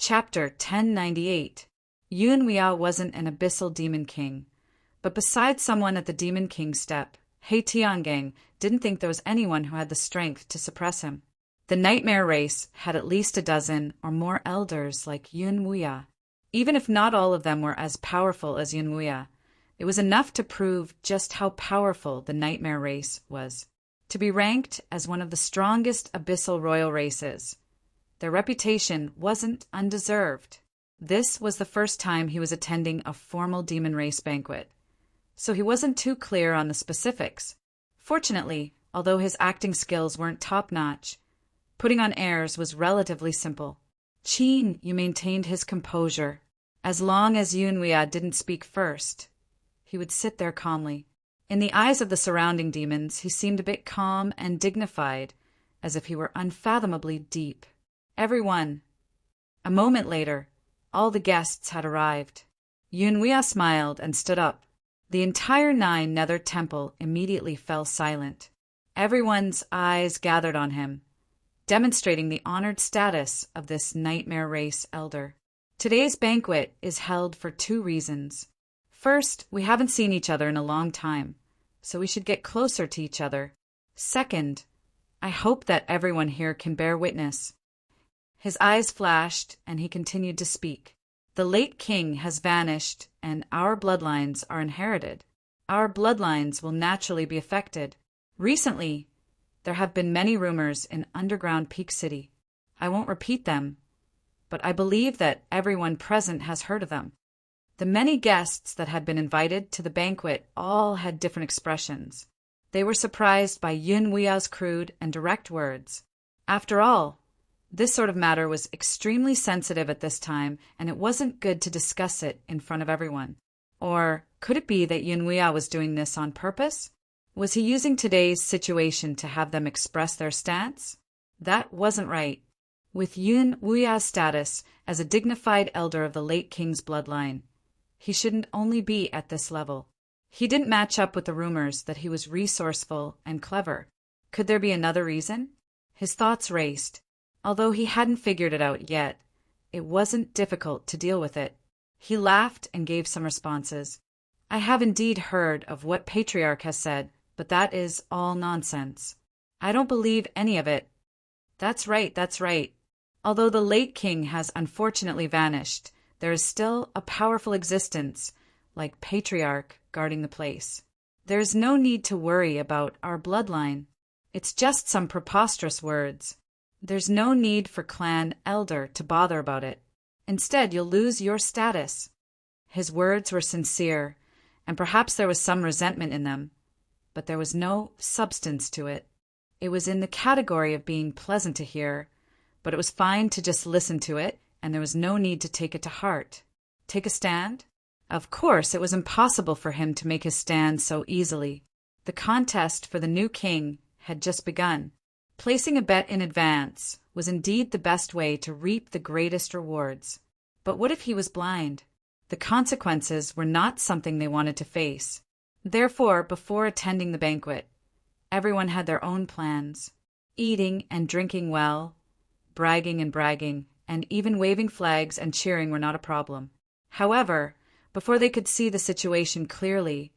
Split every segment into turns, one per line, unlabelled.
Chapter 1098. Yun Wia wasn't an abyssal demon king, but besides someone at the demon king's step, He Tiangang didn't think there was anyone who had the strength to suppress him. The nightmare race had at least a dozen or more elders like Yun Wia. Even if not all of them were as powerful as Yun Wia, it was enough to prove just how powerful the nightmare race was. To be ranked as one of the strongest abyssal royal races, their reputation wasn't undeserved. This was the first time he was attending a formal demon race banquet, so he wasn't too clear on the specifics. Fortunately, although his acting skills weren't top-notch, putting on airs was relatively simple. Qin Yu maintained his composure. As long as Yun Wia didn't speak first, he would sit there calmly. In the eyes of the surrounding demons, he seemed a bit calm and dignified, as if he were unfathomably deep. Everyone. A moment later, all the guests had arrived. Yun Wia smiled and stood up. The entire 9 Nether Temple immediately fell silent. Everyone's eyes gathered on him, demonstrating the honored status of this nightmare race elder. Today's banquet is held for 2 reasons. First, we haven't seen each other in a long time, so we should get closer to each other. Second, I hope that everyone here can bear witness. His eyes flashed, and he continued to speak. The late king has vanished, and our bloodlines are inherited. Our bloodlines will naturally be affected. Recently, there have been many rumors in underground Peak City. I won't repeat them, but I believe that everyone present has heard of them. The many guests that had been invited to the banquet all had different expressions. They were surprised by Yun Wia's crude and direct words. After all, this sort of matter was extremely sensitive at this time, and it wasn't good to discuss it in front of everyone. Or could it be that Yun Wia was doing this on purpose? Was he using today's situation to have them express their stance? That wasn't right. With Yun Wia's status as a dignified elder of the late king's bloodline, he shouldn't only be at this level. He didn't match up with the rumors that he was resourceful and clever. Could there be another reason? His thoughts raced. Although he hadn't figured it out yet, it wasn't difficult to deal with it. He laughed and gave some responses. I have indeed heard of what Patriarch has said, but that is all nonsense. I don't believe any of it. That's right, that's right. Although the late king has unfortunately vanished, there is still a powerful existence, like Patriarch, guarding the place. There is no need to worry about our bloodline. It's just some preposterous words. There's no need for clan elder to bother about it. Instead, you'll lose your status. His words were sincere, and perhaps there was some resentment in them, but there was no substance to it. It was in the category of being pleasant to hear, but it was fine to just listen to it, and there was no need to take it to heart. Take a stand? Of course, it was impossible for him to make his stand so easily. The contest for the new king had just begun. Placing a bet in advance was indeed the best way to reap the greatest rewards. But what if he was blind? The consequences were not something they wanted to face. Therefore, before attending the banquet, everyone had their own plans. Eating and drinking well, bragging and bragging, and even waving flags and cheering were not a problem. However, before they could see the situation clearly,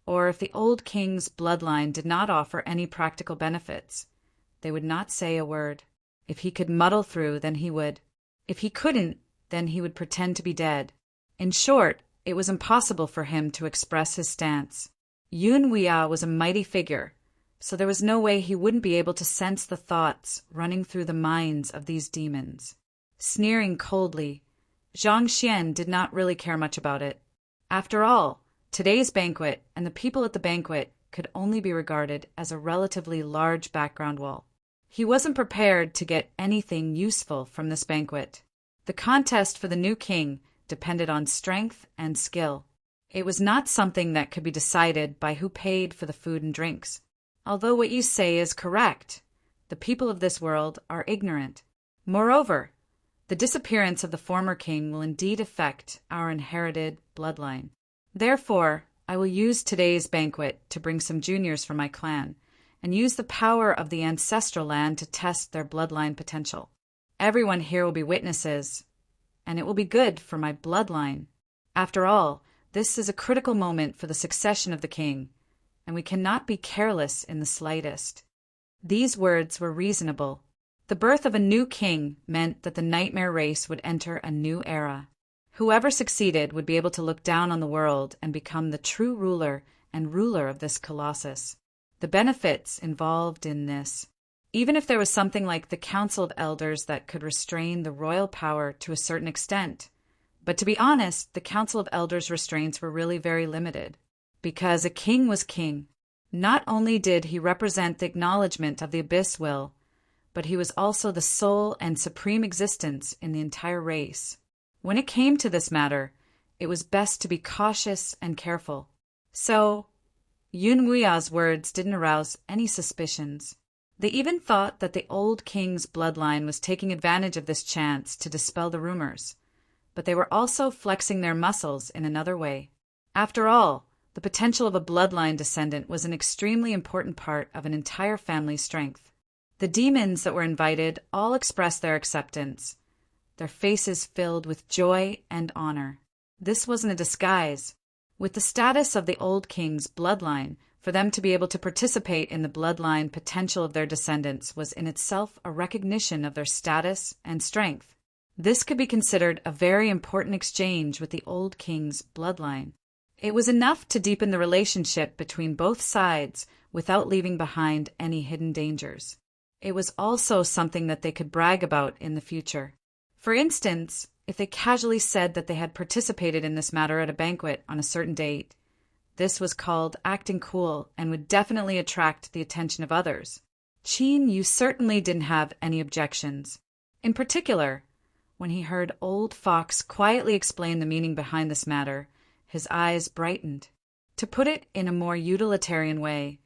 or if the old king's bloodline did not offer any practical benefits, they would not say a word. If he could muddle through, then he would. If he couldn't, then he would pretend to be dead. In short, it was impossible for him to express his stance. Yun Wia was a mighty figure, so there was no way he wouldn't be able to sense the thoughts running through the minds of these demons. Sneering coldly, Zhang Xian did not really care much about it. After all, today's banquet and the people at the banquet could only be regarded as a relatively large background wall. He wasn't prepared to get anything useful from this banquet. The contest for the new king depended on strength and skill. It was not something that could be decided by who paid for the food and drinks. Although what you say is correct, the people of this world are ignorant. Moreover, the disappearance of the former king will indeed affect our inherited bloodline. Therefore, I will use today's banquet to bring some juniors from my clan, and use the power of the ancestral land to test their bloodline potential. Everyone here will be witnesses, and it will be good for my bloodline. After all, this is a critical moment for the succession of the king, and we cannot be careless in the slightest." These words were reasonable. The birth of a new king meant that the nightmare race would enter a new era. Whoever succeeded would be able to look down on the world and become the true ruler and ruler of this colossus. The benefits involved in this. Even if there was something like the Council of Elders that could restrain the royal power to a certain extent. But to be honest, the Council of Elders' restraints were really very limited. Because a king was king. Not only did he represent the acknowledgement of the Abyss will, but he was also the sole and supreme existence in the entire race. When it came to this matter, it was best to be cautious and careful. So, Yun Wuya's words didn't arouse any suspicions. They even thought that the old king's bloodline was taking advantage of this chance to dispel the rumors. But they were also flexing their muscles in another way. After all, the potential of a bloodline descendant was an extremely important part of an entire family's strength. The demons that were invited all expressed their acceptance, their faces filled with joy and honor. This wasn't a disguise. With the status of the old king's bloodline, for them to be able to participate in the bloodline potential of their descendants was in itself a recognition of their status and strength. This could be considered a very important exchange with the old king's bloodline. It was enough to deepen the relationship between both sides without leaving behind any hidden dangers. It was also something that they could brag about in the future. For instance, if they casually said that they had participated in this matter at a banquet on a certain date, this was called acting cool and would definitely attract the attention of others. Qin Yu certainly didn't have any objections. In particular, when he heard Old Fox quietly explain the meaning behind this matter, his eyes brightened. To put it in a more utilitarian way,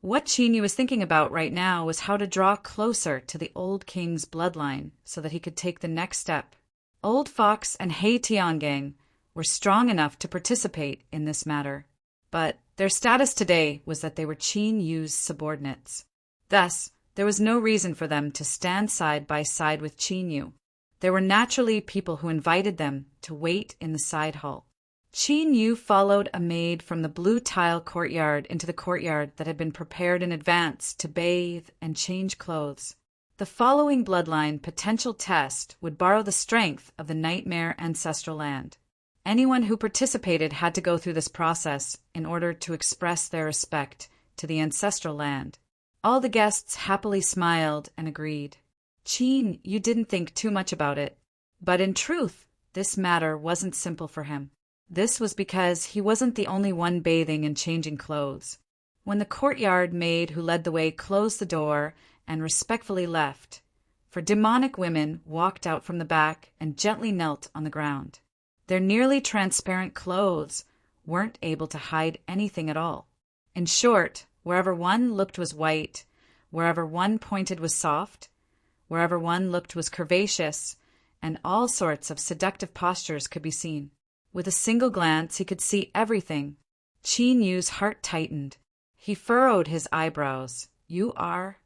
what Qin Yu was thinking about right now was how to draw closer to the old king's bloodline so that he could take the next step. Old Fox and He Tiangang were strong enough to participate in this matter, but their status today was that they were Qin Yu's subordinates. Thus, there was no reason for them to stand side by side with Qin Yu. There were naturally people who invited them to wait in the side hall. Qin Yu followed a maid from the blue tile courtyard into the courtyard that had been prepared in advance to bathe and change clothes. The following bloodline potential test would borrow the strength of the nightmare ancestral land. Anyone who participated had to go through this process in order to express their respect to the ancestral land. All the guests happily smiled and agreed. Qin Yu didn't think too much about it, but in truth, this matter wasn't simple for him. This was because he wasn't the only one bathing and changing clothes. When the courtyard maid who led the way closed the door and respectfully left, for demonic women walked out from the back and gently knelt on the ground. Their nearly transparent clothes weren't able to hide anything at all. In short, wherever one looked was white, wherever one pointed was soft, wherever one looked was curvaceous, and all sorts of seductive postures could be seen. With a single glance, he could see everything. Qin Yu's heart tightened. He furrowed his eyebrows. "You are—"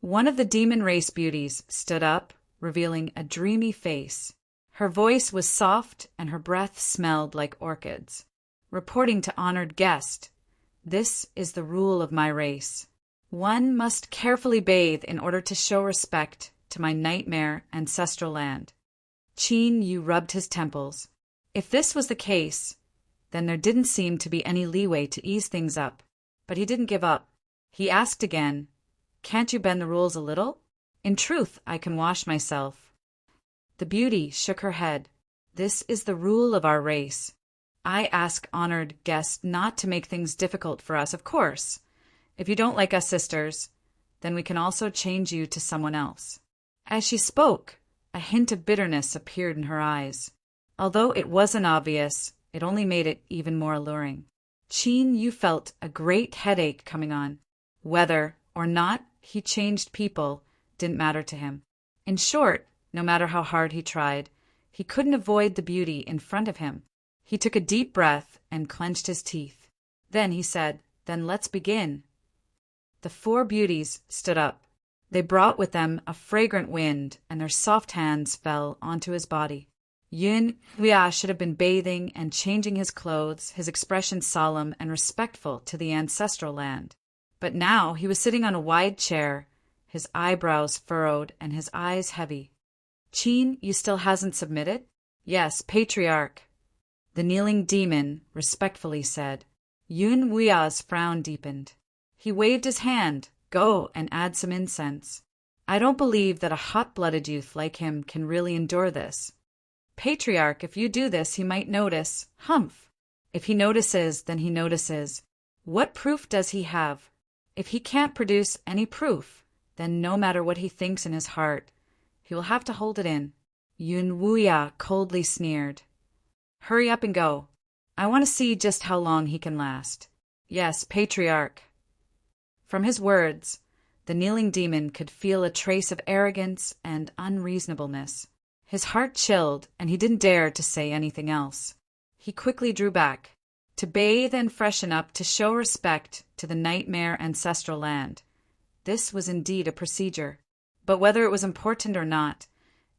One of the demon race beauties stood up, revealing a dreamy face. Her voice was soft and her breath smelled like orchids. Reporting to honored guest, "This is the rule of my race. One must carefully bathe in order to show respect to my nightmare ancestral land." Qin Yu rubbed his temples. If this was the case, then there didn't seem to be any leeway to ease things up. But he didn't give up. He asked again, "Can't you bend the rules a little? In truth, I can wash myself." The beauty shook her head. "This is the rule of our race. I ask honored guests not to make things difficult for us, of course. If you don't like us sisters, then we can also change you to someone else." As she spoke, a hint of bitterness appeared in her eyes. Although it wasn't obvious, it only made it even more alluring. Qin Yu felt a great headache coming on. Whether or not he changed people didn't matter to him. In short, no matter how hard he tried, he couldn't avoid the beauty in front of him. He took a deep breath and clenched his teeth. Then he said, "Then let's begin." The four beauties stood up. They brought with them a fragrant wind, and their soft hands fell onto his body. Yun Huya should have been bathing and changing his clothes, his expression solemn and respectful to the ancestral land. But now he was sitting on a wide chair, his eyebrows furrowed and his eyes heavy. Qin, you still hasn't submitted? Yes, Patriarch. The kneeling demon respectfully said. Yun Wuya's frown deepened. He waved his hand. Go and add some incense. I don't believe that a hot-blooded youth like him can really endure this. Patriarch, if you do this, he might notice. Humph! If he notices, then he notices. What proof does he have? If he can't produce any proof, then no matter what he thinks in his heart, he will have to hold it in. Yun Wuya coldly sneered. Hurry up and go. I want to see just how long he can last. Yes, Patriarch. From his words, the kneeling demon could feel a trace of arrogance and unreasonableness. His heart chilled, and he didn't dare to say anything else. He quickly drew back, to bathe and freshen up to show respect to the nightmare ancestral land. This was indeed a procedure. But whether it was important or not,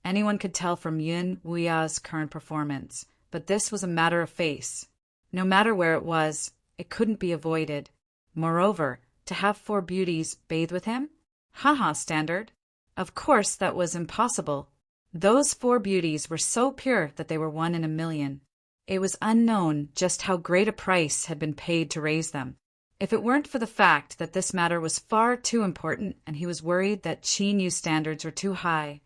anyone could tell from Yun Wuya's current performance. But this was a matter of face. No matter where it was, it couldn't be avoided. Moreover, to have 4 beauties bathe with him? Standard. Of course that was impossible. Those 4 beauties were so pure that they were 1 in a million. It was unknown just how great a price had been paid to raise them. If it weren't for the fact that this matter was far too important and he was worried that Qin Yu standards were too high,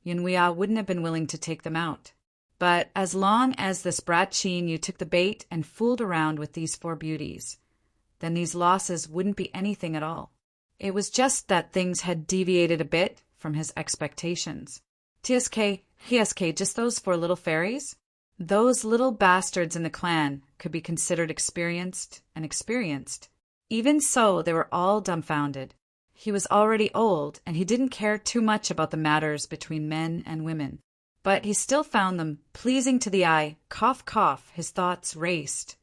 Yun Wuya wouldn't have been willing to take them out. But as long as this brat Qin Yu took the bait and fooled around with these 4 beauties, then these losses wouldn't be anything at all. It was just that things had deviated a bit from his expectations. TSK, just those 4 little fairies? Those little bastards in the clan could be considered experienced. Even so, they were all dumbfounded. He was already old, and he didn't care too much about the matters between men and women. But he still found them pleasing to the eye. Cough, cough, his thoughts raced.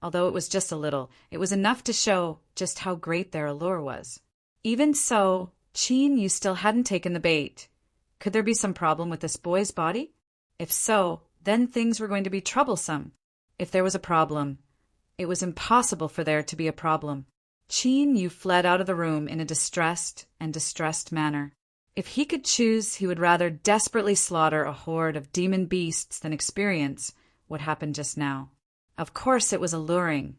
Although it was just a little, it was enough to show just how great their allure was. Even so, Qin Yu still hadn't taken the bait. Could there be some problem with this boy's body? If so, then things were going to be troublesome. If there was a problem, it was impossible for there to be a problem. Qin Yu fled out of the room in a distressed manner. If he could choose, he would rather desperately slaughter a horde of demon beasts than experience what happened just now. Of course it was alluring,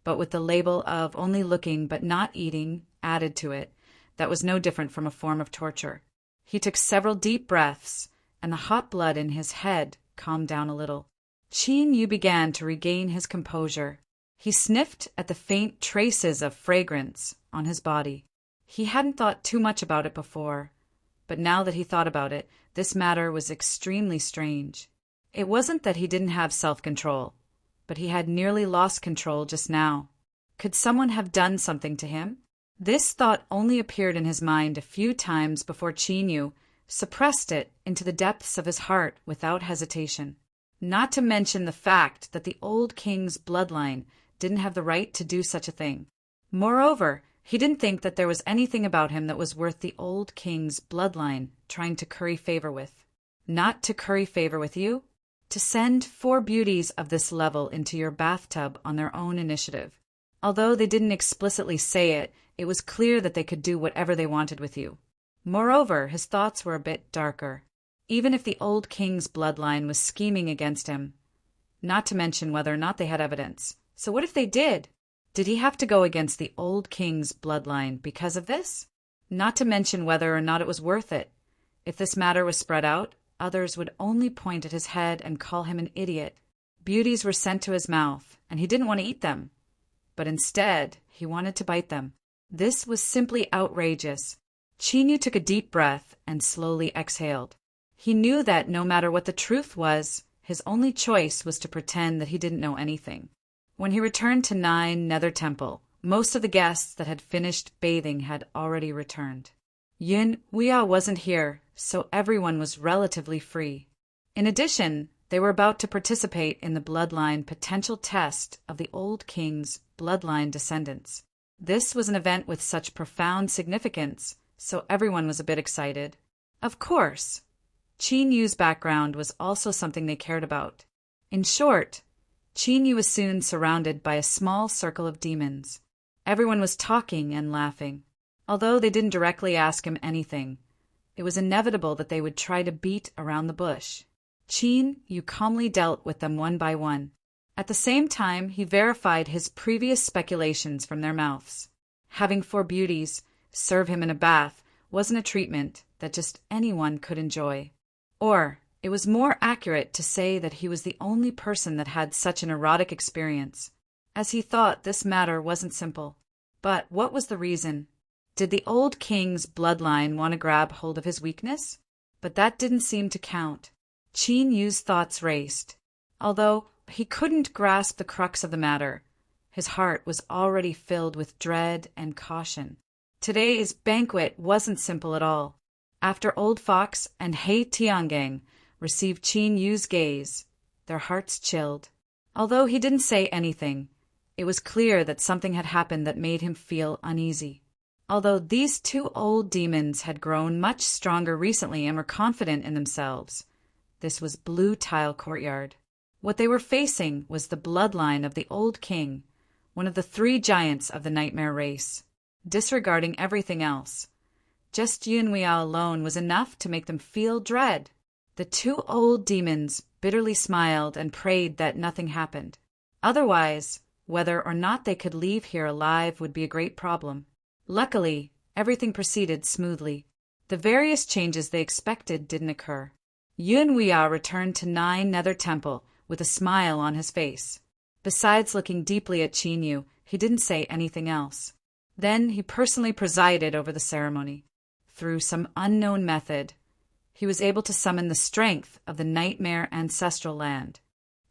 but with the label of only looking but not eating added to it, that was no different from a form of torture. He took several deep breaths, and the hot blood in his head calmed down a little. Qin Yu began to regain his composure. He sniffed at the faint traces of fragrance on his body. He hadn't thought too much about it before, but now that he thought about it, this matter was extremely strange. It wasn't that he didn't have self-control, but he had nearly lost control just now. Could someone have done something to him? This thought only appeared in his mind a few times before Qin Yu suppressed it into the depths of his heart without hesitation. Not to mention the fact that the old king's bloodline didn't have the right to do such a thing. Moreover, he didn't think that there was anything about him that was worth the old king's bloodline trying to curry favor with. Not to curry favor with you? To send 4 beauties of this level into your bathtub on their own initiative. Although they didn't explicitly say it, it was clear that they could do whatever they wanted with you. Moreover, his thoughts were a bit darker. Even if the old king's bloodline was scheming against him, not to mention whether or not they had evidence. So what if they did? Did he have to go against the old king's bloodline because of this? Not to mention whether or not it was worth it. If this matter was spread out, others would only point at his head and call him an idiot. Beauties were sent to his mouth, and he didn't want to eat them. But instead, he wanted to bite them. This was simply outrageous. Qin Yu took a deep breath and slowly exhaled. He knew that no matter what the truth was, his only choice was to pretend that he didn't know anything. When he returned to 9 Nether Temple, most of the guests that had finished bathing had already returned. Yun Wuya wasn't here, so everyone was relatively free. In addition, they were about to participate in the bloodline potential test of the old king's bloodline descendants. This was an event with such profound significance, so everyone was a bit excited. Of course, Qin Yu's background was also something they cared about. In short, Qin Yu was soon surrounded by a small circle of demons. Everyone was talking and laughing. Although they didn't directly ask him anything, it was inevitable that they would try to beat around the bush. Qin Yu calmly dealt with them one by one. At the same time, he verified his previous speculations from their mouths. Having 4 beauties serve him in a bath wasn't a treatment that just anyone could enjoy. Or, it was more accurate to say that he was the only person that had such an erotic experience, as he thought this matter wasn't simple. But what was the reason? Did the old king's bloodline want to grab hold of his weakness? But that didn't seem to count. Qin Yu's thoughts raced. Although he couldn't grasp the crux of the matter, his heart was already filled with dread and caution. Today's banquet wasn't simple at all. After Old Fox and He Tiangang received Qin Yu's gaze, their hearts chilled. Although he didn't say anything, it was clear that something had happened that made him feel uneasy. Although these 2 old demons had grown much stronger recently and were confident in themselves, this was Blue Tile Courtyard. What they were facing was the bloodline of the old king, one of the 3 giants of the nightmare race. Disregarding everything else, just Yun Weiyao alone was enough to make them feel dread. The 2 old demons bitterly smiled and prayed that nothing happened. Otherwise, whether or not they could leave here alive would be a great problem. Luckily, everything proceeded smoothly. The various changes they expected didn't occur. Yun Weiyao returned to Nine Nether Temple with a smile on his face. Besides looking deeply at Qin Yu, he didn't say anything else. Then he personally presided over the ceremony. Through some unknown method, he was able to summon the strength of the Nightmare Ancestral Land.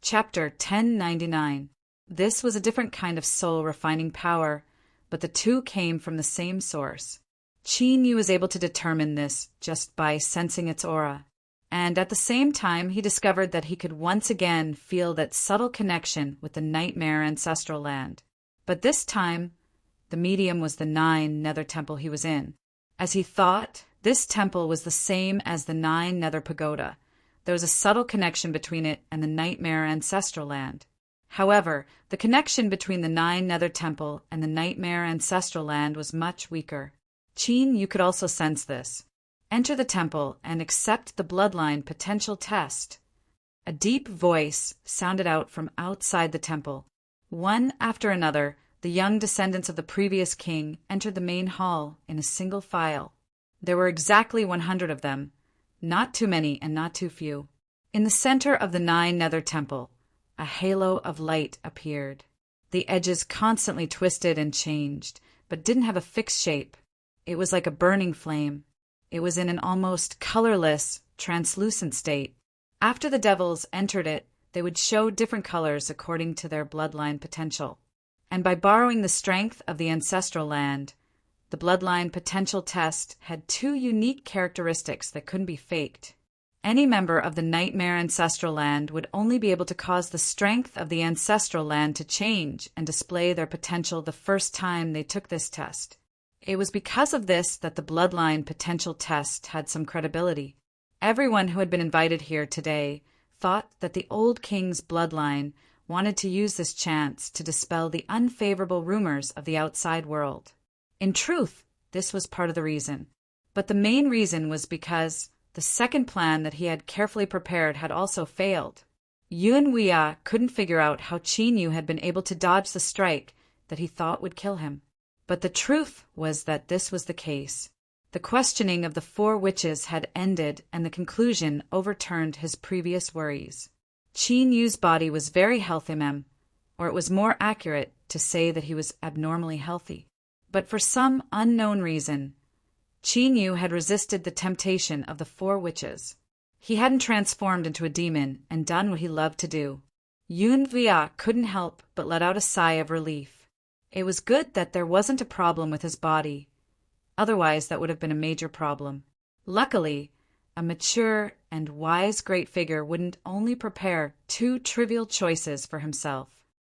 Chapter 1099. This was a different kind of soul-refining power, but the 2 came from the same source. Qin Yu was able to determine this just by sensing its aura, and at the same time he discovered that he could once again feel that subtle connection with the Nightmare Ancestral Land. But this time, the medium was the 9 Nether Temple he was in. As he thought, this temple was the same as the 9 Nether Pagoda. There was a subtle connection between it and the Nightmare Ancestral Land. However, the connection between the 9 Nether Temple and the Nightmare Ancestral Land was much weaker. Qin Yu could also sense this. Enter the temple and accept the bloodline potential test. A deep voice sounded out from outside the temple. One after another, the young descendants of the previous king entered the main hall in a single file. There were exactly 100 of them, not too many and not too few. In the center of the 9 Nether Temple, a halo of light appeared. The edges constantly twisted and changed, but didn't have a fixed shape. It was like a burning flame. It was in an almost colorless, translucent state. After the devils entered it, they would show different colors according to their bloodline potential. And by borrowing the strength of the ancestral land, the bloodline potential test had 2 unique characteristics that couldn't be faked. Any member of the Nightmare Ancestral Land would only be able to cause the strength of the Ancestral Land to change and display their potential the first time they took this test. It was because of this that the bloodline potential test had some credibility. Everyone who had been invited here today thought that the old king's bloodline wanted to use this chance to dispel the unfavorable rumors of the outside world. In truth, this was part of the reason. But the main reason was because the second plan that he had carefully prepared had also failed. Yun Weiyao couldn't figure out how Qin Yu had been able to dodge the strike that he thought would kill him. But the truth was that this was the case. The questioning of the 4 witches had ended, and the conclusion overturned his previous worries. Qin Yu's body was very healthy, or it was more accurate to say that he was abnormally healthy. But for some unknown reason, Qin Yu had resisted the temptation of the 4 witches. He hadn't transformed into a demon and done what he loved to do. Yun Weiyao couldn't help but let out a sigh of relief. It was good that there wasn't a problem with his body. Otherwise, that would have been a major problem. Luckily, a mature and wise great figure wouldn't only prepare 2 trivial choices for himself.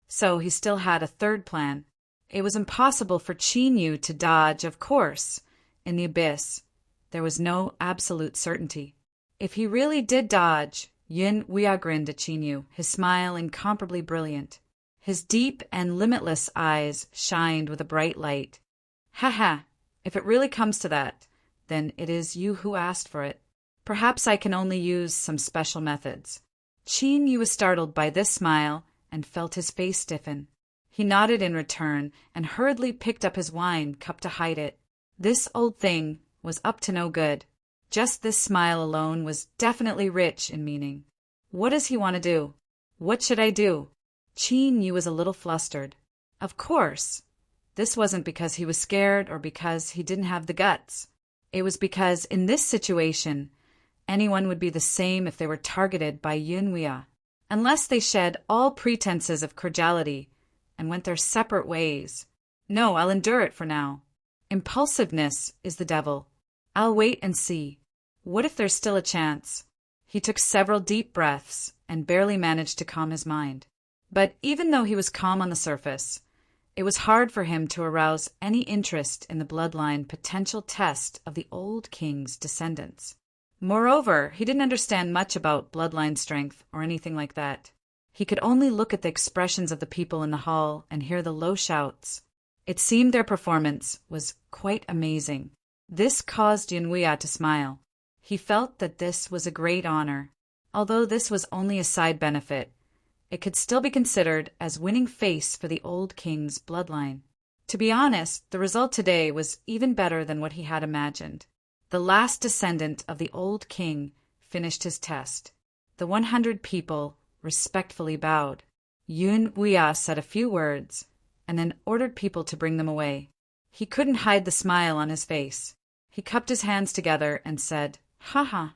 So he still had a third plan. It was impossible for Qin Yu to dodge, of course. In the abyss, there was no absolute certainty. If he really did dodge, Yun Wia grinned at Chinyu, his smile incomparably brilliant. His deep and limitless eyes shined with a bright light. Ha! If it really comes to that, then it is you who asked for it. Perhaps I can only use some special methods. Chinyu was startled by this smile and felt his face stiffen. He nodded in return and hurriedly picked up his wine cup to hide it. This old thing was up to no good. Just this smile alone was definitely rich in meaning. What does he want to do? What should I do? Chinyu was a little flustered. Of course, this wasn't because he was scared or because he didn't have the guts. It was because in this situation, anyone would be the same if they were targeted by Yunwea, unless they shed all pretenses of cordiality and went their separate ways. No, I'll endure it for now. Impulsiveness is the devil. I'll wait and see. What if there's still a chance? He took several deep breaths and barely managed to calm his mind. But even though he was calm on the surface, it was hard for him to arouse any interest in the bloodline potential test of the old king's descendants. Moreover, he didn't understand much about bloodline strength or anything like that. He could only look at the expressions of the people in the hall and hear the low shouts. It seemed their performance was quite amazing. This caused Yunwea to smile. He felt that this was a great honor. Although this was only a side benefit, it could still be considered as winning face for the old king's bloodline. To be honest, the result today was even better than what he had imagined. The last descendant of the old king finished his test. The 100 people respectfully bowed. Yun Wia said a few words and then ordered people to bring them away. He couldn't hide the smile on his face. He cupped his hands together and said, "Ha!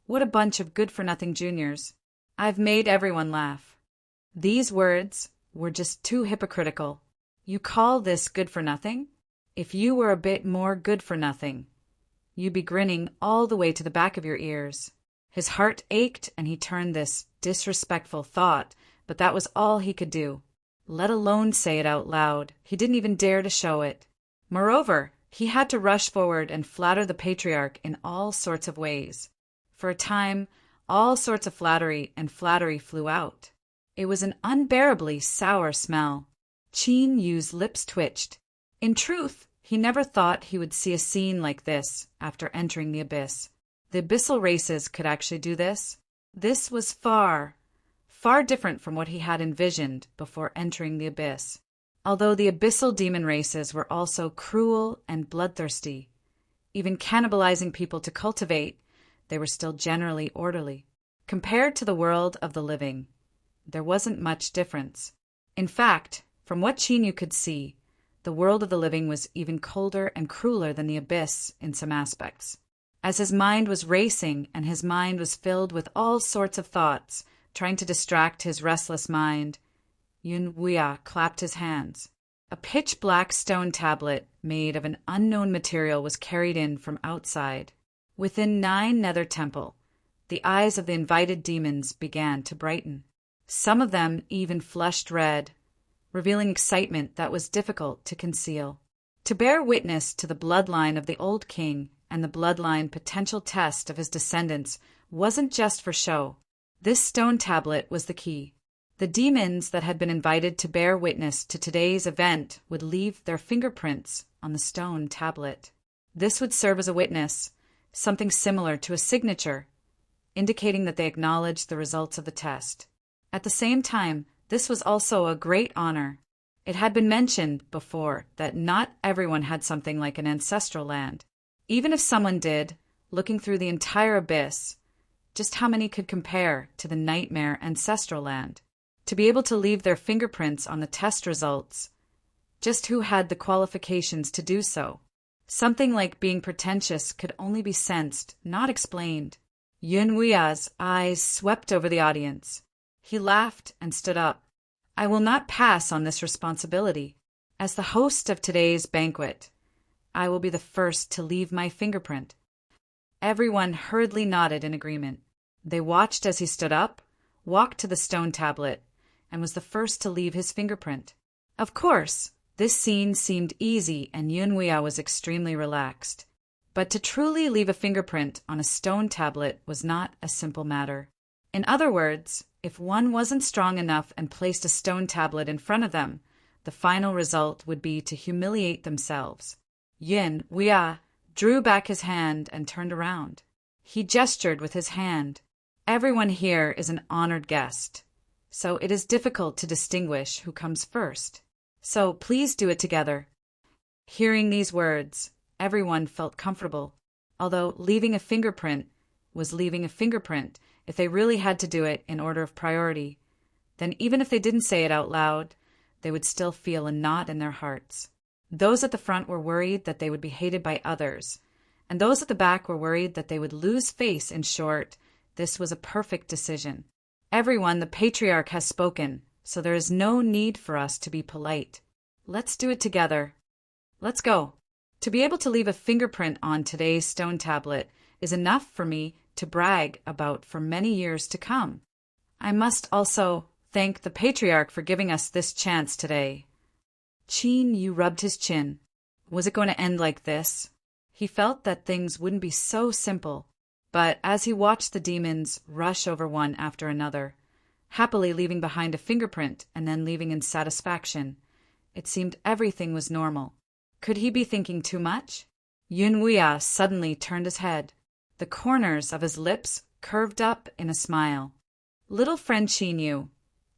What a bunch of good-for-nothing juniors. I've made everyone laugh." These words were just too hypocritical. You call this good-for-nothing? If you were a bit more good-for-nothing, you'd be grinning all the way to the back of your ears. His heart ached and he turned this disrespectful thought, but that was all he could do. Let alone say it out loud. He didn't even dare to show it. Moreover, he had to rush forward and flatter the patriarch in all sorts of ways. For a time, all sorts of flattery flew out. It was an unbearably sour smell. Chinyu's lips twitched. In truth, he never thought he would see a scene like this after entering the abyss. The abyssal races could actually do this. This was far different from what he had envisioned before entering the abyss. Although the abyssal demon races were also cruel and bloodthirsty, even cannibalizing people to cultivate, they were still generally orderly. Compared to the world of the living, there wasn't much difference. In fact, from what Chinyu could see, the world of the living was even colder and crueler than the abyss in some aspects. As his mind was racing and his mind was filled with all sorts of thoughts, trying to distract his restless mind, Yun Wia clapped his hands. A pitch-black stone tablet made of an unknown material was carried in from outside. Within 9 Nether Temple, the eyes of the invited demons began to brighten. Some of them even flushed red, revealing excitement that was difficult to conceal. To bear witness to the bloodline of the old king and the bloodline potential test of his descendants wasn't just for show. This stone tablet was the key. The demons that had been invited to bear witness to today's event would leave their fingerprints on the stone tablet. This would serve as a witness, something similar to a signature, indicating that they acknowledged the results of the test. At the same time, this was also a great honor. It had been mentioned before that not everyone had something like an ancestral land. Even if someone did, looking through the entire abyss, just how many could compare to the nightmare ancestral land? To be able to leave their fingerprints on the test results, just who had the qualifications to do so? Something like being pretentious could only be sensed, not explained. Yun Wia's eyes swept over the audience. He laughed and stood up. I will not pass on this responsibility. As the host of today's banquet, I will be the first to leave my fingerprint. Everyone hurriedly nodded in agreement. They watched as he stood up, walked to the stone tablet, and was the first to leave his fingerprint. Of course, this scene seemed easy and Yun Wia was extremely relaxed. But to truly leave a fingerprint on a stone tablet was not a simple matter. In other words, if one wasn't strong enough and placed a stone tablet in front of them, the final result would be to humiliate themselves. Yun Wuya drew back his hand and turned around. He gestured with his hand. Everyone here is an honored guest, so it is difficult to distinguish who comes first. So please do it together. Hearing these words, everyone felt comfortable, although leaving a fingerprint was leaving a fingerprint. If they really had to do it in order of priority, then even if they didn't say it out loud, they would still feel a knot in their hearts. Those at the front were worried that they would be hated by others, and those at the back were worried that they would lose face. In short, this was a perfect decision. Everyone, the patriarch has spoken, so there is no need for us to be polite. Let's do it together. Let's go. To be able to leave a fingerprint on today's stone tablet is enough for me to brag about for many years to come. I must also thank the patriarch for giving us this chance today. Qin Yu rubbed his chin. Was it going to end like this? He felt that things wouldn't be so simple, but as he watched the demons rush over one after another, happily leaving behind a fingerprint and then leaving in satisfaction, it seemed everything was normal. Could he be thinking too much? Yun Wuya suddenly turned his head. The corners of his lips curved up in a smile. Little friend Qin Yu,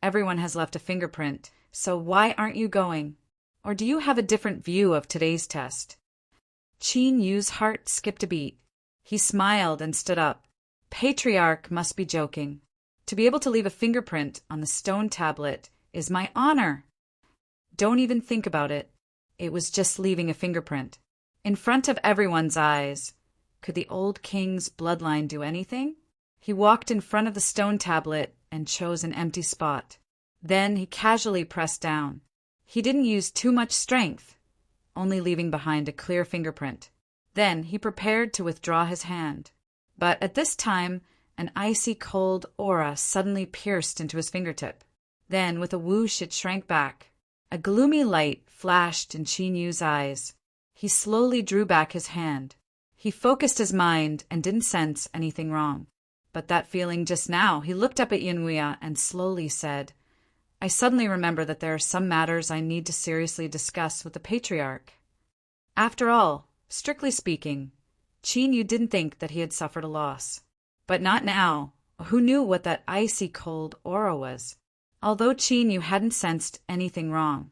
everyone has left a fingerprint, so why aren't you going? Or do you have a different view of today's test? Qin Yu's heart skipped a beat. He smiled and stood up. Patriarch must be joking. To be able to leave a fingerprint on the stone tablet is my honor. Don't even think about it. It was just leaving a fingerprint. In front of everyone's eyes. Could the old king's bloodline do anything? He walked in front of the stone tablet and chose an empty spot. Then he casually pressed down. He didn't use too much strength, only leaving behind a clear fingerprint. Then he prepared to withdraw his hand. But at this time, an icy cold aura suddenly pierced into his fingertip. Then, with a whoosh, it shrank back. A gloomy light flashed in Qin Yu's eyes. He slowly drew back his hand. He focused his mind and didn't sense anything wrong. But that feeling just now, he looked up at Yun Wuya and slowly said, I suddenly remember that there are some matters I need to seriously discuss with the patriarch. After all, strictly speaking, Qin Yu didn't think that he had suffered a loss. But not now. Who knew what that icy cold aura was? Although Qin Yu hadn't sensed anything wrong,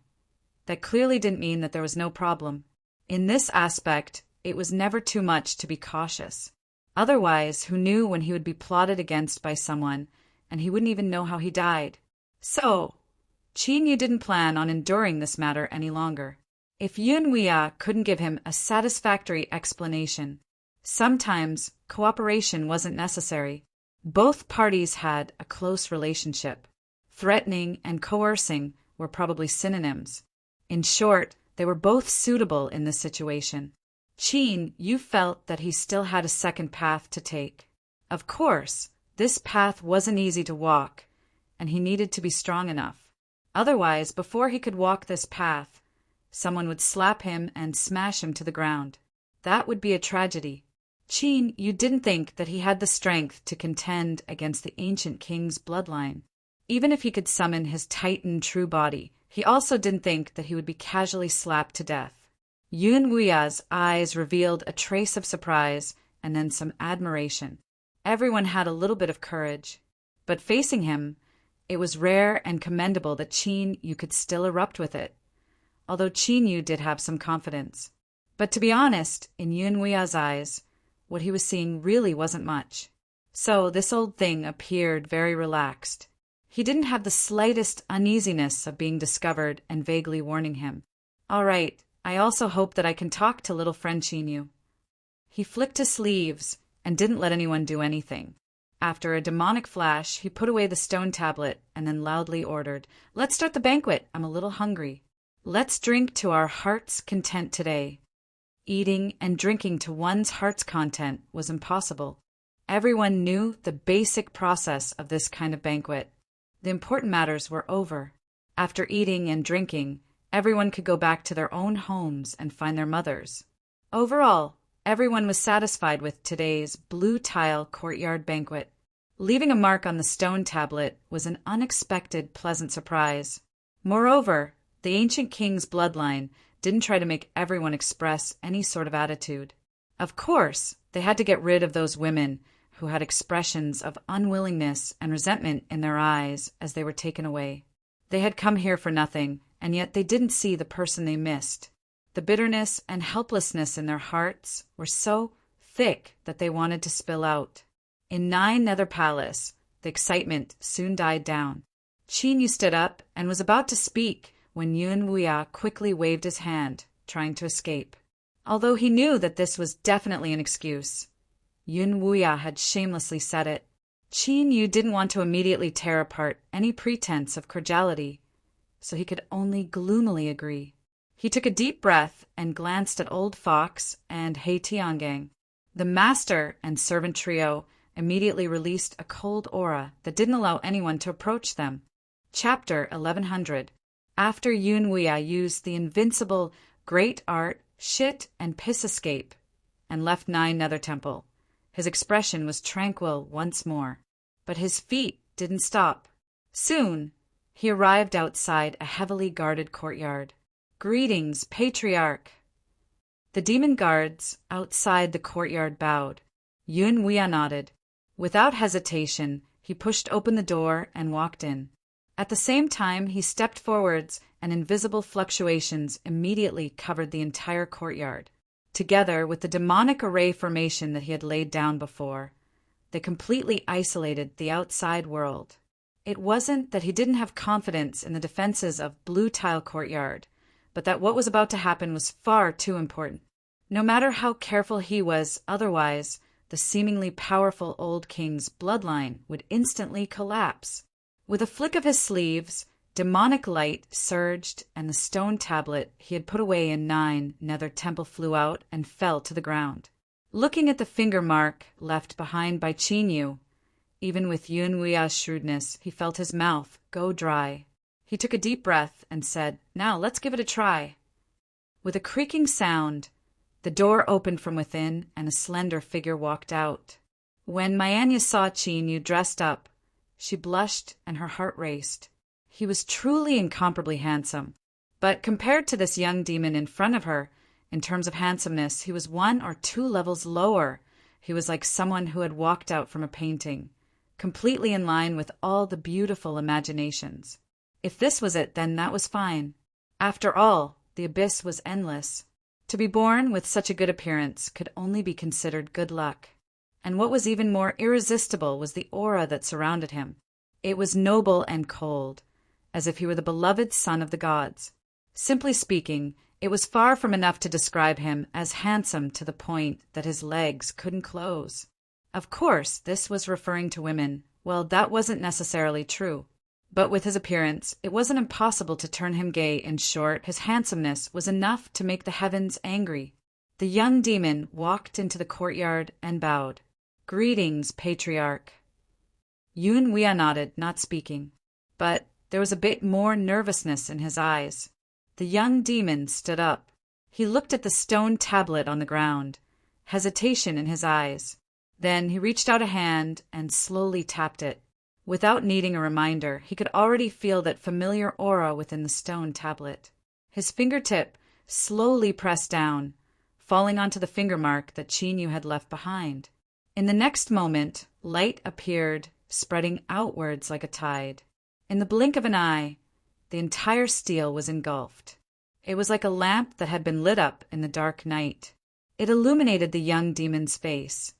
that clearly didn't mean that there was no problem. In this aspect, it was never too much to be cautious. Otherwise, who knew when he would be plotted against by someone, and he wouldn't even know how he died. So, Qin Yu didn't plan on enduring this matter any longer. If Yun Wuya couldn't give him a satisfactory explanation, sometimes cooperation wasn't necessary. Both parties had a close relationship. Threatening and coercing were probably synonyms. In short, they were both suitable in this situation. Qin Yu felt that he still had a second path to take. Of course, this path wasn't easy to walk, and he needed to be strong enough. Otherwise, before he could walk this path, someone would slap him and smash him to the ground. That would be a tragedy. Qin Yu didn't think that he had the strength to contend against the ancient king's bloodline. Even if he could summon his Titan true body, he also didn't think that he would be casually slapped to death. Yun Wuya's eyes revealed a trace of surprise and then some admiration. Everyone had a little bit of courage. But facing him, it was rare and commendable that Qin Yu could still erupt with it. Although Qin Yu did have some confidence. But to be honest, in Yun Wuya's eyes, what he was seeing really wasn't much. So this old thing appeared very relaxed. He didn't have the slightest uneasiness of being discovered and vaguely warning him. All right, I also hope that I can talk to little friend Qin Yu. He flicked his sleeves and didn't let anyone do anything. After a demonic flash, he put away the stone tablet and then loudly ordered, Let's start the banquet. I'm a little hungry. Let's drink to our heart's content today. Eating and drinking to one's heart's content was impossible. Everyone knew the basic process of this kind of banquet. The important matters were over. After eating and drinking, everyone could go back to their own homes and find their mothers. Overall, everyone was satisfied with today's blue-tile courtyard banquet. Leaving a mark on the stone tablet was an unexpected, pleasant surprise. Moreover, the ancient king's bloodline didn't try to make everyone express any sort of attitude. Of course, they had to get rid of those women who had expressions of unwillingness and resentment in their eyes as they were taken away. They had come here for nothing, and yet they didn't see the person they missed. The bitterness and helplessness in their hearts were so thick that they wanted to spill out. In Nine Nether Palace, the excitement soon died down. Qin Yu stood up and was about to speak when Yun Wuya quickly waved his hand, trying to escape. Although he knew that this was definitely an excuse, Yun Wuya had shamelessly said it. Qin Yu didn't want to immediately tear apart any pretense of cordiality, so he could only gloomily agree. He took a deep breath and glanced at Old Fox and He Tiangang. The master and servant trio immediately released a cold aura that didn't allow anyone to approach them. Chapter 1100. After Yun Wuya used the invincible Great Art, Shit, and Piss Escape and left Nine Nether Temple, his expression was tranquil once more. But his feet didn't stop. Soon, he arrived outside a heavily guarded courtyard. "Greetings, Patriarch!" The demon guards outside the courtyard bowed. Yun Wuya nodded. Without hesitation, he pushed open the door and walked in. At the same time, he stepped forwards, and invisible fluctuations immediately covered the entire courtyard. Together with the demonic array formation that he had laid down before, they completely isolated the outside world. It wasn't that he didn't have confidence in the defenses of Blue Tile Courtyard, but that what was about to happen was far too important. No matter how careful he was otherwise, the seemingly powerful old king's bloodline would instantly collapse. With a flick of his sleeves, demonic light surged, and the stone tablet he had put away in Nine Nether Temple flew out and fell to the ground. Looking at the finger mark left behind by Qin Yu, even with Yun Wuya's shrewdness, he felt his mouth go dry. He took a deep breath and said, "Now let's give it a try." With a creaking sound, the door opened from within and a slender figure walked out. When Mayanya saw Qin Yu dressed up, she blushed and her heart raced. He was truly incomparably handsome, but compared to this young demon in front of her, in terms of handsomeness, he was 1 or 2 levels lower. He was like someone who had walked out from a painting, completely in line with all the beautiful imaginations. If this was it, then that was fine. After all, the abyss was endless. To be born with such a good appearance could only be considered good luck. And what was even more irresistible was the aura that surrounded him. It was noble and cold, as if he were the beloved son of the gods. Simply speaking, it was far from enough to describe him as handsome to the point that his legs couldn't close. Of course, this was referring to women. Well, that wasn't necessarily true. But with his appearance, it wasn't impossible to turn him gay. In short, his handsomeness was enough to make the heavens angry. The young demon walked into the courtyard and bowed. "Greetings, Patriarch." Yun Wuya nodded, not speaking. But there was a bit more nervousness in his eyes. The young demon stood up. He looked at the stone tablet on the ground, hesitation in his eyes. Then he reached out a hand and slowly tapped it. Without needing a reminder, he could already feel that familiar aura within the stone tablet. His fingertip slowly pressed down, falling onto the finger mark that Qin Yu had left behind. In the next moment, light appeared, spreading outwards like a tide. In the blink of an eye, the entire steel was engulfed. It was like a lamp that had been lit up in the dark night. It illuminated the young demon's face,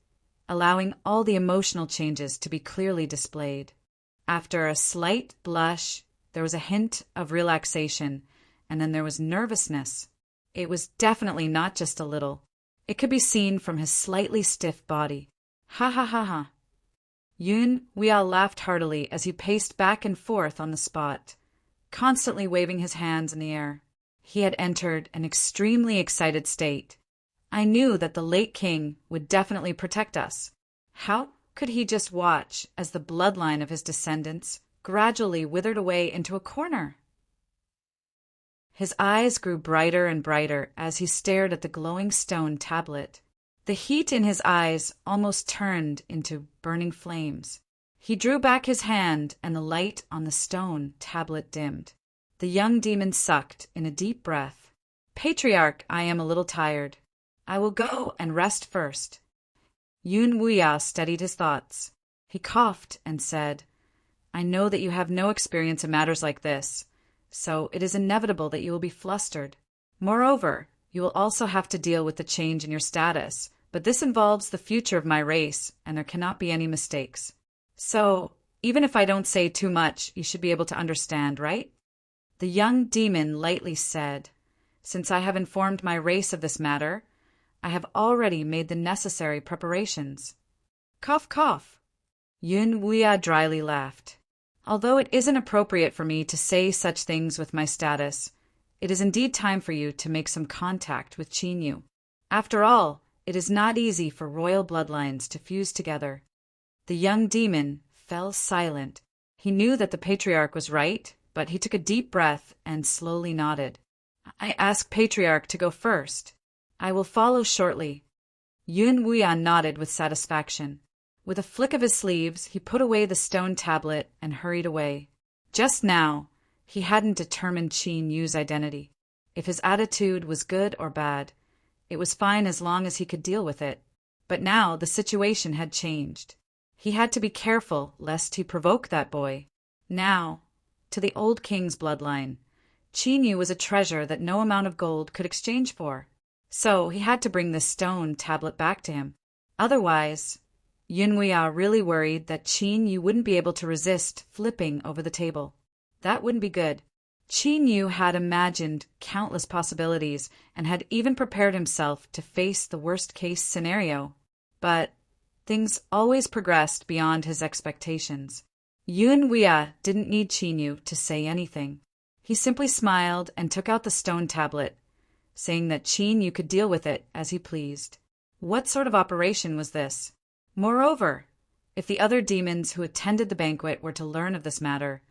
allowing all the emotional changes to be clearly displayed. After a slight blush, there was a hint of relaxation, and then there was nervousness. It was definitely not just a little. It could be seen from his slightly stiff body. Ha ha ha ha. Yun Wuya laughed heartily as he paced back and forth on the spot, constantly waving his hands in the air. He had entered an extremely excited state. I knew that the late king would definitely protect us. How could he just watch as the bloodline of his descendants gradually withered away into a corner? His eyes grew brighter and brighter as he stared at the glowing stone tablet. The heat in his eyes almost turned into burning flames. He drew back his hand, and the light on the stone tablet dimmed. The young demon sucked in a deep breath. Patriarch, I am a little tired. I will go and rest first. Yun Wuya steadied his thoughts. He coughed and said, I know that you have no experience in matters like this, so it is inevitable that you will be flustered. Moreover, you will also have to deal with the change in your status, but this involves the future of my race, and there cannot be any mistakes. So, even if I don't say too much, you should be able to understand, right? The young demon lightly said, Since I have informed my race of this matter, I have already made the necessary preparations. Cough, cough. Yun Wuya dryly laughed. Although it isn't appropriate for me to say such things with my status, it is indeed time for you to make some contact with Qin Yu. After all, it is not easy for royal bloodlines to fuse together. The young demon fell silent. He knew that the patriarch was right, but he took a deep breath and slowly nodded. I ask Patriarch to go first. I will follow shortly. Yun Wuyan nodded with satisfaction. With a flick of his sleeves, he put away the stone tablet and hurried away. Just now, he hadn't determined Qin Yu's identity. If his attitude was good or bad, it was fine as long as he could deal with it. But now the situation had changed. He had to be careful lest he provoke that boy. Now, to the old king's bloodline, Qin Yu was a treasure that no amount of gold could exchange for. So he had to bring the stone tablet back to him. Otherwise, Yun Wuya really worried that Qin Yu wouldn't be able to resist flipping over the table. That wouldn't be good. Qin Yu had imagined countless possibilities and had even prepared himself to face the worst-case scenario. But things always progressed beyond his expectations. Yun Wuya didn't need Qin Yu to say anything. He simply smiled and took out the stone tablet, saying that Qin Yu could deal with it as he pleased. What sort of operation was this? Moreover, if the other demons who attended the banquet were to learn of this matter,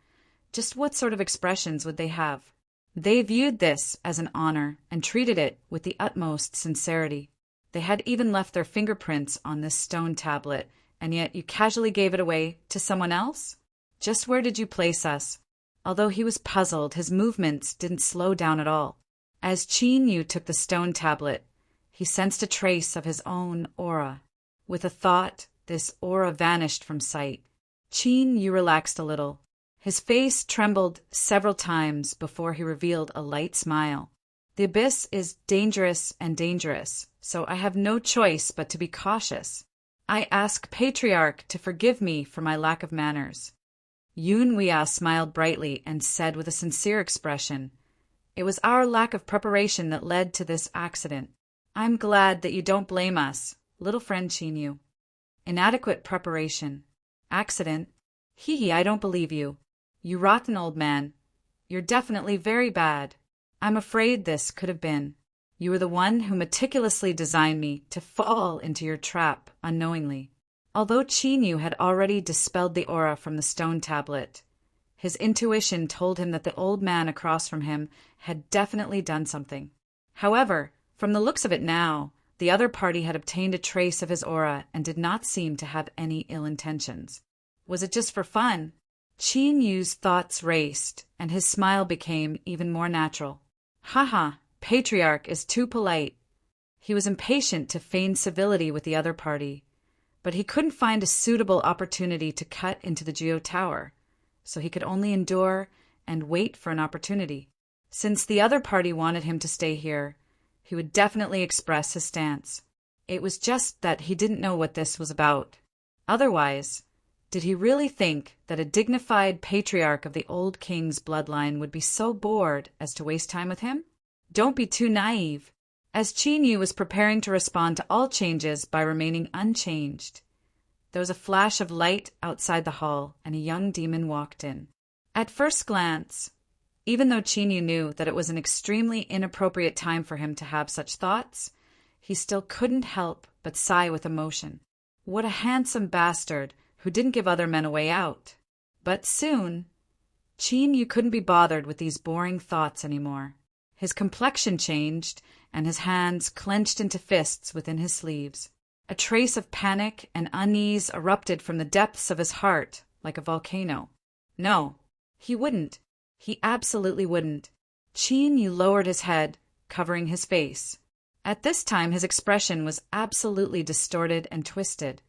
just what sort of expressions would they have? They viewed this as an honor and treated it with the utmost sincerity. They had even left their fingerprints on this stone tablet, and yet you casually gave it away to someone else? Just where did you place us? Although he was puzzled, his movements didn't slow down at all. As Qin Yu took the stone tablet, he sensed a trace of his own aura. With a thought, this aura vanished from sight. Qin Yu relaxed a little. His face trembled several times before he revealed a light smile. The abyss is dangerous, so I have no choice but to be cautious. I ask Patriarch to forgive me for my lack of manners. Yun Wuya smiled brightly and said with a sincere expression, It was our lack of preparation that led to this accident. I'm glad that you don't blame us, little friend Qin Yu. Inadequate preparation. Accident? Hee, I don't believe you. You rotten old man. You're definitely very bad. I'm afraid this could have been. You were the one who meticulously designed me to fall into your trap unknowingly. Although Qin Yu had already dispelled the aura from the stone tablet, his intuition told him that the old man across from him had definitely done something. However, from the looks of it now, the other party had obtained a trace of his aura and did not seem to have any ill intentions. Was it just for fun? Qin Yu's thoughts raced, and his smile became even more natural. Haha, Patriarch is too polite. He was impatient to feign civility with the other party, but he couldn't find a suitable opportunity to cut into the Geo Tower, so he could only endure and wait for an opportunity. Since the other party wanted him to stay here, he would definitely express his stance. It was just that he didn't know what this was about. Otherwise, did he really think that a dignified patriarch of the old king's bloodline would be so bored as to waste time with him? Don't be too naive. As Qin Yu was preparing to respond to all changes by remaining unchanged, there was a flash of light outside the hall, and a young demon walked in. At first glance, even though Qin Yu knew that it was an extremely inappropriate time for him to have such thoughts, he still couldn't help but sigh with emotion. What a handsome bastard who didn't give other men a way out. But soon, Qin Yu couldn't be bothered with these boring thoughts anymore. His complexion changed, and his hands clenched into fists within his sleeves. A trace of panic and unease erupted from the depths of his heart like a volcano. No, he wouldn't. He absolutely wouldn't. Qin Yu lowered his head, covering his face. At this time his expression was absolutely distorted and twisted.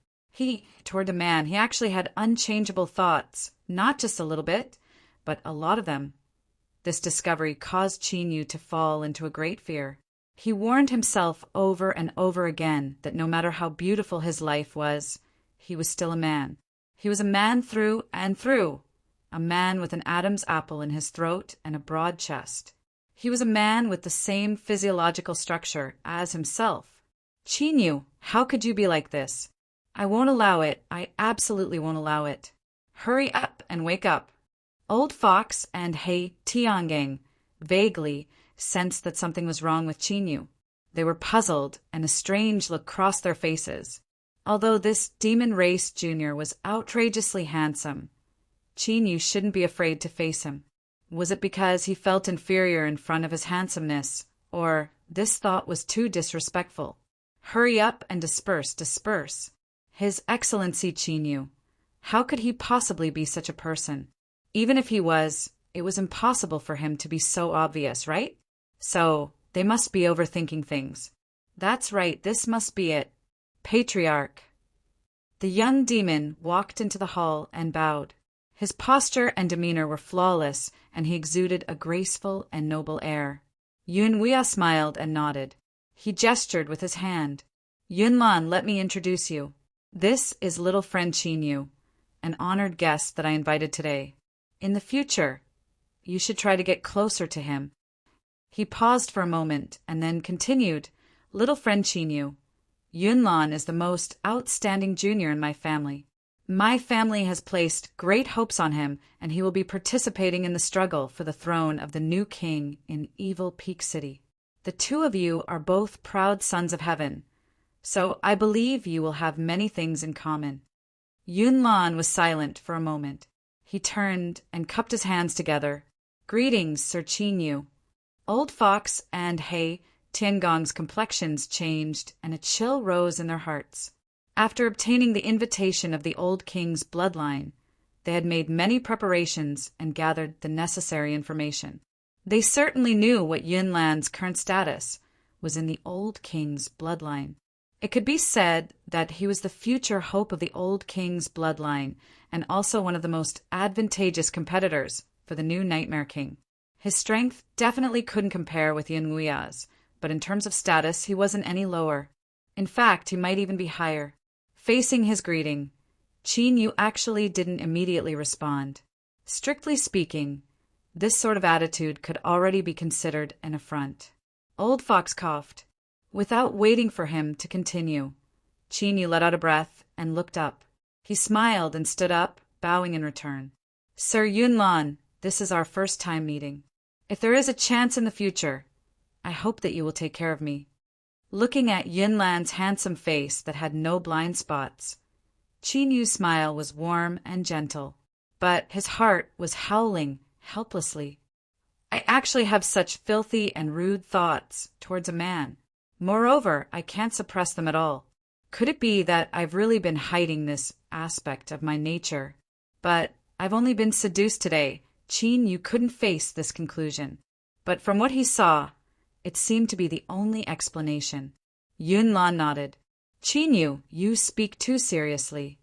Toward the man, he actually had unchangeable thoughts, not just a little bit, but a lot of them. This discovery caused Qin Yu to fall into a great fear. He warned himself over and over again that no matter how beautiful his life was, he was still a man. He was a man through and through, a man with an Adam's apple in his throat and a broad chest. He was a man with the same physiological structure as himself. Qin Yu, how could you be like this? I won't allow it. I absolutely won't allow it. Hurry up and wake up. Old Fox and He Tiangang vaguely sensed that something was wrong with Qin Yu. They were puzzled, and a strange look crossed their faces. Although this demon race junior was outrageously handsome, Qin Yu shouldn't be afraid to face him. Was it because he felt inferior in front of his handsomeness, or this thought was too disrespectful? Hurry up and disperse. His Excellency Qin Yu. How could he possibly be such a person? Even if he was, it was impossible for him to be so obvious, right? So, they must be overthinking things. That's right, this must be it. Patriarch. The young demon walked into the hall and bowed. His posture and demeanor were flawless, and he exuded a graceful and noble air. Yunwei smiled and nodded. He gestured with his hand. Yunlan, let me introduce you. This is little friend Qin Yu, an honored guest that I invited today. In the future, you should try to get closer to him. He paused for a moment and then continued, Little friend Qin Yu, Yunlan is the most outstanding junior in my family. My family has placed great hopes on him, and he will be participating in the struggle for the throne of the new king in Evil Peak City. The two of you are both proud sons of heaven, so I believe you will have many things in common. Yunlan was silent for a moment. He turned and cupped his hands together. Greetings, Sir Qin Yu. Old Fox and He Tiangong's complexions changed, and a chill rose in their hearts. After obtaining the invitation of the old king's bloodline, they had made many preparations and gathered the necessary information. They certainly knew what Yunlan's current status was in the old king's bloodline. It could be said that he was the future hope of the old king's bloodline, and also one of the most advantageous competitors for the new Nightmare King. His strength definitely couldn't compare with Yunwei's, but in terms of status, he wasn't any lower. In fact, he might even be higher. Facing his greeting, Qin Yu actually didn't immediately respond. Strictly speaking, this sort of attitude could already be considered an affront. Old Fox coughed. Without waiting for him to continue, Qin Yu let out a breath and looked up. He smiled and stood up, bowing in return. Sir Yunlan, this is our first time meeting. If there is a chance in the future, I hope that you will take care of me. Looking at Yunlan's handsome face that had no blind spots, Qin Yu's smile was warm and gentle, but his heart was howling helplessly. I actually have such filthy and rude thoughts towards a man. Moreover, I can't suppress them at all. Could it be that I've really been hiding this aspect of my nature? But I've only been seduced today. Qin Yu couldn't face this conclusion. But from what he saw, it seemed to be the only explanation. Yunlan nodded. Qin Yu, you speak too seriously.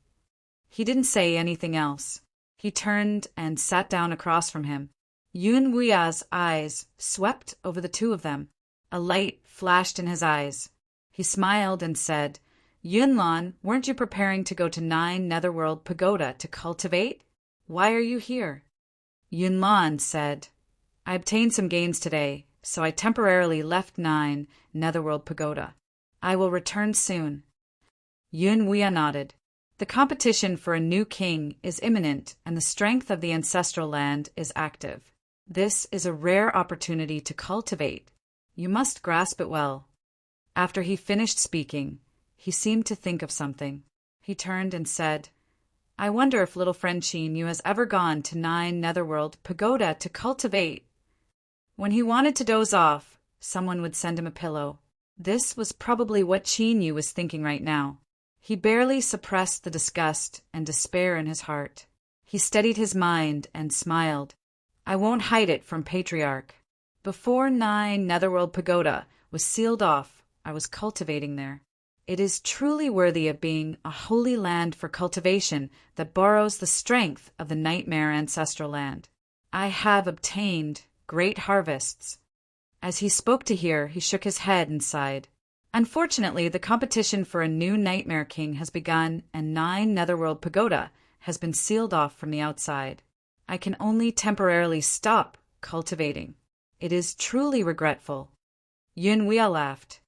He didn't say anything else. He turned and sat down across from him. Yunwei's eyes swept over the two of them. A light flashed in his eyes. He smiled and said, Yunlan, weren't you preparing to go to 9 Netherworld Pagoda to cultivate? Why are you here? Yunlan said, I obtained some gains today, so I temporarily left 9 Netherworld Pagoda. I will return soon. Yunwei nodded. The competition for a new king is imminent, and the strength of the ancestral land is active. This is a rare opportunity to cultivate. You must grasp it well. After he finished speaking, he seemed to think of something. He turned and said, I wonder if little friend Qin Yu has ever gone to 9 Netherworld Pagoda to cultivate. When he wanted to doze off, someone would send him a pillow. This was probably what Chinyu was thinking right now. He barely suppressed the disgust and despair in his heart. He steadied his mind and smiled. I won't hide it from Patriarch. Before 9 Netherworld Pagoda was sealed off, I was cultivating there. It is truly worthy of being a holy land for cultivation that borrows the strength of the nightmare ancestral land. I have obtained great harvests. As he spoke to her, he shook his head and sighed. Unfortunately, the competition for a new Nightmare King has begun, and 9 Netherworld Pagoda has been sealed off from the outside. I can only temporarily stop cultivating. It is truly regretful. Yunwea laughed.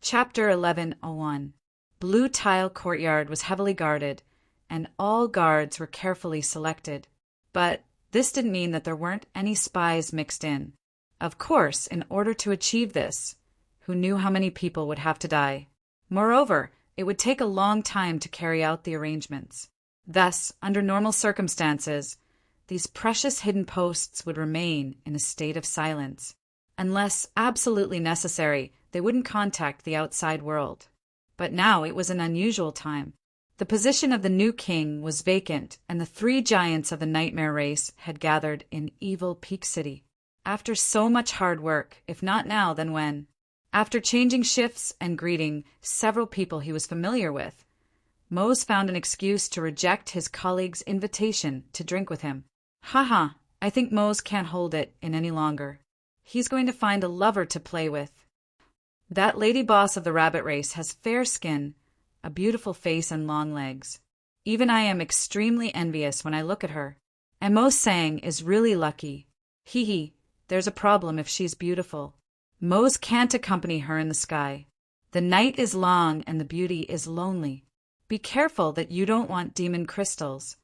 Chapter 1101. Blue Tile Courtyard was heavily guarded, and all guards were carefully selected. But this didn't mean that there weren't any spies mixed in. Of course, in order to achieve this, who knew how many people would have to die? Moreover, it would take a long time to carry out the arrangements. Thus, under normal circumstances, these precious hidden posts would remain in a state of silence. Unless absolutely necessary, they wouldn't contact the outside world. But now it was an unusual time. The position of the new king was vacant, and the 3 giants of the nightmare race had gathered in Evil Peak City. After so much hard work, if not now, then when? After changing shifts and greeting several people he was familiar with, Mose found an excuse to reject his colleague's invitation to drink with him. Haha, I think Mose can't hold it in any longer. He's going to find a lover to play with. That lady boss of the rabbit race has fair skin, a beautiful face and long legs. Even I am extremely envious when I look at her. And Mose Sang is really lucky. Hee hee, there's a problem if she's beautiful. Mose can't accompany her in the sky. The night is long and the beauty is lonely. Be careful that you don't want demon crystals.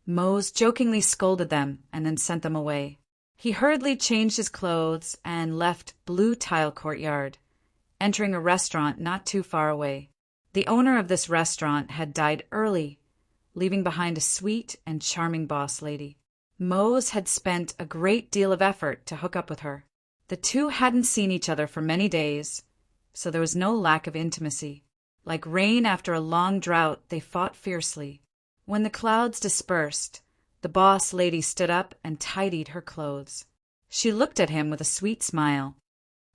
Mose jokingly scolded them and then sent them away. He hurriedly changed his clothes and left Blue Tile Courtyard, entering a restaurant not too far away. The owner of this restaurant had died early, leaving behind a sweet and charming boss lady. Mose had spent a great deal of effort to hook up with her. The two hadn't seen each other for many days, so there was no lack of intimacy. Like rain after a long drought, they fought fiercely. When the clouds dispersed, the boss lady stood up and tidied her clothes. She looked at him with a sweet smile.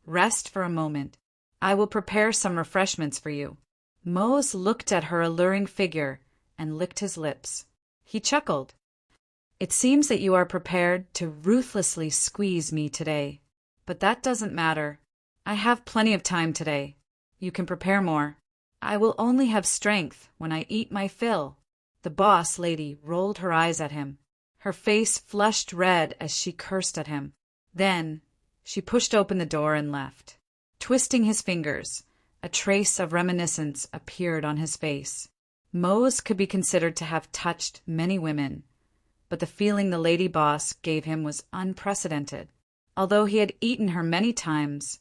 Rest for a moment. I will prepare some refreshments for you. Mose looked at her alluring figure and licked his lips. He chuckled. It seems that you are prepared to ruthlessly squeeze me today. But that doesn't matter. I have plenty of time today. You can prepare more. I will only have strength when I eat my fill. The boss lady rolled her eyes at him. Her face flushed red as she cursed at him. Then she pushed open the door and left. Twisting his fingers, a trace of reminiscence appeared on his face. Mose could be considered to have touched many women, but the feeling the lady boss gave him was unprecedented. Although he had eaten her many times,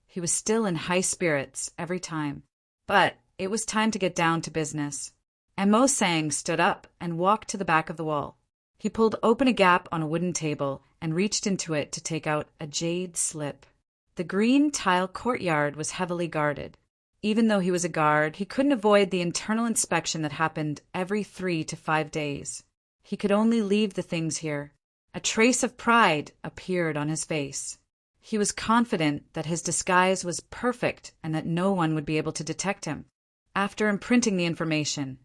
he was still in high spirits every time. But it was time to get down to business. And Mose Sang stood up and walked to the back of the wall. He pulled open a gap on a wooden table and reached into it to take out a jade slip. The green tile courtyard was heavily guarded. Even though he was a guard, he couldn't avoid the internal inspection that happened every 3 to 5 days. He could only leave the things here. A trace of pride appeared on his face. He was confident that his disguise was perfect and that no one would be able to detect him. After imprinting the information,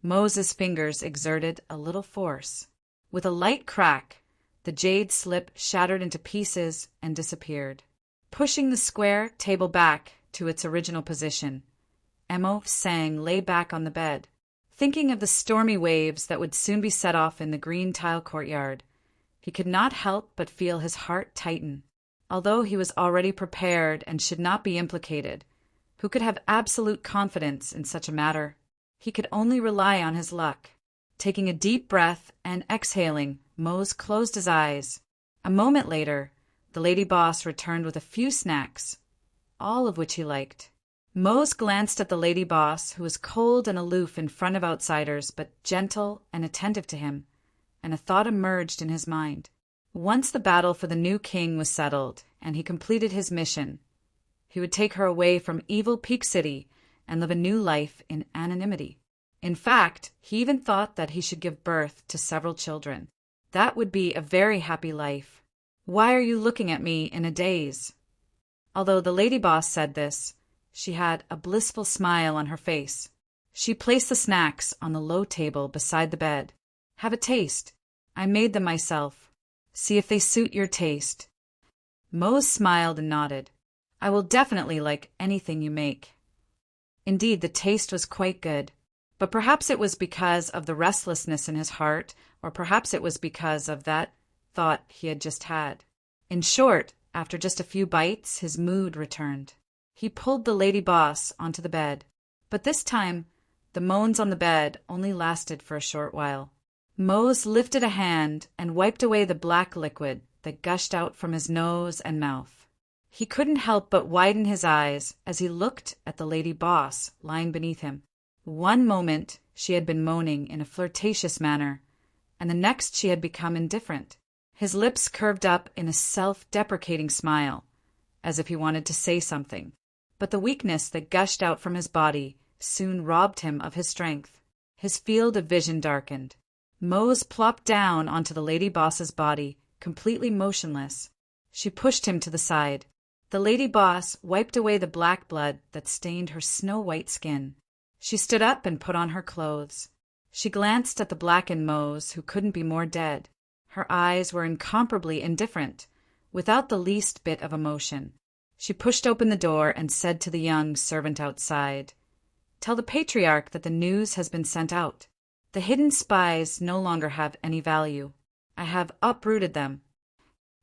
Mose's fingers exerted a little force. With a light crack, the jade slip shattered into pieces and disappeared. Pushing the square table back to its original position, Mose Sang lay back on the bed. Thinking of the stormy waves that would soon be set off in the green tile courtyard, he could not help but feel his heart tighten. Although he was already prepared and should not be implicated, who could have absolute confidence in such a matter? He could only rely on his luck. Taking a deep breath and exhaling, Mose closed his eyes. A moment later, the lady boss returned with a few snacks, all of which he liked. Mose glanced at the lady boss, who was cold and aloof in front of outsiders, but gentle and attentive to him, and a thought emerged in his mind. Once the battle for the new king was settled, and he completed his mission, He would take her away from evil Peak City and live a new life in anonymity. In fact, he even thought that he should give birth to several children. That would be a very happy life. Why are you looking at me in a daze? Although the lady boss said this, she had a blissful smile on her face. She placed the snacks on the low table beside the bed. Have a taste. I made them myself. See if they suit your taste. Mose smiled and nodded. I will definitely like anything you make. Indeed, the taste was quite good. But perhaps it was because of the restlessness in his heart, or perhaps it was because of that thought he had just had. In short, after just a few bites, his mood returned. He pulled the lady boss onto the bed. But this time, the moans on the bed only lasted for a short while. Mose lifted a hand and wiped away the black liquid that gushed out from his nose and mouth. He couldn't help but widen his eyes as he looked at the lady boss lying beneath him. One moment she had been moaning in a flirtatious manner, and the next she had become indifferent. His lips curved up in a self-deprecating smile, as if he wanted to say something. But the weakness that gushed out from his body soon robbed him of his strength. His field of vision darkened. Mose plopped down onto the lady boss's body, completely motionless. She pushed him to the side. The lady boss wiped away the black blood that stained her snow-white skin. She stood up and put on her clothes. She glanced at the blackened Mose, who couldn't be more dead. Her eyes were incomparably indifferent, without the least bit of emotion. She pushed open the door and said to the young servant outside, "Tell the patriarch that the news has been sent out. The hidden spies no longer have any value. I have uprooted them."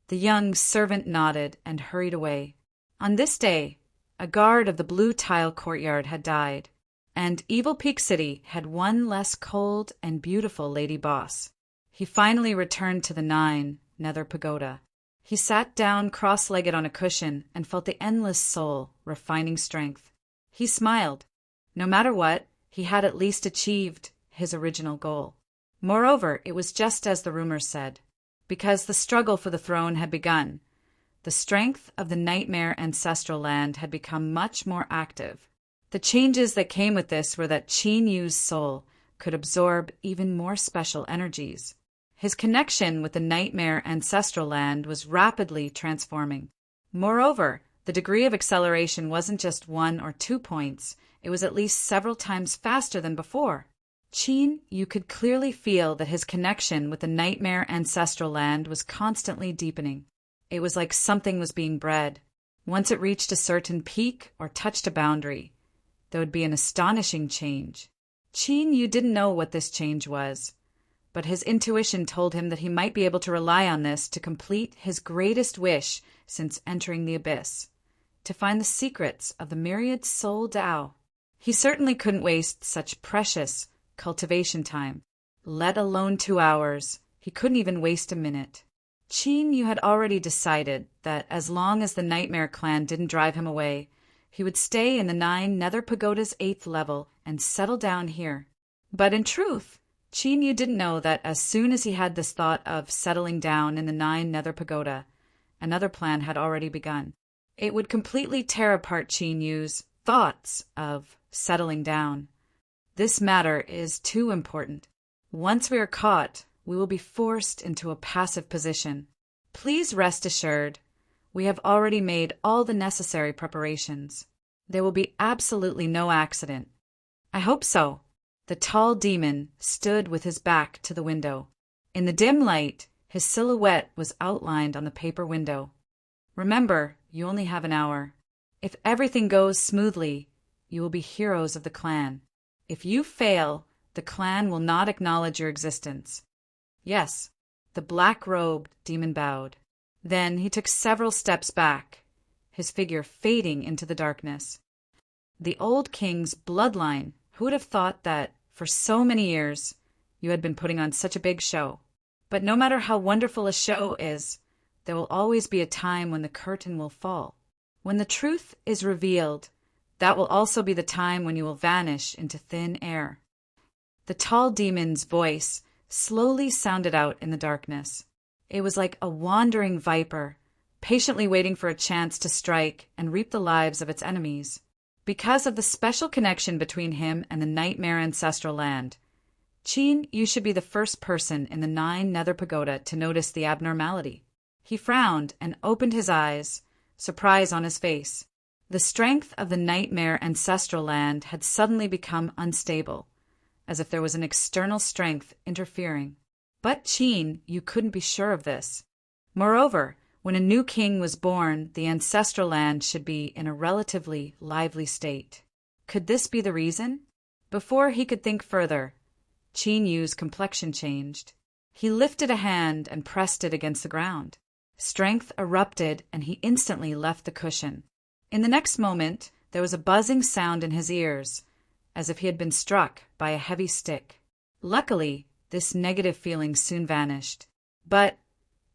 The young servant nodded and hurried away. On this day, a guard of the blue tile courtyard had died, and Evil Peak City had one less cold and beautiful lady boss. He finally returned to the 9 Nether Pagoda. He sat down cross-legged on a cushion and felt the endless soul refining strength. He smiled. No matter what, he had at least achieved his original goal. Moreover, it was just as the rumors said, because the struggle for the throne had begun. The strength of the Nightmare Ancestral Land had become much more active. The changes that came with this were that Qin Yu's soul could absorb even more special energies. His connection with the Nightmare Ancestral Land was rapidly transforming. Moreover, the degree of acceleration wasn't just 1 or 2 points, it was at least several times faster than before. Qin Yu could clearly feel that his connection with the Nightmare Ancestral Land was constantly deepening. It was like something was being bred. Once it reached a certain peak or touched a boundary, there would be an astonishing change. Qin Yu didn't know what this change was, but his intuition told him that he might be able to rely on this to complete his greatest wish since entering the abyss, to find the secrets of the myriad soul Tao. He certainly couldn't waste such precious cultivation time, let alone 2 hours. He couldn't even waste a minute. Qin Yu had already decided that as long as the Nightmare Clan didn't drive him away, he would stay in the 9 Nether Pagoda's 8th level and settle down here. But in truth, Qin Yu didn't know that as soon as he had this thought of settling down in the 9 Nether Pagoda, another plan had already begun. It would completely tear apart Qin Yu's thoughts of settling down. This matter is too important. Once we are caught, we will be forced into a passive position. Please rest assured, we have already made all the necessary preparations. There will be absolutely no accident. I hope so. The tall demon stood with his back to the window. In the dim light, his silhouette was outlined on the paper window. Remember, you only have an hour. If everything goes smoothly, you will be heroes of the clan. If you fail, the clan will not acknowledge your existence. Yes, the black-robed demon bowed. Then he took several steps back, his figure fading into the darkness. The old king's bloodline. Who would have thought that, for so many years, you had been putting on such a big show? But no matter how wonderful a show is, there will always be a time when the curtain will fall. When the truth is revealed, that will also be the time when you will vanish into thin air. The tall demon's voice slowly sounded out in the darkness. It was like a wandering viper, patiently waiting for a chance to strike and reap the lives of its enemies. Because of the special connection between him and the Nightmare Ancestral Land, Qin, you should be the first person in the 9 Nether Pagoda to notice the abnormality. He frowned and opened his eyes, surprise on his face. The strength of the Nightmare Ancestral Land had suddenly become unstable, as if there was an external strength interfering. But Qin, you couldn't be sure of this. Moreover, when a new king was born, the ancestral land should be in a relatively lively state. Could this be the reason? Before he could think further, Qin Yu's complexion changed. He lifted a hand and pressed it against the ground. Strength erupted, and he instantly left the cushion. In the next moment, there was a buzzing sound in his ears, as if he had been struck by a heavy stick. Luckily, this negative feeling soon vanished. But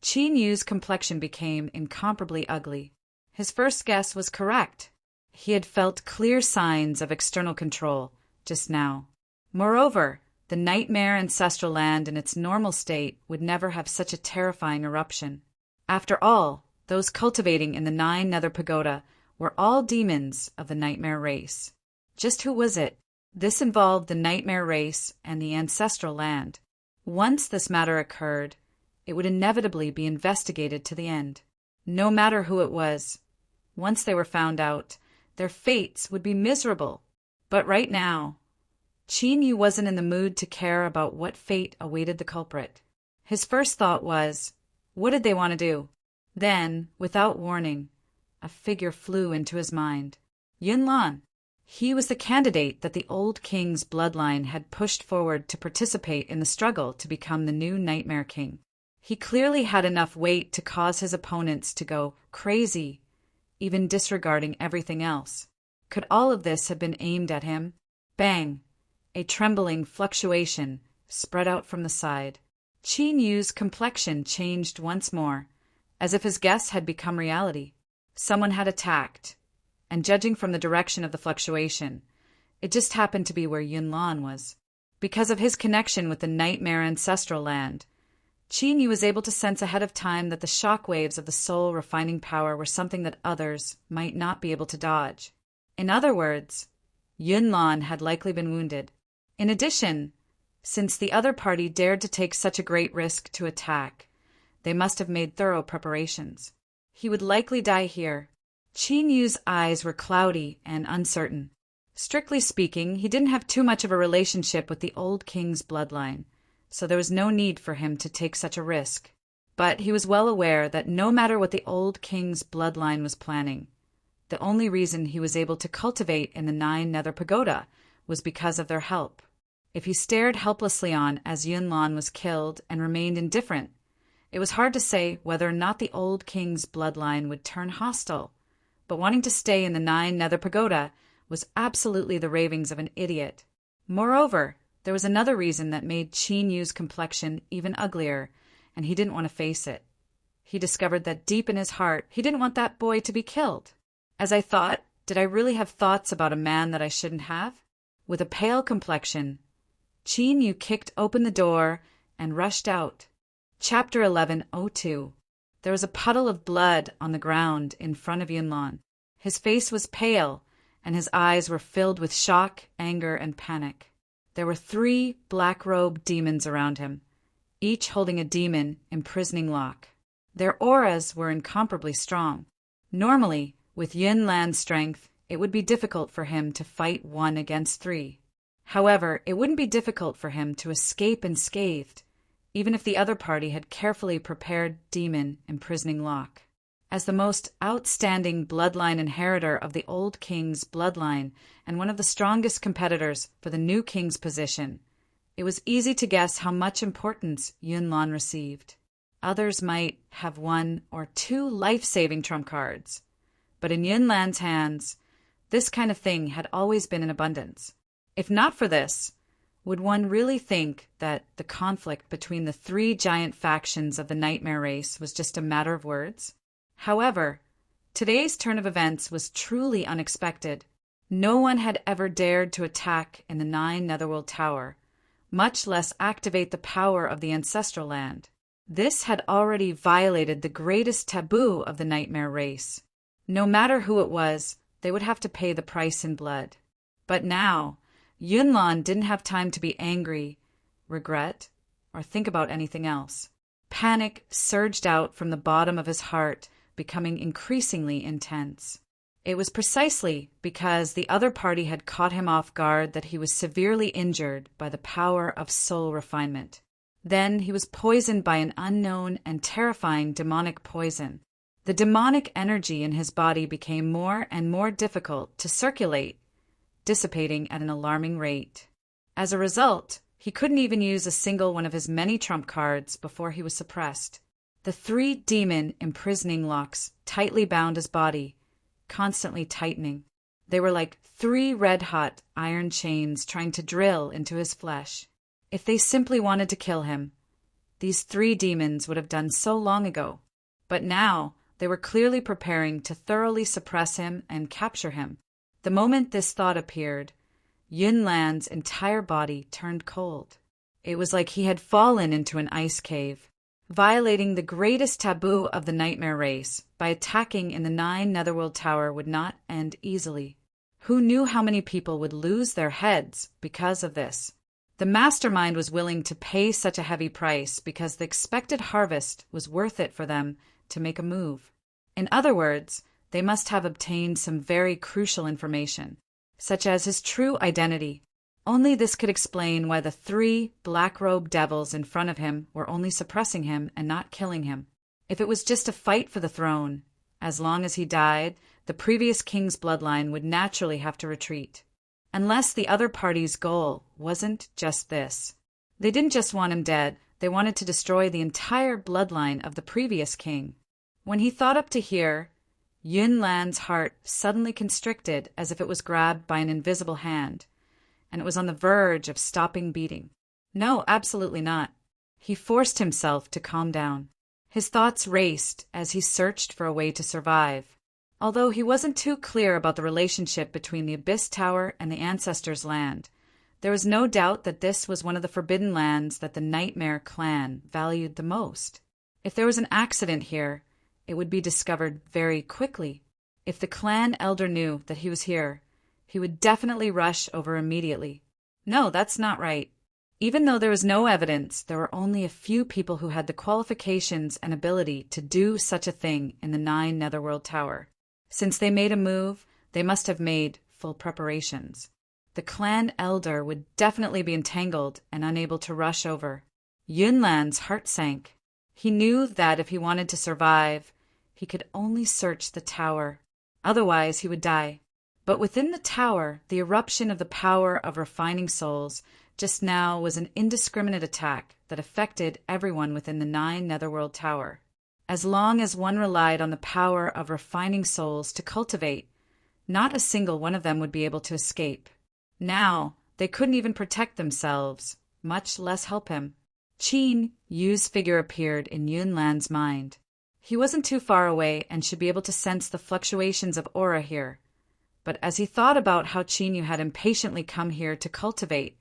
Qin Yu's complexion became incomparably ugly. His first guess was correct. He had felt clear signs of external control just now. Moreover, the Nightmare Ancestral Land in its normal state would never have such a terrifying eruption. After all, those cultivating in the 9 Nether Pagoda were all demons of the Nightmare race. Just who was it? This involved the Nightmare race and the Ancestral Land. Once this matter occurred, it would inevitably be investigated to the end. No matter who it was, once they were found out, their fates would be miserable. But right now, Qin Yu wasn't in the mood to care about what fate awaited the culprit. His first thought was, what did they want to do? Then, without warning, a figure flew into his mind. Yunlan. He was the candidate that the old king's bloodline had pushed forward to participate in the struggle to become the new Nightmare King. He clearly had enough weight to cause his opponents to go crazy, even disregarding everything else. Could all of this have been aimed at him? Bang! A trembling fluctuation spread out from the side. Qin Yu's complexion changed once more, as if his guess had become reality. Someone had attacked, and judging from the direction of the fluctuation, it just happened to be where Yunlan was. Because of his connection with the Nightmare Ancestral Land, Qin Yu was able to sense ahead of time that the shock waves of the soul refining power were something that others might not be able to dodge. In other words, Yunlan had likely been wounded. In addition, since the other party dared to take such a great risk to attack, they must have made thorough preparations. He would likely die here. Qin Yu's eyes were cloudy and uncertain. Strictly speaking, he didn't have too much of a relationship with the old king's bloodline, so there was no need for him to take such a risk. But he was well aware that no matter what the old king's bloodline was planning, the only reason he was able to cultivate in the 9 Nether Pagoda was because of their help. If he stared helplessly on as Yunlan was killed and remained indifferent, it was hard to say whether or not the old king's bloodline would turn hostile. But wanting to stay in the 9 Nether Pagoda was absolutely the ravings of an idiot. Moreover, there was another reason that made Qin Yu's complexion even uglier, and he didn't want to face it. He discovered that deep in his heart, he didn't want that boy to be killed. As I thought, did I really have thoughts about a man that I shouldn't have? With a pale complexion, Qin Yu kicked open the door and rushed out. Chapter 11:02. There was a puddle of blood on the ground in front of Yunlan. His face was pale, and his eyes were filled with shock, anger, and panic. There were 3 black-robed demons around him, each holding a demon imprisoning lock. Their auras were incomparably strong. Normally, with Yunlan's strength, it would be difficult for him to fight 1 against 3. However, it wouldn't be difficult for him to escape unscathed, even if the other party had carefully prepared demon imprisoning lock. As the most outstanding bloodline inheritor of the old king's bloodline and one of the strongest competitors for the new king's position, it was easy to guess how much importance Yunlan received. Others might have 1 or 2 life-saving trump cards, but in Yunlan's hands, this kind of thing had always been in abundance. If not for this, would one really think that the conflict between the 3 giant factions of the Nightmare race was just a matter of words? However, today's turn of events was truly unexpected. No one had ever dared to attack in the 9 Netherworld Tower, much less activate the power of the Ancestral Land. This had already violated the greatest taboo of the nightmare race. No matter who it was, they would have to pay the price in blood. But now, Yunlan didn't have time to be angry, regret, or think about anything else. Panic surged out from the bottom of his heart, becoming increasingly intense. It was precisely because the other party had caught him off guard that he was severely injured by the power of soul refinement. Then he was poisoned by an unknown and terrifying demonic poison. The demonic energy in his body became more and more difficult to circulate, dissipating at an alarming rate. As a result, he couldn't even use a single one of his many trump cards before he was suppressed. The 3 demon imprisoning locks tightly bound his body, constantly tightening. They were like 3 red-hot iron chains trying to drill into his flesh. If they simply wanted to kill him, these 3 demons would have done so long ago. But now, they were clearly preparing to thoroughly suppress him and capture him. The moment this thought appeared, Yunlan's entire body turned cold. It was like he had fallen into an ice cave, violating the greatest taboo of the nightmare race by attacking in the 9 Netherworld Tower would not end easily. Who knew how many people would lose their heads because of this? The mastermind was willing to pay such a heavy price because the expected harvest was worth it for them to make a move. In other words, they must have obtained some very crucial information, such as his true identity. Only this could explain why the 3 black-robed devils in front of him were only suppressing him and not killing him. If it was just a fight for the throne, as long as he died, the previous king's bloodline would naturally have to retreat. Unless the other party's goal wasn't just this. They didn't just want him dead, they wanted to destroy the entire bloodline of the previous king. When he thought up to here, Yunlan's heart suddenly constricted as if it was grabbed by an invisible hand, and it was on the verge of stopping beating. No, absolutely not. He forced himself to calm down. His thoughts raced as he searched for a way to survive. Although he wasn't too clear about the relationship between the Abyss Tower and the Ancestors' Land, there was no doubt that this was one of the forbidden lands that the Nightmare clan valued the most. If there was an accident here, it would be discovered very quickly. If the clan elder knew that he was here, he would definitely rush over immediately. No, that's not right. Even though there was no evidence, there were only a few people who had the qualifications and ability to do such a thing in the 9 Netherworld Tower. Since they made a move, they must have made full preparations. The clan elder would definitely be entangled and unable to rush over. Yunlan's heart sank. He knew that if he wanted to survive, he could only search the tower. Otherwise, he would die. But within the tower, the eruption of the power of refining souls just now was an indiscriminate attack that affected everyone within the 9 Netherworld Tower. As long as one relied on the power of refining souls to cultivate, not a single one of them would be able to escape. Now, they couldn't even protect themselves, much less help him. Qin Yu's figure appeared in Yunlan's mind. He wasn't too far away and should be able to sense the fluctuations of aura here. But as he thought about how Qin Yu had impatiently come here to cultivate,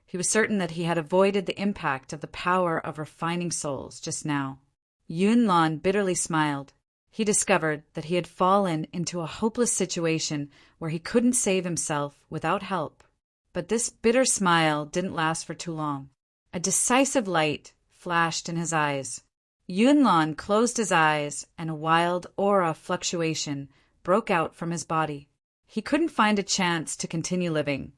he was certain that he had avoided the impact of the power of refining souls just now. Yunlan bitterly smiled. He discovered that he had fallen into a hopeless situation where he couldn't save himself without help. But this bitter smile didn't last for too long. A decisive light flashed in his eyes. Yunlan closed his eyes, and a wild aura fluctuation broke out from his body. He couldn't find a chance to continue living,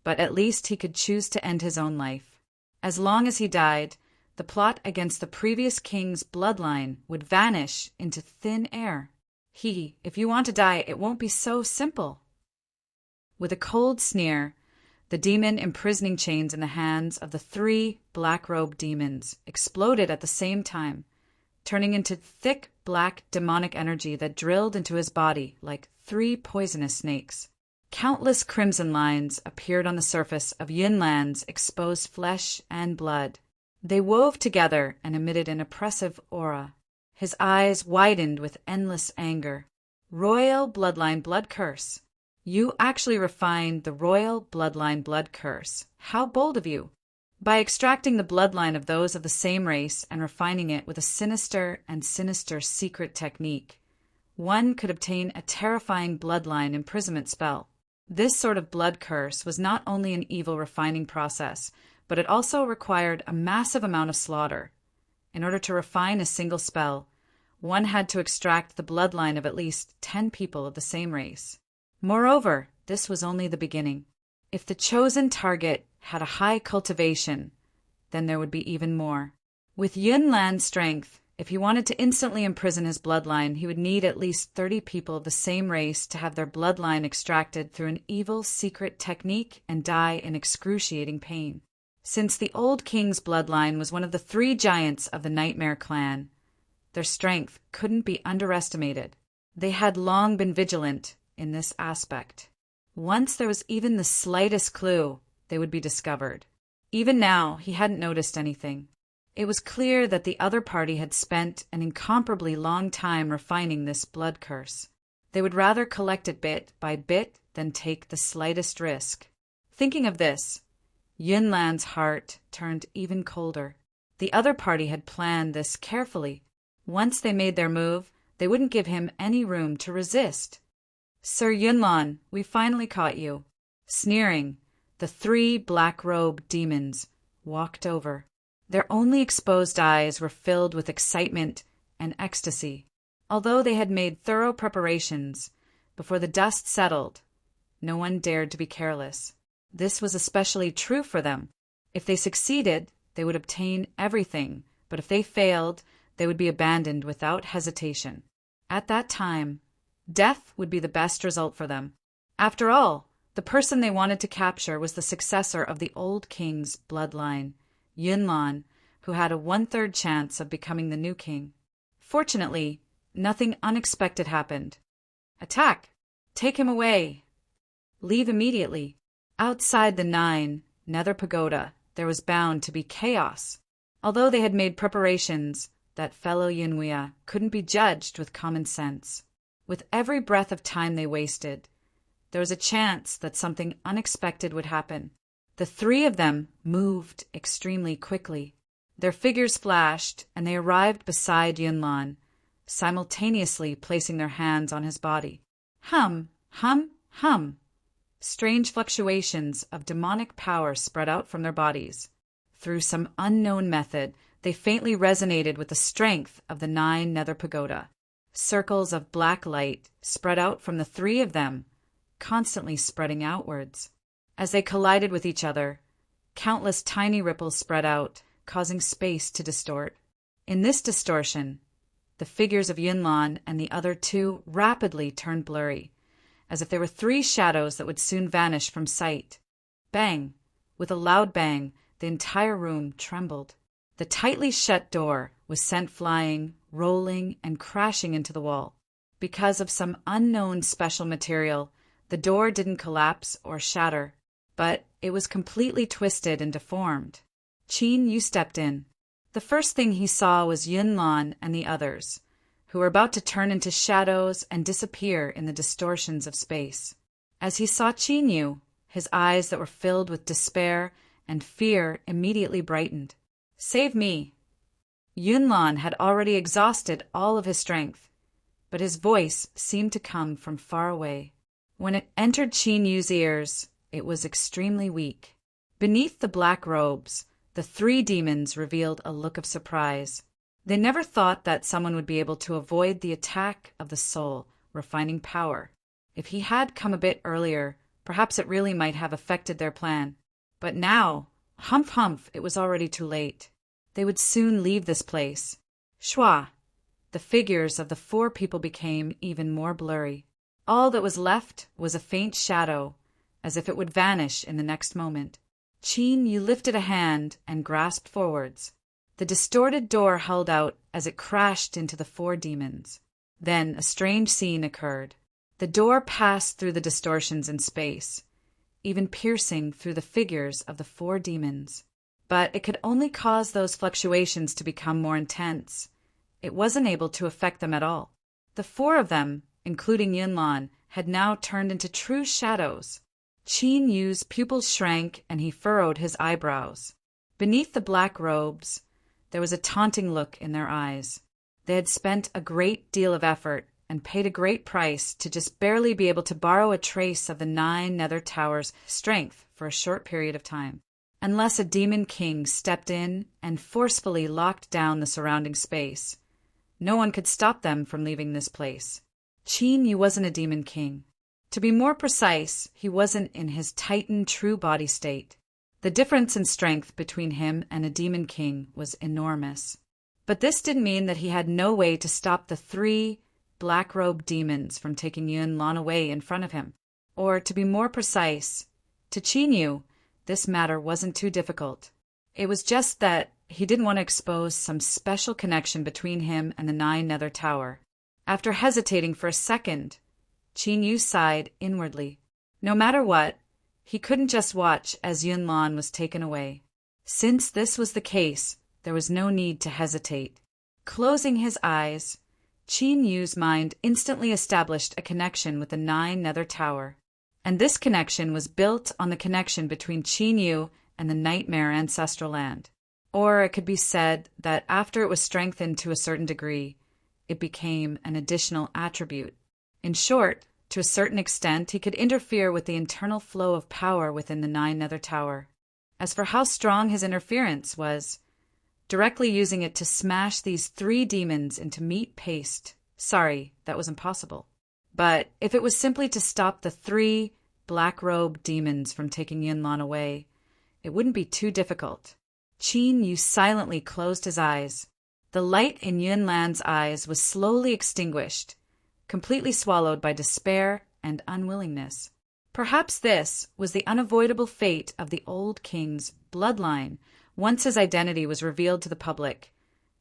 but at least he could choose to end his own life. As long as he died, the plot against the previous king's bloodline would vanish into thin air. If you want to die, it won't be so simple. With a cold sneer, the demon imprisoning chains in the hands of the 3 black-robed demons exploded at the same time, turning into thick black demonic energy that drilled into his body like 3 poisonous snakes. Countless crimson lines appeared on the surface of Yunlan's exposed flesh and blood. They wove together and emitted an oppressive aura. His eyes widened with endless anger. Royal Bloodline Blood Curse. You actually refined the Royal Bloodline Blood Curse. How bold of you. By extracting the bloodline of those of the same race and refining it with a sinister secret technique, one could obtain a terrifying bloodline imprisonment spell. This sort of blood curse was not only an evil refining process, but it also required a massive amount of slaughter. In order to refine a single spell, one had to extract the bloodline of at least 10 people of the same race. Moreover, this was only the beginning. If the chosen target had a high cultivation, then there would be even more. With Yunlan's strength, if he wanted to instantly imprison his bloodline, he would need at least 30 people of the same race to have their bloodline extracted through an evil secret technique and die in excruciating pain. Since the old king's bloodline was one of the 3 giants of the Nightmare clan, their strength couldn't be underestimated. They had long been vigilant in this aspect. Once there was even the slightest clue, they would be discovered. Even now, he hadn't noticed anything. It was clear that the other party had spent an incomparably long time refining this blood curse. They would rather collect it bit by bit than take the slightest risk. Thinking of this, Yunlan's heart turned even colder. The other party had planned this carefully. Once they made their move, they wouldn't give him any room to resist. "Sir Yunlan, we finally caught you." Sneering, the 3 black-robed demons walked over. Their only exposed eyes were filled with excitement and ecstasy. Although they had made thorough preparations, before the dust settled, no one dared to be careless. This was especially true for them. If they succeeded, they would obtain everything, but if they failed, they would be abandoned without hesitation. At that time, death would be the best result for them. After all, the person they wanted to capture was the successor of the old king's bloodline, Yunlan, who had a 1/3 chance of becoming the new king. Fortunately, nothing unexpected happened. "Attack! Take him away! Leave immediately!" Outside the 9 Nether Pagoda, there was bound to be chaos. Although they had made preparations, that fellow Yunwea couldn't be judged with common sense. With every breath of time they wasted, there was a chance that something unexpected would happen. The 3 of them moved extremely quickly. Their figures flashed, and they arrived beside Yunlan, simultaneously placing their hands on his body. Hum, hum, hum. Strange fluctuations of demonic power spread out from their bodies. Through some unknown method, they faintly resonated with the strength of the 9 Nether Pagoda. Circles of black light spread out from the 3 of them, constantly spreading outwards. As they collided with each other, countless tiny ripples spread out, causing space to distort. In this distortion, the figures of Yunlan and the other 2 rapidly turned blurry, as if there were 3 shadows that would soon vanish from sight. Bang! With a loud bang, the entire room trembled. The tightly shut door was sent flying, rolling, and crashing into the wall. Because of some unknown special material, the door didn't collapse or shatter, but it was completely twisted and deformed. Qin Yu stepped in. The first thing he saw was Yunlan and the others, who were about to turn into shadows and disappear in the distortions of space. As he saw Qin Yu, his eyes that were filled with despair and fear immediately brightened. "Save me!" Yunlan had already exhausted all of his strength, but his voice seemed to come from far away. When it entered Qin Yu's ears, it was extremely weak. Beneath the black robes, the 3 demons revealed a look of surprise. They never thought that someone would be able to avoid the attack of the soul, refining power. If he had come a bit earlier, perhaps it really might have affected their plan. But now, humph humph, it was already too late. They would soon leave this place. Shwa! The figures of the 4 people became even more blurry. All that was left was a faint shadow, as if it would vanish in the next moment. Qin Yu lifted a hand and grasped forwards. The distorted door held out as it crashed into the 4 demons. Then a strange scene occurred. The door passed through the distortions in space, even piercing through the figures of the 4 demons. But it could only cause those fluctuations to become more intense. It wasn't able to affect them at all. The 4 of them, including Yunlan, had now turned into true shadows. Qin Yu's pupils shrank and he furrowed his eyebrows. Beneath the black robes, there was a taunting look in their eyes. They had spent a great deal of effort and paid a great price to just barely be able to borrow a trace of the 9 nether towers' strength for a short period of time, unless a demon king stepped in and forcefully locked down the surrounding space. No one could stop them from leaving this place. Qin Yu wasn't a demon king. To be more precise, he wasn't in his Titan true body state. The difference in strength between him and a demon king was enormous. But this didn't mean that he had no way to stop the 3 black-robed demons from taking Yunlan away in front of him. Or, to be more precise, to Qin Yu, this matter wasn't too difficult. It was just that he didn't want to expose some special connection between him and the 9 nether tower. After hesitating for a second, Qin Yu sighed inwardly. No matter what, he couldn't just watch as Yunlan was taken away. Since this was the case, there was no need to hesitate. Closing his eyes, Qin Yu's mind instantly established a connection with the 9 nether tower. And this connection was built on the connection between Qin Yu and the Nightmare Ancestral Land. Or it could be said that after it was strengthened to a certain degree, it became an additional attribute. In short, to a certain extent, he could interfere with the internal flow of power within the 9 nether tower. As for how strong his interference was, directly using it to smash these 3 demons into meat paste, sorry, that was impossible. But if it was simply to stop the 3 black-robed demons from taking Yunlan away, it wouldn't be too difficult. Qin Yu silently closed his eyes. The light in Yunlan's eyes was slowly extinguished, completely swallowed by despair and unwillingness. Perhaps this was the unavoidable fate of the old king's bloodline. Once his identity was revealed to the public,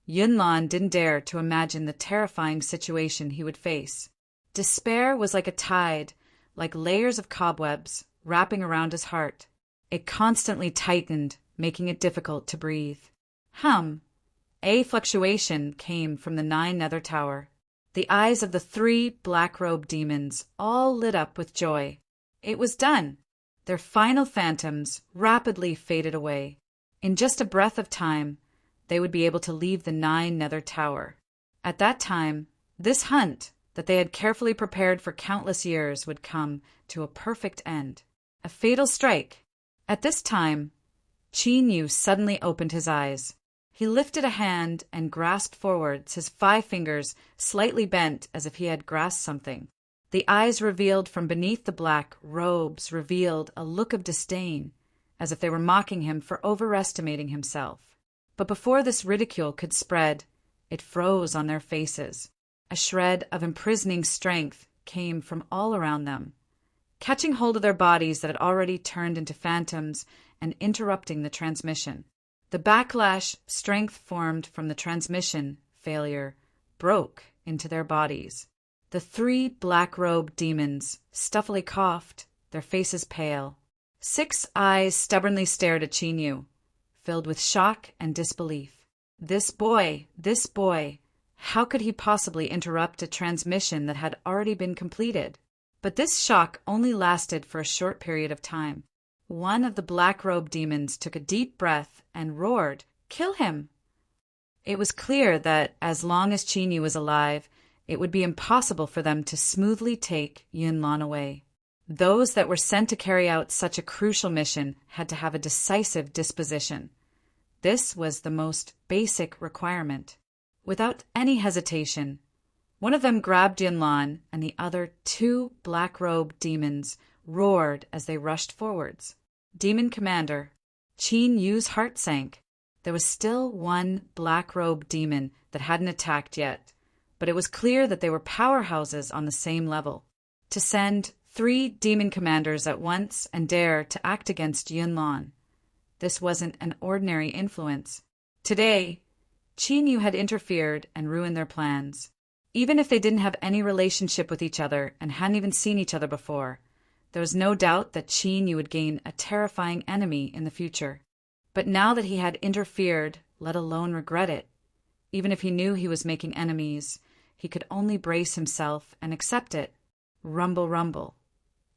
Yunlan didn't dare to imagine the terrifying situation he would face. Despair was like a tide, like layers of cobwebs wrapping around his heart. It constantly tightened, making it difficult to breathe. A fluctuation came from the 9 nether tower. The eyes of the 3 black-robed demons all lit up with joy. It was done. Their final phantoms rapidly faded away. In just a breath of time, they would be able to leave the 9 nether tower. At that time, this hunt that they had carefully prepared for countless years would come to a perfect end. A fatal strike. At this time, Qin Yu suddenly opened his eyes. He lifted a hand and grasped forwards, his 5 fingers slightly bent as if he had grasped something. The eyes revealed from beneath the black robes revealed a look of disdain, as if they were mocking him for overestimating himself. But before this ridicule could spread, it froze on their faces. A shred of imprisoning strength came from all around them, catching hold of their bodies that had already turned into phantoms and interrupting the transmission. The backlash strength formed from the transmission failure broke into their bodies. The 3 black-robed demons stuffily coughed, their faces pale. 6 eyes stubbornly stared at Qin Yu, filled with shock and disbelief. This boy, how could he possibly interrupt a transmission that had already been completed? But this shock only lasted for a short period of time. One of the black-robed demons took a deep breath and roared, "Kill him!" It was clear that as long as Qin Yu was alive, it would be impossible for them to smoothly take Yunlan away. Those that were sent to carry out such a crucial mission had to have a decisive disposition. This was the most basic requirement. Without any hesitation, one of them grabbed Yunlan, and the other 2 black-robed demons roared as they rushed forwards. Demon Commander, Qin Yu's heart sank. There was still 1 black-robed demon that hadn't attacked yet, but it was clear that they were powerhouses on the same level. To send 3 demon commanders at once and dare to act against Yunlan, this wasn't an ordinary influence. Today, Qin Yu had interfered and ruined their plans. Even if they didn't have any relationship with each other and hadn't even seen each other before, there was no doubt that Qin Yu would gain a terrifying enemy in the future. But now that he had interfered, let alone regret it, even if he knew he was making enemies, he could only brace himself and accept it. Rumble, rumble.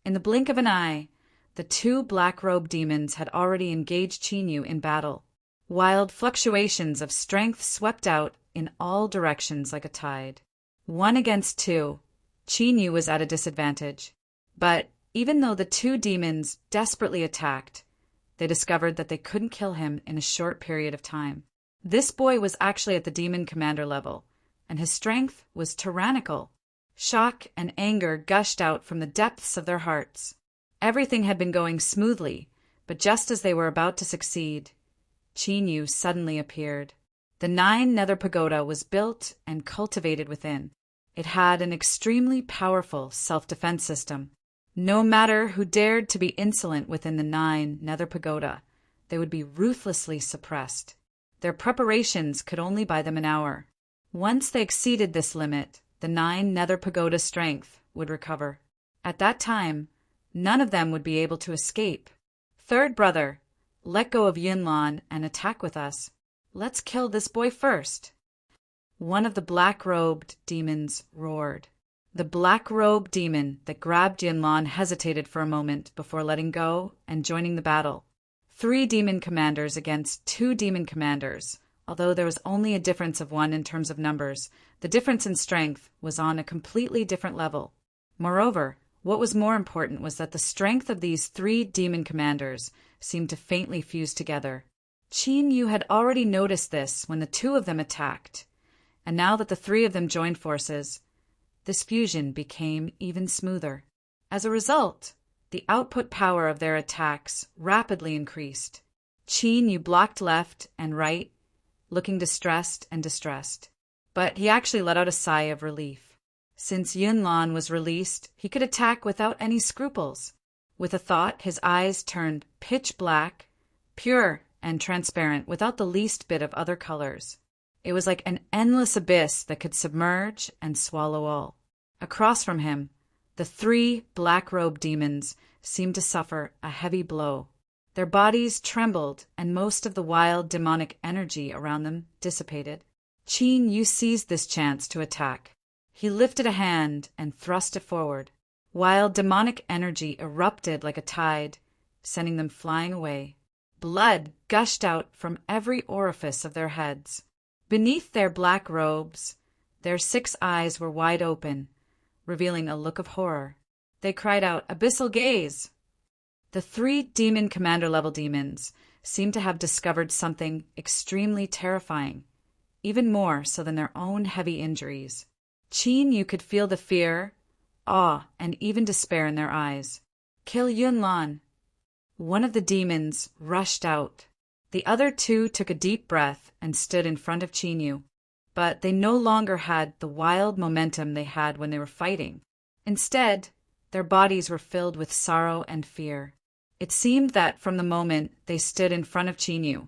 In the blink of an eye, the 2 black-robed demons had already engaged Qin Yu in battle. Wild fluctuations of strength swept out in all directions like a tide. 1 against 2, Qin Yu was at a disadvantage. But even though the two demons desperately attacked, they discovered that they couldn't kill him in a short period of time. This boy was actually at the demon commander level, and his strength was tyrannical. Shock and anger gushed out from the depths of their hearts. Everything had been going smoothly, but just as they were about to succeed, Qin Yu suddenly appeared. The 9 Nether Pagoda was built and cultivated within. It had an extremely powerful self-defense system. No matter who dared to be insolent within the 9 Nether Pagoda, they would be ruthlessly suppressed. Their preparations could only buy them an hour. Once they exceeded this limit, the 9 Nether Pagoda strength would recover. At that time, none of them would be able to escape. Third brother, let go of Yunlan and attack with us. Let's kill this boy first. One of the black-robed demons roared. The black-robed demon that grabbed Yunlan hesitated for a moment before letting go and joining the battle. 3 demon commanders against 2 demon commanders. Although there was only a difference of 1 in terms of numbers, the difference in strength was on a completely different level. Moreover, what was more important was that the strength of these 3 demon commanders seemed to faintly fuse together. Qin Yu had already noticed this when the 2 of them attacked, and now that the 3 of them joined forces, this fusion became even smoother. As a result, the output power of their attacks rapidly increased. Qin Yu blocked left and right, looking distressed and distressed. But he actually let out a sigh of relief. Since Yunlan was released, he could attack without any scruples. With a thought, his eyes turned pitch black, pure and transparent, without the least bit of other colors. It was like an endless abyss that could submerge and swallow all. Across from him, the 3 black-robed demons seemed to suffer a heavy blow. Their bodies trembled, and most of the wild demonic energy around them dissipated. Qin Yu seized this chance to attack. He lifted a hand and thrust it forward. Wild demonic energy erupted like a tide, sending them flying away. Blood gushed out from every orifice of their heads. Beneath their black robes, their 6 eyes were wide open, revealing a look of horror. They cried out, "Abyssal gaze!" The 3 demon commander-level demons seemed to have discovered something extremely terrifying, even more so than their own heavy injuries. Qin Yu could feel the fear, awe, and even despair in their eyes. "Kill Yunlan!" One of the demons rushed out. The other 2 took a deep breath and stood in front of Qin Yu. But they no longer had the wild momentum they had when they were fighting. Instead, their bodies were filled with sorrow and fear. It seemed that from the moment they stood in front of Qin Yu,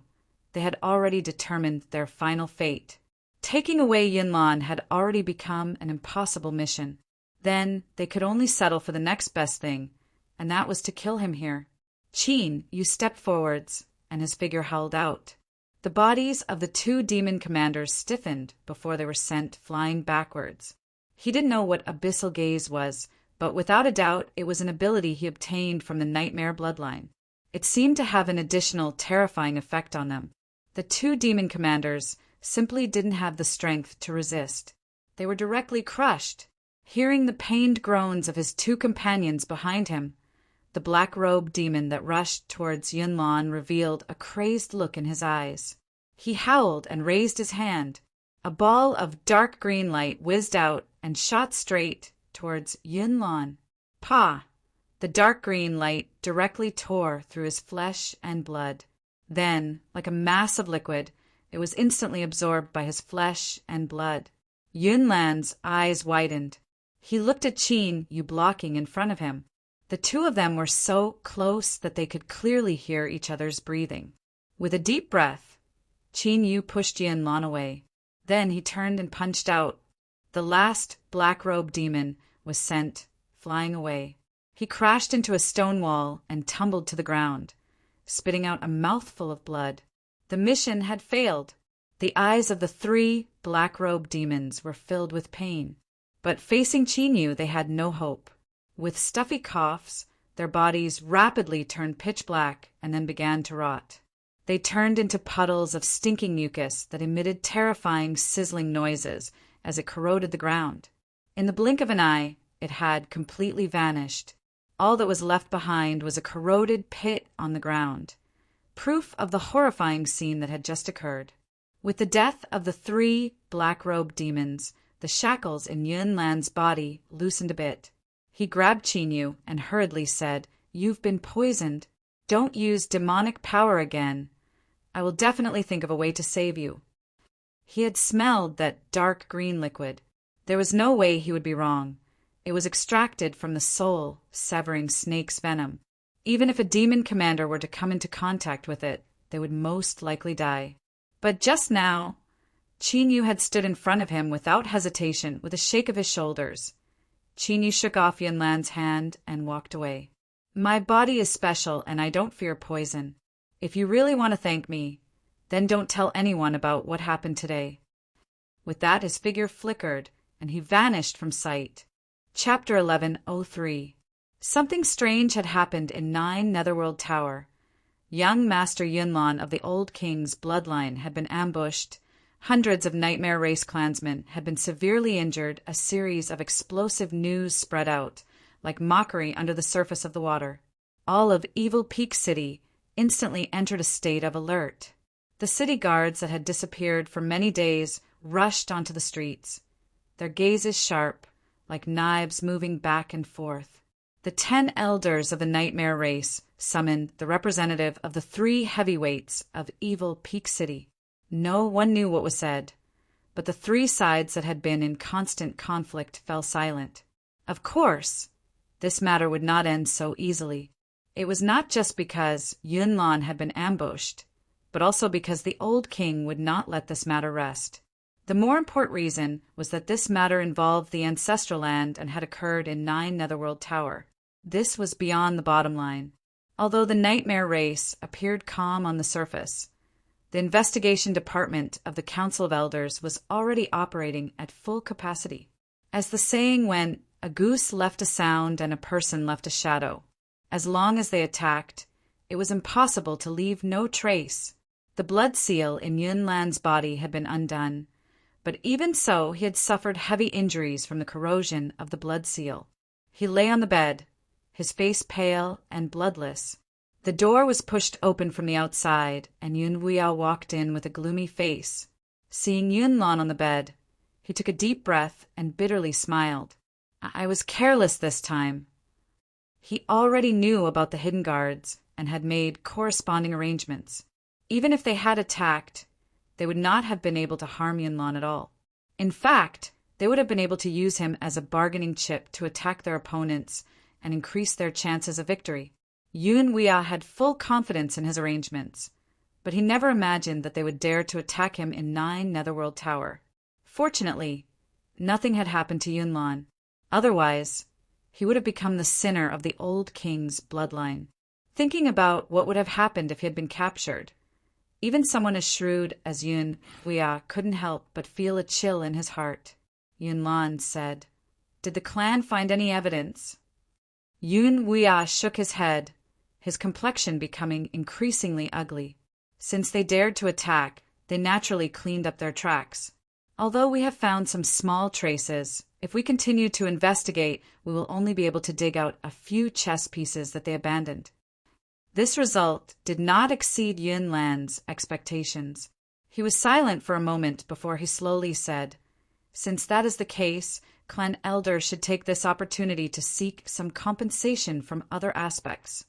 they had already determined their final fate. Taking away Yunlan had already become an impossible mission. Then they could only settle for the next best thing, and that was to kill him here. Qin Yu stepped forwards, and his figure held out. The bodies of the 2 demon commanders stiffened before they were sent flying backwards. He didn't know what abyssal gaze was, but without a doubt it was an ability he obtained from the nightmare bloodline. It seemed to have an additional terrifying effect on them. The 2 demon commanders simply didn't have the strength to resist. They were directly crushed. Hearing the pained groans of his 2 companions behind him, the black-robed demon that rushed towards Yunlan revealed a crazed look in his eyes. He howled and raised his hand. A ball of dark green light whizzed out and shot straight towards Yunlan. Pah! The dark green light directly tore through his flesh and blood. Then, like a mass of liquid, it was instantly absorbed by his flesh and blood. Yunlan's eyes widened. He looked at Qin Yu blocking in front of him. The 2 of them were so close that they could clearly hear each other's breathing. With a deep breath, Qin Yu pushed Yunlan away. Then he turned and punched out. The last black-robed demon was sent flying away. He crashed into a stone wall and tumbled to the ground, spitting out a mouthful of blood. The mission had failed. The eyes of the 3 black-robed demons were filled with pain. But facing Qin Yu, they had no hope. With stuffy coughs, their bodies rapidly turned pitch black and then began to rot. They turned into puddles of stinking mucus that emitted terrifying, sizzling noises as it corroded the ground. In the blink of an eye, it had completely vanished. All that was left behind was a corroded pit on the ground, proof of the horrifying scene that had just occurred. With the death of the 3 black-robed demons, the shackles in Yunlan's body loosened a bit. He grabbed Qinyu and hurriedly said, "You've been poisoned. Don't use demonic power again. I will definitely think of a way to save you." He had smelled that dark green liquid. There was no way he would be wrong. It was extracted from the soul, severing snake's venom. Even if a demon commander were to come into contact with it, they would most likely die. But just now, Qinyu had stood in front of him without hesitation, with a shake of his shoulders. Qinyu shook off Yunlan's hand and walked away. "My body is special, and I don't fear poison. If you really want to thank me, then don't tell anyone about what happened today." With that, his figure flickered, and he vanished from sight. Chapter 1103. Something strange had happened in 9 Netherworld Tower. Young Master Yunlan of the Old King's bloodline had been ambushed. Hundreds of Nightmare Race clansmen had been severely injured. A series of explosive news spread out, like mockery under the surface of the water. All of Evil Peak City instantly entered a state of alert. The city guards that had disappeared for many days rushed onto the streets, their gazes sharp, like knives moving back and forth. The 10 elders of the Nightmare Race summoned the representative of the 3 heavyweights of Evil Peak City. No one knew what was said, but the 3 sides that had been in constant conflict fell silent. Of course, this matter would not end so easily. It was not just because Yunlan had been ambushed, but also because the Old King would not let this matter rest. The more important reason was that this matter involved the ancestral land and had occurred in 9 Netherworld Tower. This was beyond the bottom line. Although the Nightmare Race appeared calm on the surface, the investigation department of the Council of Elders was already operating at full capacity. As the saying went, a goose left a sound and a person left a shadow. As long as they attacked, it was impossible to leave no trace. The blood seal in Yunlan's body had been undone, but even so he had suffered heavy injuries from the corrosion of the blood seal. He lay on the bed, his face pale and bloodless. The door was pushed open from the outside, and Yun Wuya walked in with a gloomy face. Seeing Yunlan on the bed, he took a deep breath and bitterly smiled. "I was careless this time." He already knew about the hidden guards and had made corresponding arrangements. Even if they had attacked, they would not have been able to harm Yunlan at all. In fact, they would have been able to use him as a bargaining chip to attack their opponents and increase their chances of victory. Yun Wuya had full confidence in his arrangements, but he never imagined that they would dare to attack him in 9 Netherworld Tower. Fortunately, nothing had happened to Yunlan. Otherwise, he would have become the sinner of the Old King's bloodline. Thinking about what would have happened if he had been captured, even someone as shrewd as Yun Wuya couldn't help but feel a chill in his heart. Yunlan said, "Did the clan find any evidence?" Yun Wuya shook his head, his complexion becoming increasingly ugly. Since they dared to attack, they naturally cleaned up their tracks. "Although we have found some small traces, if we continue to investigate, we will only be able to dig out a few chess pieces that they abandoned." This result did not exceed Yunlan's expectations. He was silent for a moment before he slowly said, "Since that is the case, clan elders should take this opportunity to seek some compensation from other aspects."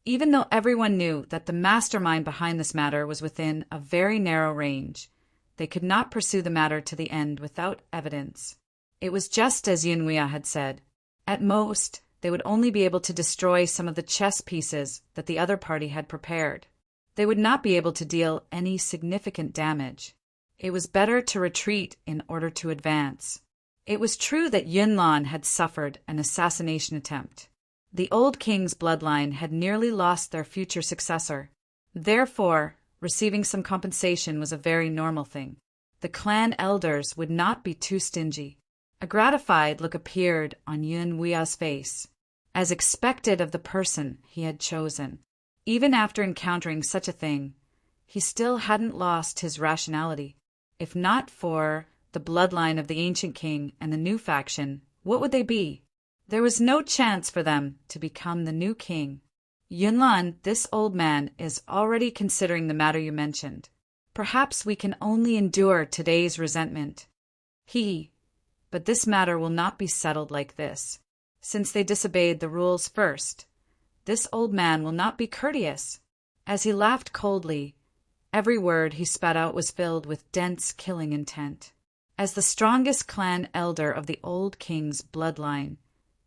Even though everyone knew that the mastermind behind this matter was within a very narrow range, they could not pursue the matter to the end without evidence. It was just as Yun Wuya had said. At most, they would only be able to destroy some of the chess pieces that the other party had prepared. They would not be able to deal any significant damage. It was better to retreat in order to advance. It was true that Yunlan had suffered an assassination attempt. The Old King's bloodline had nearly lost their future successor. Therefore, receiving some compensation was a very normal thing. The clan elders would not be too stingy. A gratified look appeared on Yun Wuya's face, as expected of the person he had chosen. Even after encountering such a thing, he still hadn't lost his rationality. If not for the bloodline of the ancient king and the new faction, what would they be? There was no chance for them to become the new king. Yunlan, this old man, is already considering the matter you mentioned. Perhaps we can only endure today's resentment. But this matter will not be settled like this. Since they disobeyed the rules first, this old man will not be courteous. As he laughed coldly, every word he spat out was filled with dense killing intent. As the strongest clan elder of the old king's bloodline,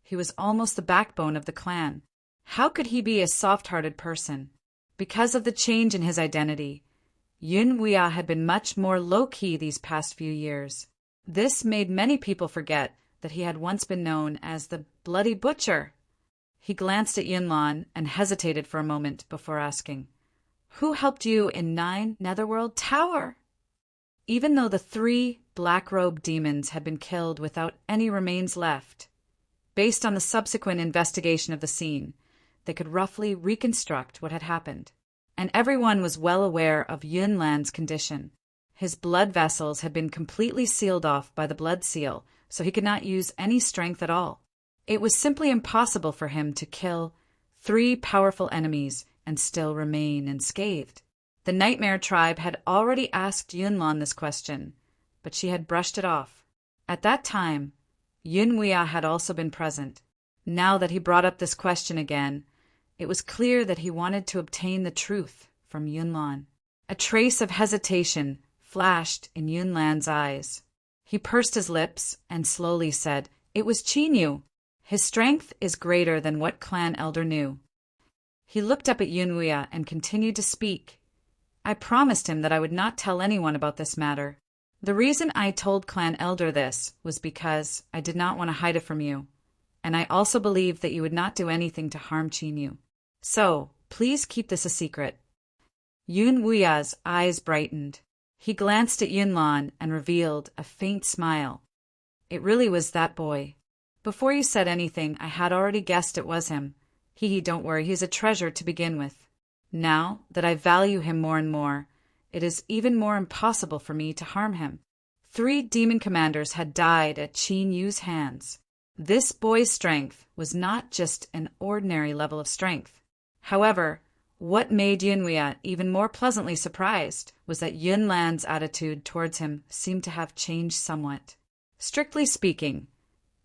he was almost the backbone of the clan. How could he be a soft-hearted person? Because of the change in his identity, Yun Wuya had been much more low-key these past few years. This made many people forget that he had once been known as the Bloody Butcher. He glanced at Yunlan and hesitated for a moment before asking, "Who helped you in 9 Netherworld Tower?" Even though the 3 black-robed demons had been killed without any remains left, based on the subsequent investigation of the scene, they could roughly reconstruct what had happened. And everyone was well aware of Yunlan's condition. His blood vessels had been completely sealed off by the blood seal, so he could not use any strength at all. It was simply impossible for him to kill 3 powerful enemies and still remain unscathed. The Nightmare tribe had already asked Yunlan this question, but she had brushed it off. At that time, Yun Wuya had also been present. Now that he brought up this question again, it was clear that he wanted to obtain the truth from Yunlan. A trace of hesitation flashed in Yunlan's eyes. He pursed his lips and slowly said, "It was Chinyu. His strength is greater than what clan elder knew." He looked up at Yun Wuya and continued to speak. "I promised him that I would not tell anyone about this matter. The reason I told clan elder this was because I did not want to hide it from you, and I also believed that you would not do anything to harm Chinyu. So, please keep this a secret." Yun Wuya's eyes brightened. He glanced at Yunlan and revealed a faint smile. "It really was that boy. Before you said anything, I had already guessed it was him. Don't worry, he's a treasure to begin with. Now that I value him more and more, it is even more impossible for me to harm him." 3 demon commanders had died at Qin Yu's hands. This boy's strength was not just an ordinary level of strength. However, what made Yun Wuya even more pleasantly surprised was that Yunlan's attitude towards him seemed to have changed somewhat. Strictly speaking,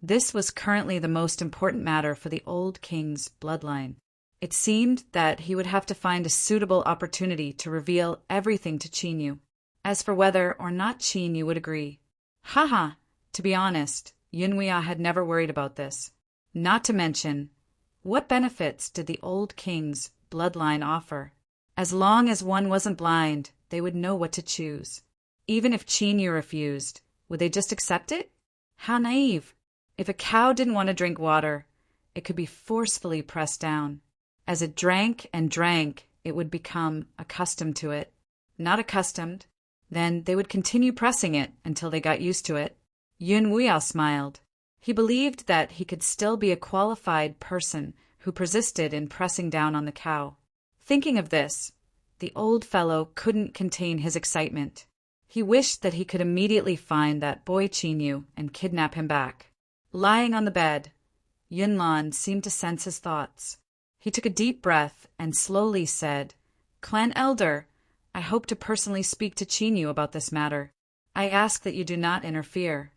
this was currently the most important matter for the old king's bloodline. It seemed that he would have to find a suitable opportunity to reveal everything to Chinyu. As for whether or not Chinyu would agree, to be honest, Yun Wuya had never worried about this. Not to mention, what benefits did the old king's bloodline offer? As long as one wasn't blind, they would know what to choose. Even if Chinyu refused, would they just accept it? How naive! If a cow didn't want to drink water, it could be forcefully pressed down. As it drank and drank, it would become accustomed to it. Not accustomed, then they would continue pressing it until they got used to it. Yun Wuya smiled. He believed that he could still be a qualified person who persisted in pressing down on the cow. Thinking of this, the old fellow couldn't contain his excitement. He wished that he could immediately find that boy Chinyu and kidnap him back. Lying on the bed, Yunlan seemed to sense his thoughts. He took a deep breath and slowly said, "Clan Elder, I hope to personally speak to Chinyu about this matter. I ask that you do not interfere."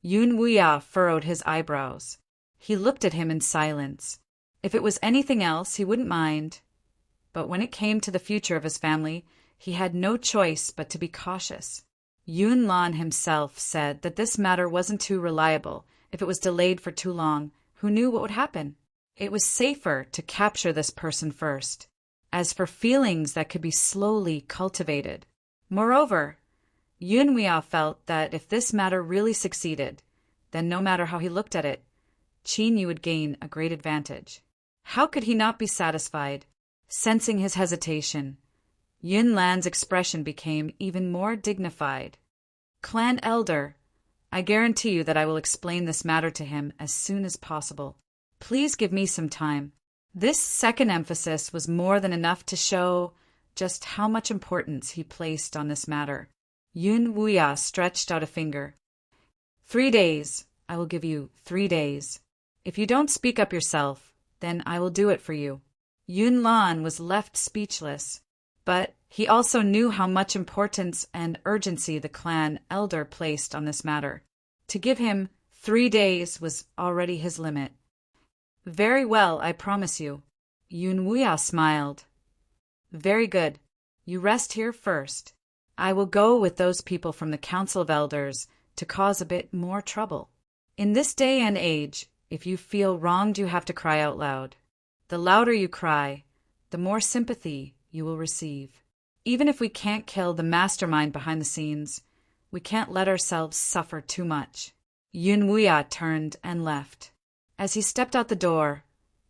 Yun Wuya furrowed his eyebrows. He looked at him in silence. If it was anything else, he wouldn't mind. But when it came to the future of his family, he had no choice but to be cautious. Yunlan himself said that this matter wasn't too reliable. If it was delayed for too long, who knew what would happen? It was safer to capture this person first. As for feelings that could be slowly cultivated. Moreover, Yun Wuya felt that if this matter really succeeded, then no matter how he looked at it, Chinyu would gain a great advantage. How could he not be satisfied? Sensing his hesitation, Yunlan's expression became even more dignified. "Clan Elder, I guarantee you that I will explain this matter to him as soon as possible. Please give me some time." This second emphasis was more than enough to show just how much importance he placed on this matter. Yun Wuya stretched out a finger. 3 days. I will give you 3 days. If you don't speak up yourself, then I will do it for you. Yun Lan was left speechless, but he also knew how much importance and urgency the clan elder placed on this matter. To give him 3 days was already his limit. Very well, I promise you. Yun Wuya smiled. Very good. You rest here first. I will go with those people from the Council of Elders to cause a bit more trouble. In this day and age, if you feel wronged, you have to cry out loud. The louder you cry, the more sympathy you will receive. Even if we can't kill the mastermind behind the scenes, we can't let ourselves suffer too much. Yun Wuya turned and left. As he stepped out the door,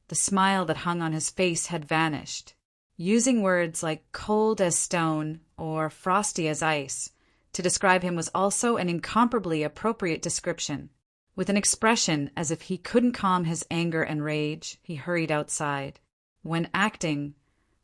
the smile that hung on his face had vanished. Using words like cold as stone or frosty as ice to describe him was also an incomparably appropriate description. With an expression as if he couldn't calm his anger and rage, he hurried outside. When acting,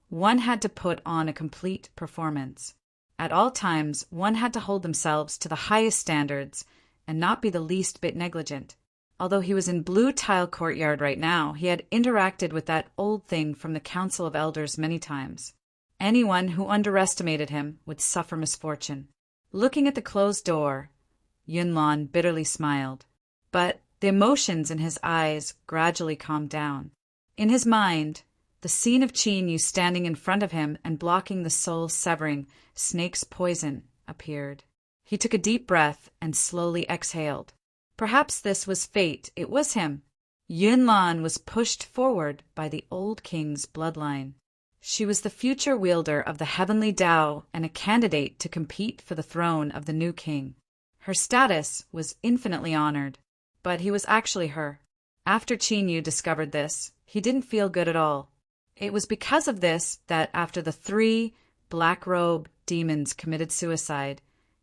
one had to put on a complete performance. At all times, one had to hold themselves to the highest standards and not be the least bit negligent. Although he was in Blue Tile Courtyard right now, he had interacted with that old thing from the Council of Elders many times. Anyone who underestimated him would suffer misfortune. Looking at the closed door, Yunlan bitterly smiled. But the emotions in his eyes gradually calmed down. In his mind, the scene of Qin Yu standing in front of him and blocking the soul-severing snake's poison appeared. He took a deep breath and slowly exhaled. Perhaps this was fate. It was him. Yunlan was pushed forward by the old king's bloodline. She was the future wielder of the heavenly Tao and a candidate to compete for the throne of the new king. Her status was infinitely honored, but he was actually her. After Qin Yu discovered this, he didn't feel good at all. It was because of this that after the 3 black-robe demons committed suicide,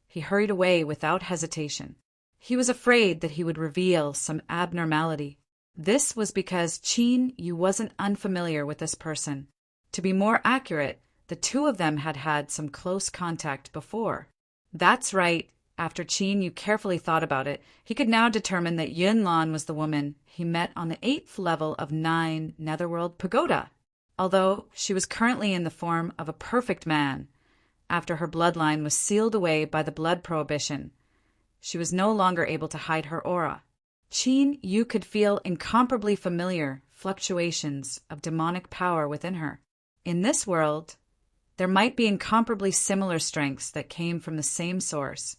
he hurried away without hesitation. He was afraid that he would reveal some abnormality. This was because Qin Yu wasn't unfamiliar with this person. To be more accurate, the two of them had had some close contact before. That's right. After Qin Yu carefully thought about it, he could now determine that Yunlan was the woman he met on the 8th level of 9 Netherworld Pagoda. Although she was currently in the form of a perfect man, after her bloodline was sealed away by the blood prohibition, she was no longer able to hide her aura. Qin Yu could feel incomparably familiar fluctuations of demonic power within her. In this world, there might be incomparably similar strengths that came from the same source,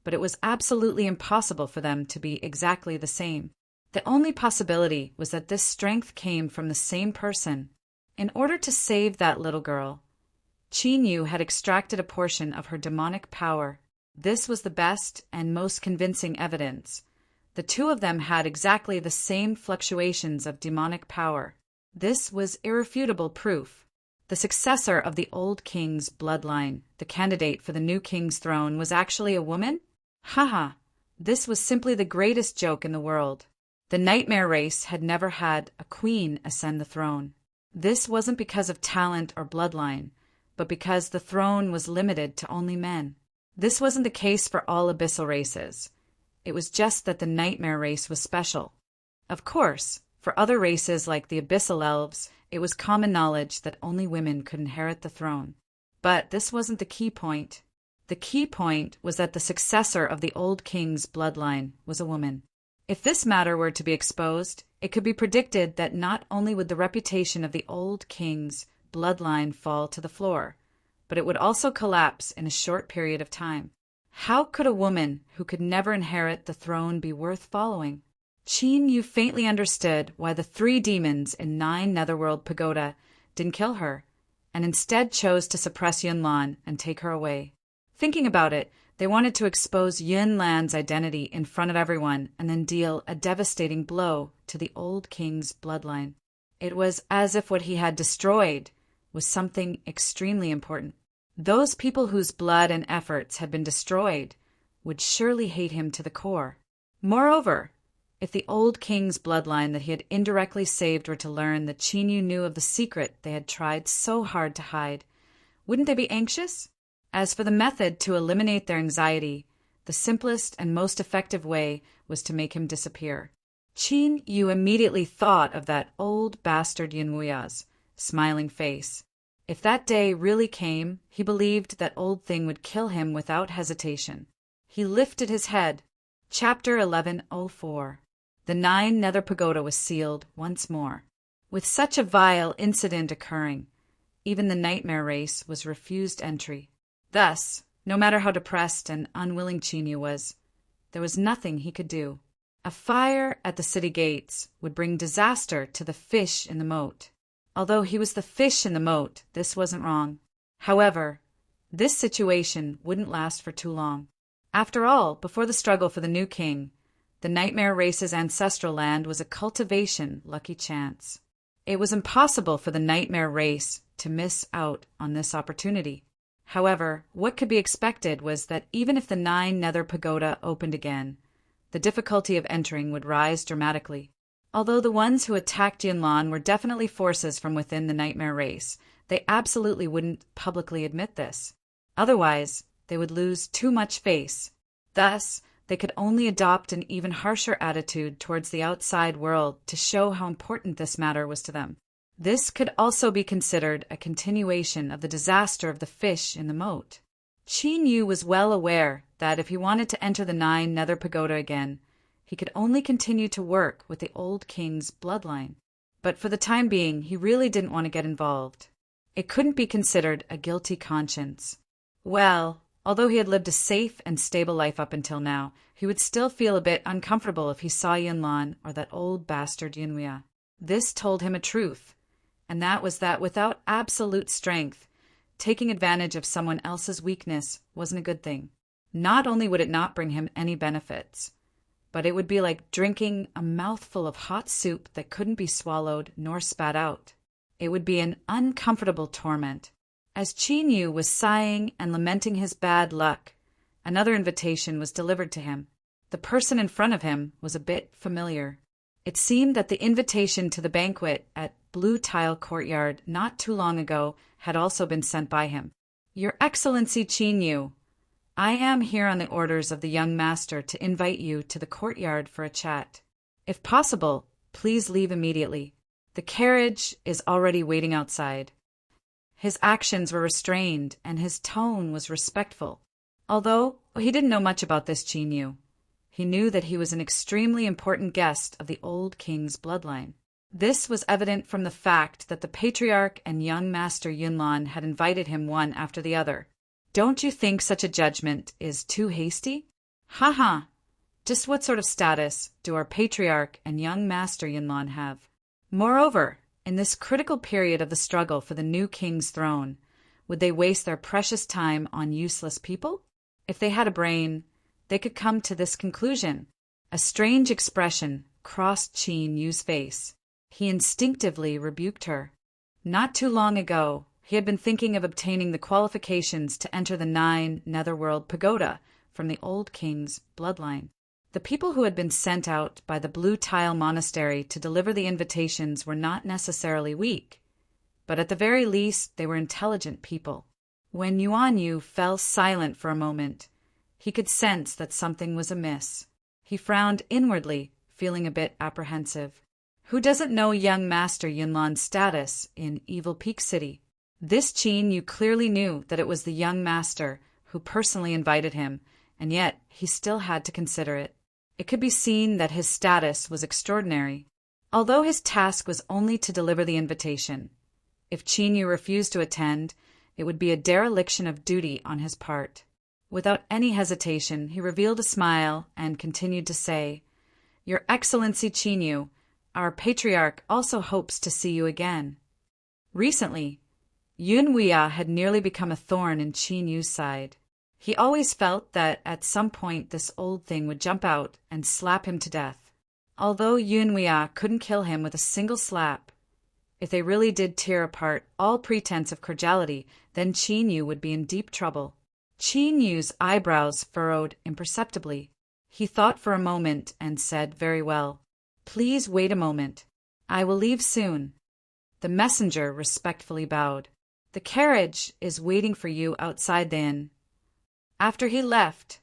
but it was absolutely impossible for them to be exactly the same. The only possibility was that this strength came from the same person. In order to save that little girl, Qin Yu had extracted a portion of her demonic power. This was the best and most convincing evidence. The two of them had exactly the same fluctuations of demonic power. This was irrefutable proof. The successor of the old king's bloodline, the candidate for the new king's throne, was actually a woman? Haha, this was simply the greatest joke in the world. The nightmare race had never had a queen ascend the throne. This wasn't because of talent or bloodline, but because the throne was limited to only men. This wasn't the case for all abyssal races. It was just that the nightmare race was special. Of course, for other races like the abyssal elves, it was common knowledge that only women could inherit the throne. But this wasn't the key point. The key point was that the successor of the old king's bloodline was a woman. If this matter were to be exposed, it could be predicted that not only would the reputation of the old king's bloodline fall to the floor, but it would also collapse in a short period of time. How could a woman who could never inherit the throne be worth following? Qin Yu faintly understood why the 3 demons in 9 Netherworld Pagoda didn't kill her, and instead chose to suppress Yunlan and take her away. Thinking about it, they wanted to expose Yunlan's identity in front of everyone and then deal a devastating blow to the old king's bloodline. It was as if what he had destroyed was something extremely important. Those people whose blood and efforts had been destroyed would surely hate him to the core. Moreover, if the old king's bloodline that he had indirectly saved were to learn that Qin Yu knew of the secret they had tried so hard to hide, Wouldn't they be anxious? As for the method to eliminate their anxiety, the simplest and most effective way was to make him disappear. Qin Yu immediately thought of that old bastard Yunwuya's smiling face. If that day really came, he believed that old thing would kill him without hesitation. He lifted his head. Chapter 1104. The 9 Nether Pagoda was sealed once more. With such a vile incident occurring, even the nightmare race was refused entry. Thus, no matter how depressed and unwilling Qin Yu was, there was nothing he could do. A fire at the city gates would bring disaster to the fish in the moat. Although he was the fish in the moat, this wasn't wrong. However, this situation wouldn't last for too long. After all, before the struggle for the new king, the nightmare race's ancestral land was a cultivation lucky chance. It was impossible for the nightmare race to miss out on this opportunity. However, what could be expected was that even if the 9 Nether Pagoda opened again, the difficulty of entering would rise dramatically. Although the ones who attacked Yunlan were definitely forces from within the nightmare race, they absolutely wouldn't publicly admit this. Otherwise, they would lose too much face. Thus, they could only adopt an even harsher attitude towards the outside world to show how important this matter was to them. This could also be considered a continuation of the disaster of the fish in the moat. Qin Yu was well aware that if he wanted to enter the 9 Nether Pagoda again, he could only continue to work with the old king's bloodline. But for the time being, he really didn't want to get involved. It couldn't be considered a guilty conscience. Well, although he had lived a safe and stable life up until now, he would still feel a bit uncomfortable if he saw Yunlan or that old bastard Yunwuya. This told him a truth, and that was that without absolute strength, taking advantage of someone else's weakness wasn't a good thing. Not only would it not bring him any benefits, but it would be like drinking a mouthful of hot soup that couldn't be swallowed nor spat out. It would be an uncomfortable torment. As Qin Yu was sighing and lamenting his bad luck, another invitation was delivered to him. The person in front of him was a bit familiar. It seemed that the invitation to the banquet at Blue Tile Courtyard not too long ago had also been sent by him. Your Excellency Qin Yu, I am here on the orders of the young master to invite you to the courtyard for a chat. If possible, please leave immediately. The carriage is already waiting outside. His actions were restrained and his tone was respectful. Although he didn't know much about this Qin Yu, he knew that he was an extremely important guest of the old king's bloodline. This was evident from the fact that the patriarch and young master Yunlan had invited him one after the other. Don't you think such a judgment is too hasty? Ha! Just what sort of status do our patriarch and young master Yunlan have? Moreover, in this critical period of the struggle for the new king's throne, would they waste their precious time on useless people? If they had a brain, they could come to this conclusion. A strange expression crossed Qin Yu's face. He instinctively rebuked her. Not too long ago, he had been thinking of obtaining the qualifications to enter the 9 Netherworld Pagoda from the old king's bloodline. The people who had been sent out by the Blue Tile Monastery to deliver the invitations were not necessarily weak, but at the very least they were intelligent people. When Yuan Yu fell silent for a moment, he could sense that something was amiss. He frowned inwardly, feeling a bit apprehensive. Who doesn't know young Master Yunlan's status in Evil Peak City? This Qin Yu clearly knew that it was the young master who personally invited him, and yet he still had to consider it. It could be seen that his status was extraordinary. Although his task was only to deliver the invitation, if Qin Yu refused to attend, it would be a dereliction of duty on his part. Without any hesitation, he revealed a smile and continued to say, Your Excellency Qin Yu, our patriarch also hopes to see you again. Recently, Yunwuya had nearly become a thorn in Qin Yu's side. He always felt that at some point this old thing would jump out and slap him to death. Although Yunwuya couldn't kill him with a single slap, if they really did tear apart all pretense of cordiality, then Qin Yu would be in deep trouble. Qin Yu's eyebrows furrowed imperceptibly. He thought for a moment and said, Very well. Please wait a moment. I will leave soon. The messenger respectfully bowed. The carriage is waiting for you outside the inn." After he left,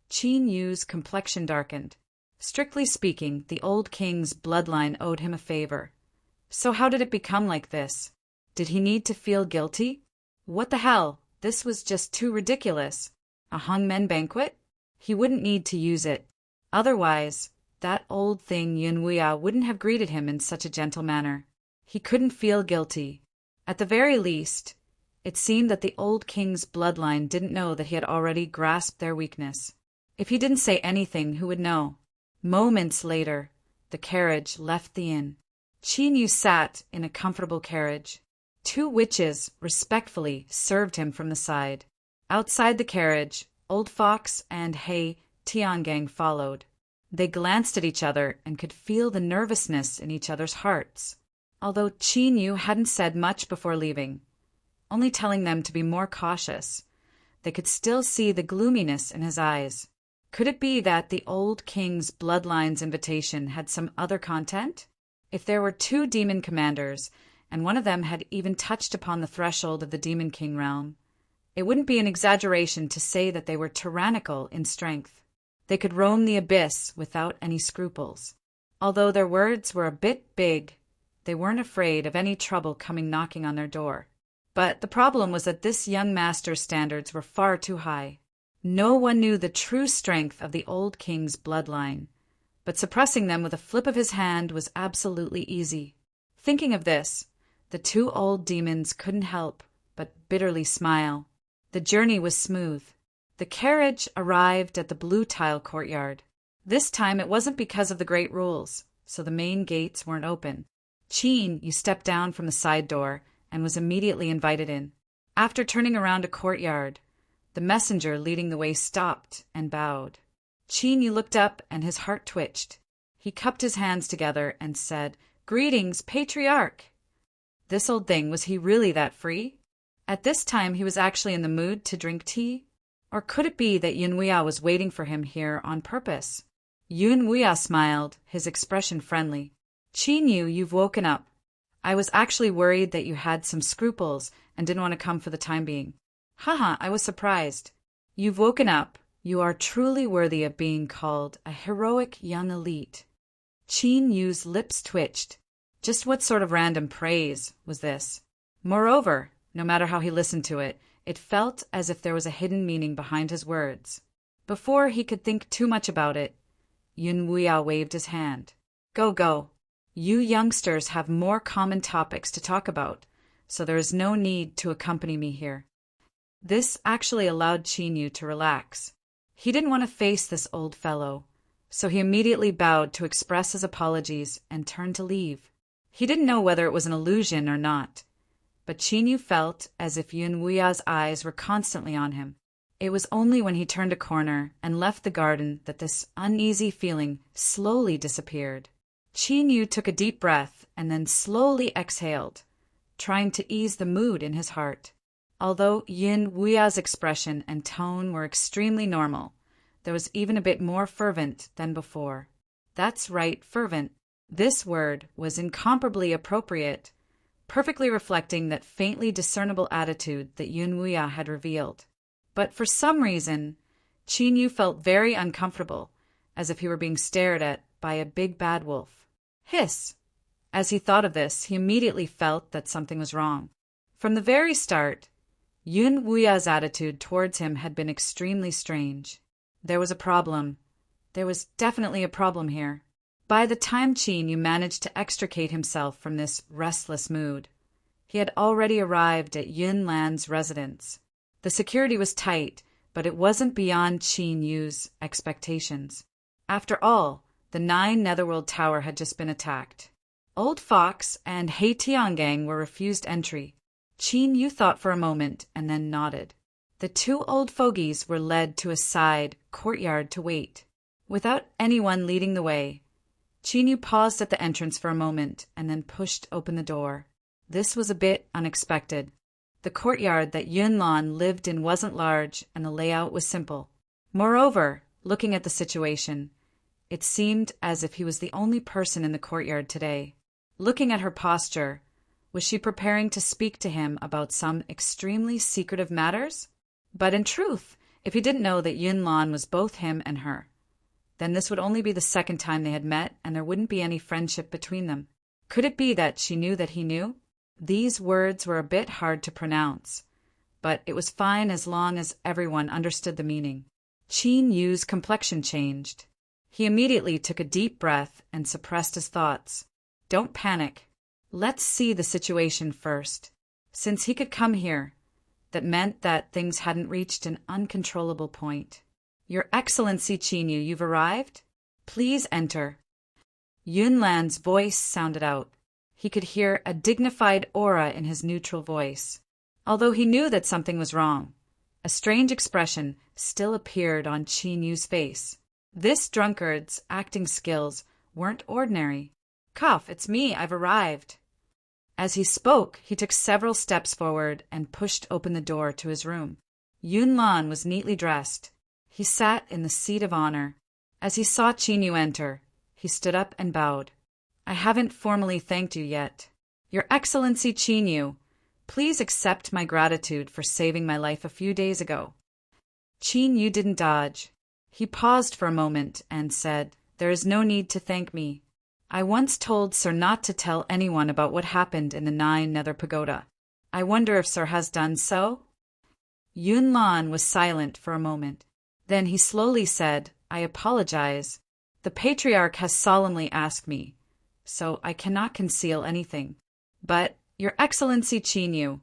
Qin Yu's complexion darkened. Strictly speaking, the old king's bloodline owed him a favor. So how did it become like this? Did he need to feel guilty? What the hell? This was just too ridiculous. A hangmen banquet? He wouldn't need to use it. Otherwise, that old thing Yunwuya wouldn't have greeted him in such a gentle manner. He couldn't feel guilty. At the very least, it seemed that the old king's bloodline didn't know that he had already grasped their weakness. If he didn't say anything, who would know? Moments later, the carriage left the inn. Qin Yu sat in a comfortable carriage. Two witches respectfully served him from the side. Outside the carriage, Old Fox and He Tiangang followed. They glanced at each other and could feel the nervousness in each other's hearts. Although Qin Yu hadn't said much before leaving, only telling them to be more cautious, they could still see the gloominess in his eyes. Could it be that the old king's bloodline's invitation had some other content? If there were two demon commanders, and one of them had even touched upon the threshold of the Demon King realm, it wouldn't be an exaggeration to say that they were tyrannical in strength. They could roam the abyss without any scruples. Although their words were a bit big, they weren't afraid of any trouble coming knocking on their door. But the problem was that this young master's standards were far too high. No one knew the true strength of the old king's bloodline, but suppressing them with a flip of his hand was absolutely easy. Thinking of this, the two old demons couldn't help but bitterly smile. The journey was smooth. The carriage arrived at the blue tile courtyard. This time it wasn't because of the great rules, so the main gates weren't open. Qin Yu stepped down from the side door and was immediately invited in. After turning around a courtyard, the messenger leading the way stopped and bowed. Qin Yu looked up and his heart twitched. He cupped his hands together and said, "Greetings, Patriarch." This old thing, was he really that free? At this time he was actually in the mood to drink tea? Or could it be that Yunwuya was waiting for him here on purpose? Yunwuya smiled, his expression friendly. "Qin Yu, you've woken up. I was actually worried that you had some scruples and didn't want to come for the time being." "Haha, I was surprised. You've woken up. You are truly worthy of being called a heroic young elite." Qin Yu's lips twitched. Just what sort of random praise was this? Moreover, no matter how he listened to it, it felt as if there was a hidden meaning behind his words. Before he could think too much about it, Yunwuya waved his hand. Go. You youngsters have more common topics to talk about, so there is no need to accompany me here." This actually allowed Qin Yu to relax. He didn't want to face this old fellow, so he immediately bowed to express his apologies and turned to leave. He didn't know whether it was an illusion or not, but Qin Yu felt as if Yunwuya's eyes were constantly on him. It was only when he turned a corner and left the garden that this uneasy feeling slowly disappeared. Qin Yu took a deep breath and then slowly exhaled, trying to ease the mood in his heart. Although Yunwuya's expression and tone were extremely normal, there was even a bit more fervent than before. That's right, fervent. This word was incomparably appropriate, perfectly reflecting that faintly discernible attitude that Yunwuya had revealed. But for some reason, Qin Yu felt very uncomfortable, as if he were being stared at by a big bad wolf. Hiss! As he thought of this, he immediately felt that something was wrong. From the very start, Yunwuya's attitude towards him had been extremely strange. There was a problem. There was definitely a problem here. By the time Qin Yu managed to extricate himself from this restless mood, he had already arrived at Yunlan's residence. The security was tight, but it wasn't beyond Qin Yu's expectations. After all, the 9 Netherworld Tower had just been attacked. Old Fox and He Tiangang were refused entry. Qin Yu thought for a moment and then nodded. The 2 old fogies were led to a side courtyard to wait. Without anyone leading the way, Qin Yu paused at the entrance for a moment and then pushed open the door. This was a bit unexpected. The courtyard that Yunlan lived in wasn't large and the layout was simple. Moreover, looking at the situation, it seemed as if he was the only person in the courtyard today. Looking at her posture, Was she preparing to speak to him about some extremely secretive matters? But in truth, if he didn't know that Yunlan was both him and her, then this would only be the second time they had met, and there wouldn't be any friendship between them. Could it be that she knew that he knew? These words were a bit hard to pronounce, but it was fine as long as everyone understood the meaning. Qin Yu's complexion changed. He immediately took a deep breath and suppressed his thoughts. Don't panic. Let's see the situation first. Since he could come here, that meant that things hadn't reached an uncontrollable point. Your Excellency Qin Yu, you've arrived? Please enter. Yunlan's voice sounded out. He could hear a dignified aura in his neutral voice. Although he knew that something was wrong, a strange expression still appeared on Qin Yu's face. This drunkard's acting skills weren't ordinary. Cough, it's me, I've arrived. As he spoke, he took several steps forward and pushed open the door to his room. Yunlan was neatly dressed. He sat in the seat of honor. As he saw Qin Yu enter, he stood up and bowed. I haven't formally thanked you yet. Your Excellency Qin Yu, please accept my gratitude for saving my life a few days ago. Qin Yu didn't dodge. He paused for a moment and said, There is no need to thank me. I once told Sir not to tell anyone about what happened in the 9 Nether Pagoda. I wonder if Sir has done so? Yunlan was silent for a moment. Then he slowly said, I apologize. The Patriarch has solemnly asked me, so I cannot conceal anything. But, Your Excellency Qin Yu,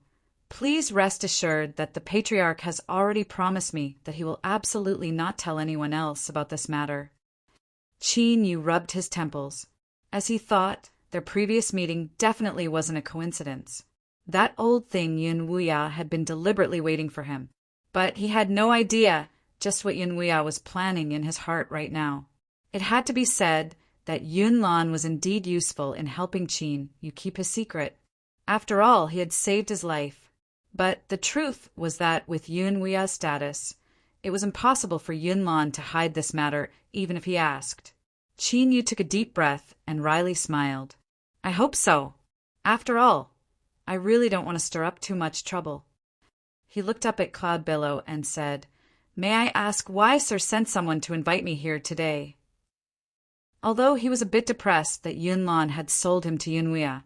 please rest assured that the Patriarch has already promised me that he will absolutely not tell anyone else about this matter. Qin Yu rubbed his temples. As he thought, their previous meeting definitely wasn't a coincidence. That old thing Yun Wuya had been deliberately waiting for him. But he had no idea just what Yun Wuya was planning in his heart right now. It had to be said that Yunlan was indeed useful in helping Qin Yu keep his secret. After all, he had saved his life. But the truth was that with Yun Wuya's status, it was impossible for Yunlan to hide this matter even if he asked. Qin Yu took a deep breath and wryly smiled. I hope so. After all, I really don't want to stir up too much trouble. He looked up at Cloud Billow and said, May I ask why Sir sent someone to invite me here today? Although he was a bit depressed that Yunlan had sold him to Yun Wuya,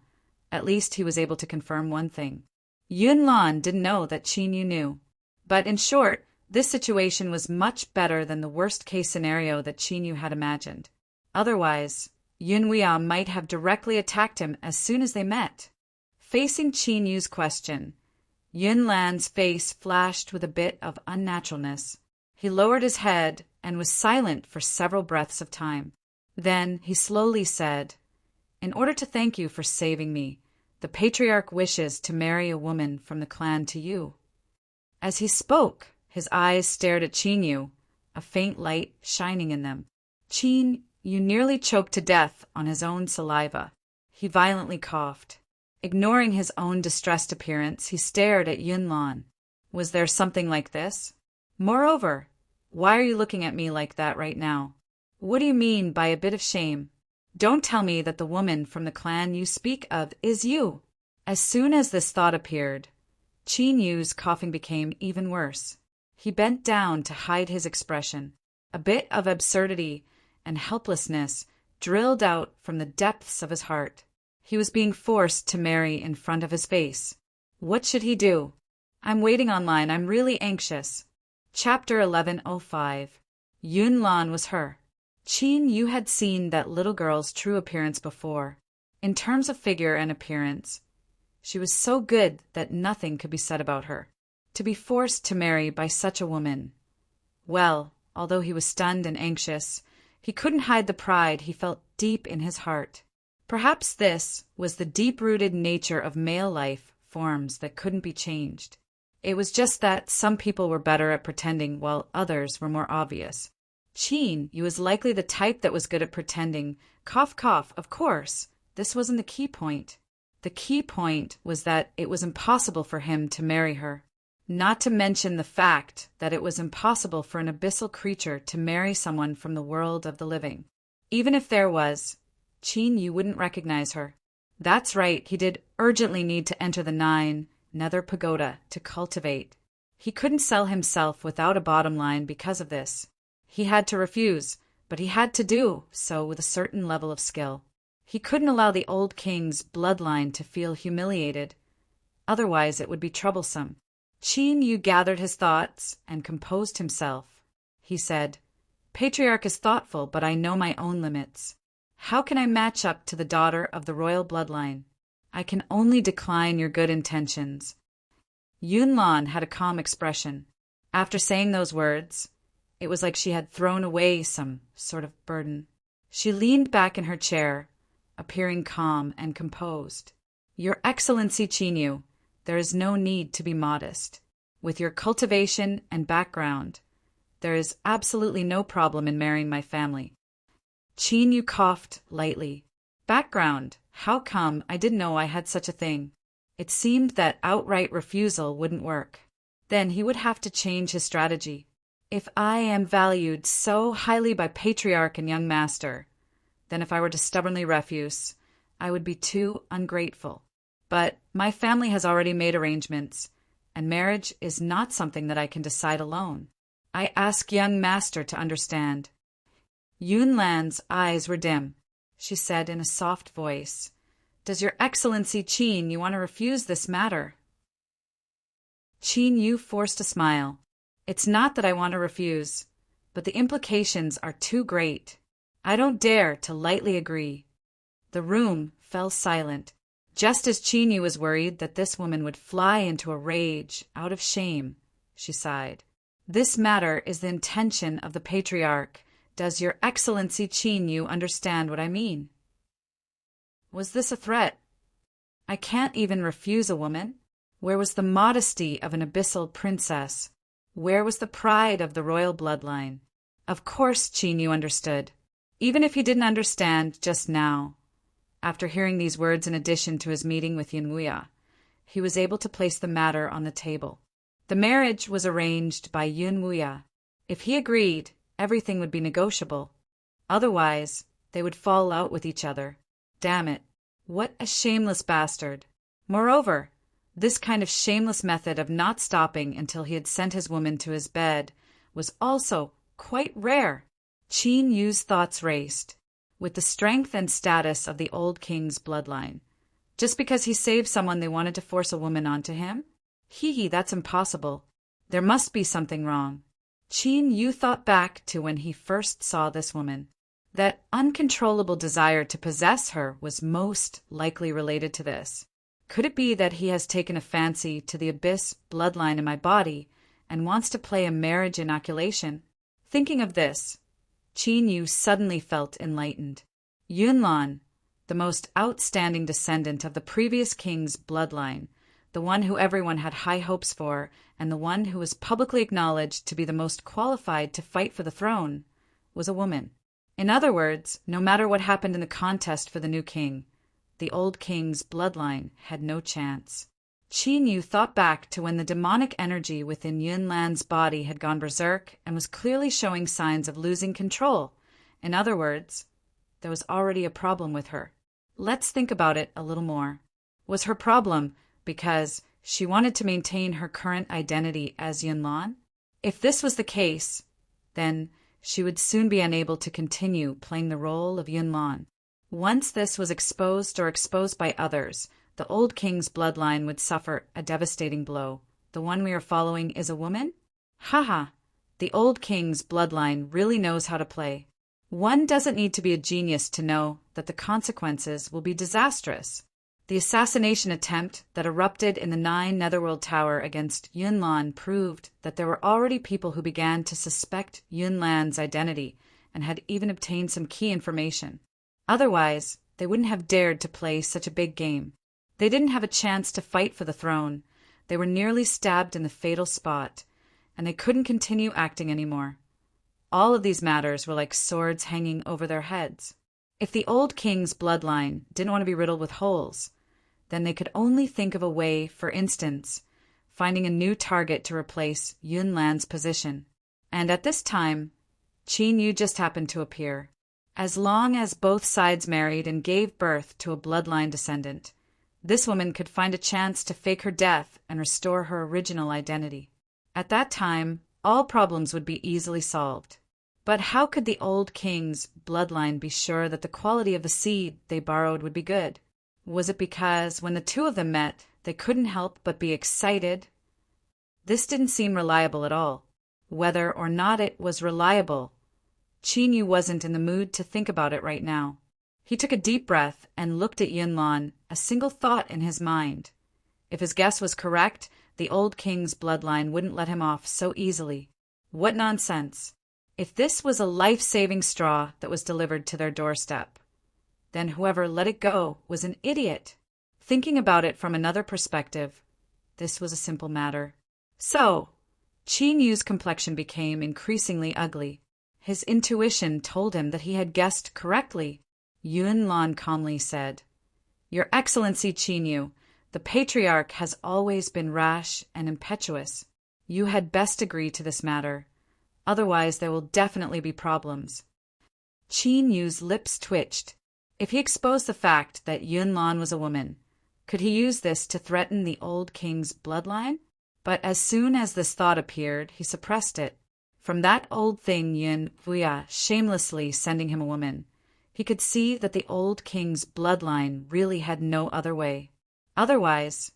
at least he was able to confirm one thing. Yunlan didn't know that Qin Yu knew. But in short, this situation was much better than the worst-case scenario that Qin Yu had imagined. Otherwise, Yun Wuya might have directly attacked him as soon as they met. Facing Qin Yu's question, Yunlan's face flashed with a bit of unnaturalness. He lowered his head and was silent for several breaths of time. Then he slowly said, In order to thank you for saving me, the Patriarch wishes to marry a woman from the clan to you. As he spoke, his eyes stared at Qin Yu, a faint light shining in them. Qin Yu nearly choked to death on his own saliva. He violently coughed. Ignoring his own distressed appearance, he stared at Yunlan. Was there something like this? Moreover, why are you looking at me like that right now? What do you mean by a bit of shame? Don't tell me that the woman from the clan you speak of is you. As soon as this thought appeared, Qin Yu's coughing became even worse. He bent down to hide his expression. A bit of absurdity and helplessness drilled out from the depths of his heart. He was being forced to marry in front of his face. What should he do? I'm waiting online. I'm really anxious. Chapter 1105. Yunlan was her. Qin Yu had seen that little girl's true appearance before. In terms of figure and appearance, she was so good that nothing could be said about her. To be forced to marry by such a woman. Well, although he was stunned and anxious, he couldn't hide the pride he felt deep in his heart. Perhaps this was the deep-rooted nature of male life forms that couldn't be changed. It was just that some people were better at pretending while others were more obvious. Qin Yu was likely the type that was good at pretending. Cough, cough, of course. This wasn't the key point. The key point was that it was impossible for him to marry her. Not to mention the fact that it was impossible for an abyssal creature to marry someone from the world of the living. Even if there was, Qin Yu wouldn't recognize her. That's right, he did urgently need to enter the nine nether pagoda to cultivate. He couldn't sell himself without a bottom line because of this. He had to refuse, but he had to do so with a certain level of skill. He couldn't allow the old king's bloodline to feel humiliated. Otherwise it would be troublesome. Qin Yu gathered his thoughts and composed himself. He said, "Patriarch is thoughtful, but I know my own limits. How can I match up to the daughter of the royal bloodline? I can only decline your good intentions." Yunlan had a calm expression. After saying those words, it was like she had thrown away some sort of burden. She leaned back in her chair, appearing calm and composed. "Your Excellency Qin Yu, there is no need to be modest. With your cultivation and background, there is absolutely no problem in marrying my family." Qin Yu coughed lightly. "Background? How come? I didn't know I had such a thing." It seemed that outright refusal wouldn't work. Then he would have to change his strategy. "If I am valued so highly by Patriarch and young master, then if I were to stubbornly refuse, I would be too ungrateful. But my family has already made arrangements, and marriage is not something that I can decide alone. I ask young master to understand." Yunlan's eyes were dim. She said in a soft voice, "Does your Excellency Qin Yu want to refuse this matter?" Qin Yu forced a smile. "It's not that I want to refuse, but the implications are too great. I don't dare to lightly agree." The room fell silent, just as Qin Yu was worried that this woman would fly into a rage out of shame. She sighed. "This matter is the intention of the Patriarch. Does your Excellency Qin Yu understand what I mean?" Was this a threat? I can't even refuse a woman. Where was the modesty of an abyssal princess? Where was the pride of the royal bloodline? Of course Qin Yu understood, even if he didn't understand just now. After hearing these words in addition to his meeting with Yunwuya, he was able to place the matter on the table. The marriage was arranged by Yunwuya. If he agreed, everything would be negotiable. Otherwise, they would fall out with each other. Damn it, what a shameless bastard. Moreover, this kind of shameless method of not stopping until he had sent his woman to his bed was also quite rare. Qin Yu's thoughts raced. With the strength and status of the old king's bloodline, just because he saved someone they wanted to force a woman onto him? That's impossible. There must be something wrong. Qin Yu thought back to when he first saw this woman. That uncontrollable desire to possess her was most likely related to this. Could it be that he has taken a fancy to the abyss bloodline in my body and wants to play a marriage inoculation? Thinking of this, Qin Yu suddenly felt enlightened. Yunlan, the most outstanding descendant of the previous king's bloodline, the one who everyone had high hopes for, and the one who was publicly acknowledged to be the most qualified to fight for the throne, was a woman. In other words, no matter what happened in the contest for the new king, the old king's bloodline had no chance. Qin Yu thought back to when the demonic energy within Yunlan's body had gone berserk and was clearly showing signs of losing control. In other words, there was already a problem with her. Let's think about it a little more. Was her problem because she wanted to maintain her current identity as Yunlan? If this was the case, then she would soon be unable to continue playing the role of Yunlan. Once this was exposed or exposed by others, the old king's bloodline would suffer a devastating blow. The one we are following is a woman? Haha, the old king's bloodline really knows how to play. One doesn't need to be a genius to know that the consequences will be disastrous. The assassination attempt that erupted in the 9 Netherworld Tower against Yunlan proved that there were already people who began to suspect Yunlan's identity and had even obtained some key information. Otherwise, they wouldn't have dared to play such a big game. They didn't have a chance to fight for the throne. They were nearly stabbed in the fatal spot, and they couldn't continue acting anymore. All of these matters were like swords hanging over their heads. If the old king's bloodline didn't want to be riddled with holes, then they could only think of a way, for instance, finding a new target to replace Yunlan's position. And at this time, Qin Yu just happened to appear. As long as both sides married and gave birth to a bloodline descendant, this woman could find a chance to fake her death and restore her original identity. At that time, all problems would be easily solved. But how could the old king's bloodline be sure that the quality of the seed they borrowed would be good? Was it because when the two of them met, they couldn't help but be excited? This didn't seem reliable at all. Whether or not it was reliable, Qin wasn't in the mood to think about it right now. He took a deep breath and looked at Yunlan, a single thought in his mind. If his guess was correct, the old king's bloodline wouldn't let him off so easily. What nonsense! If this was a life-saving straw that was delivered to their doorstep, then whoever let it go was an idiot. Thinking about it from another perspective, this was a simple matter. So, Qin Yu's complexion became increasingly ugly. His intuition told him that he had guessed correctly. Yunlan calmly said, "Your Excellency Qin Yu, the patriarch has always been rash and impetuous. You had best agree to this matter. Otherwise there will definitely be problems." Qin Yu's lips twitched. If he exposed the fact that Yunlan was a woman, could he use this to threaten the old king's bloodline? But as soon as this thought appeared, he suppressed it. From that old thing Yun Vuya shamelessly sending him a woman, he could see that the old king's bloodline really had no other way. Otherwise,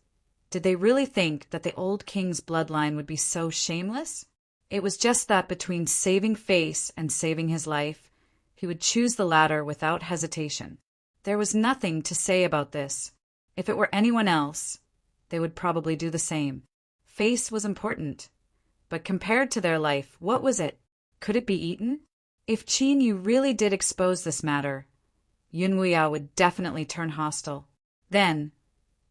did they really think that the old king's bloodline would be so shameless? It was just that between saving face and saving his life, he would choose the latter without hesitation. There was nothing to say about this. If it were anyone else, they would probably do the same. Face was important. But compared to their life, what was it? Could it be eaten? If Qin Yu really did expose this matter, Yun Wuya would definitely turn hostile. Then,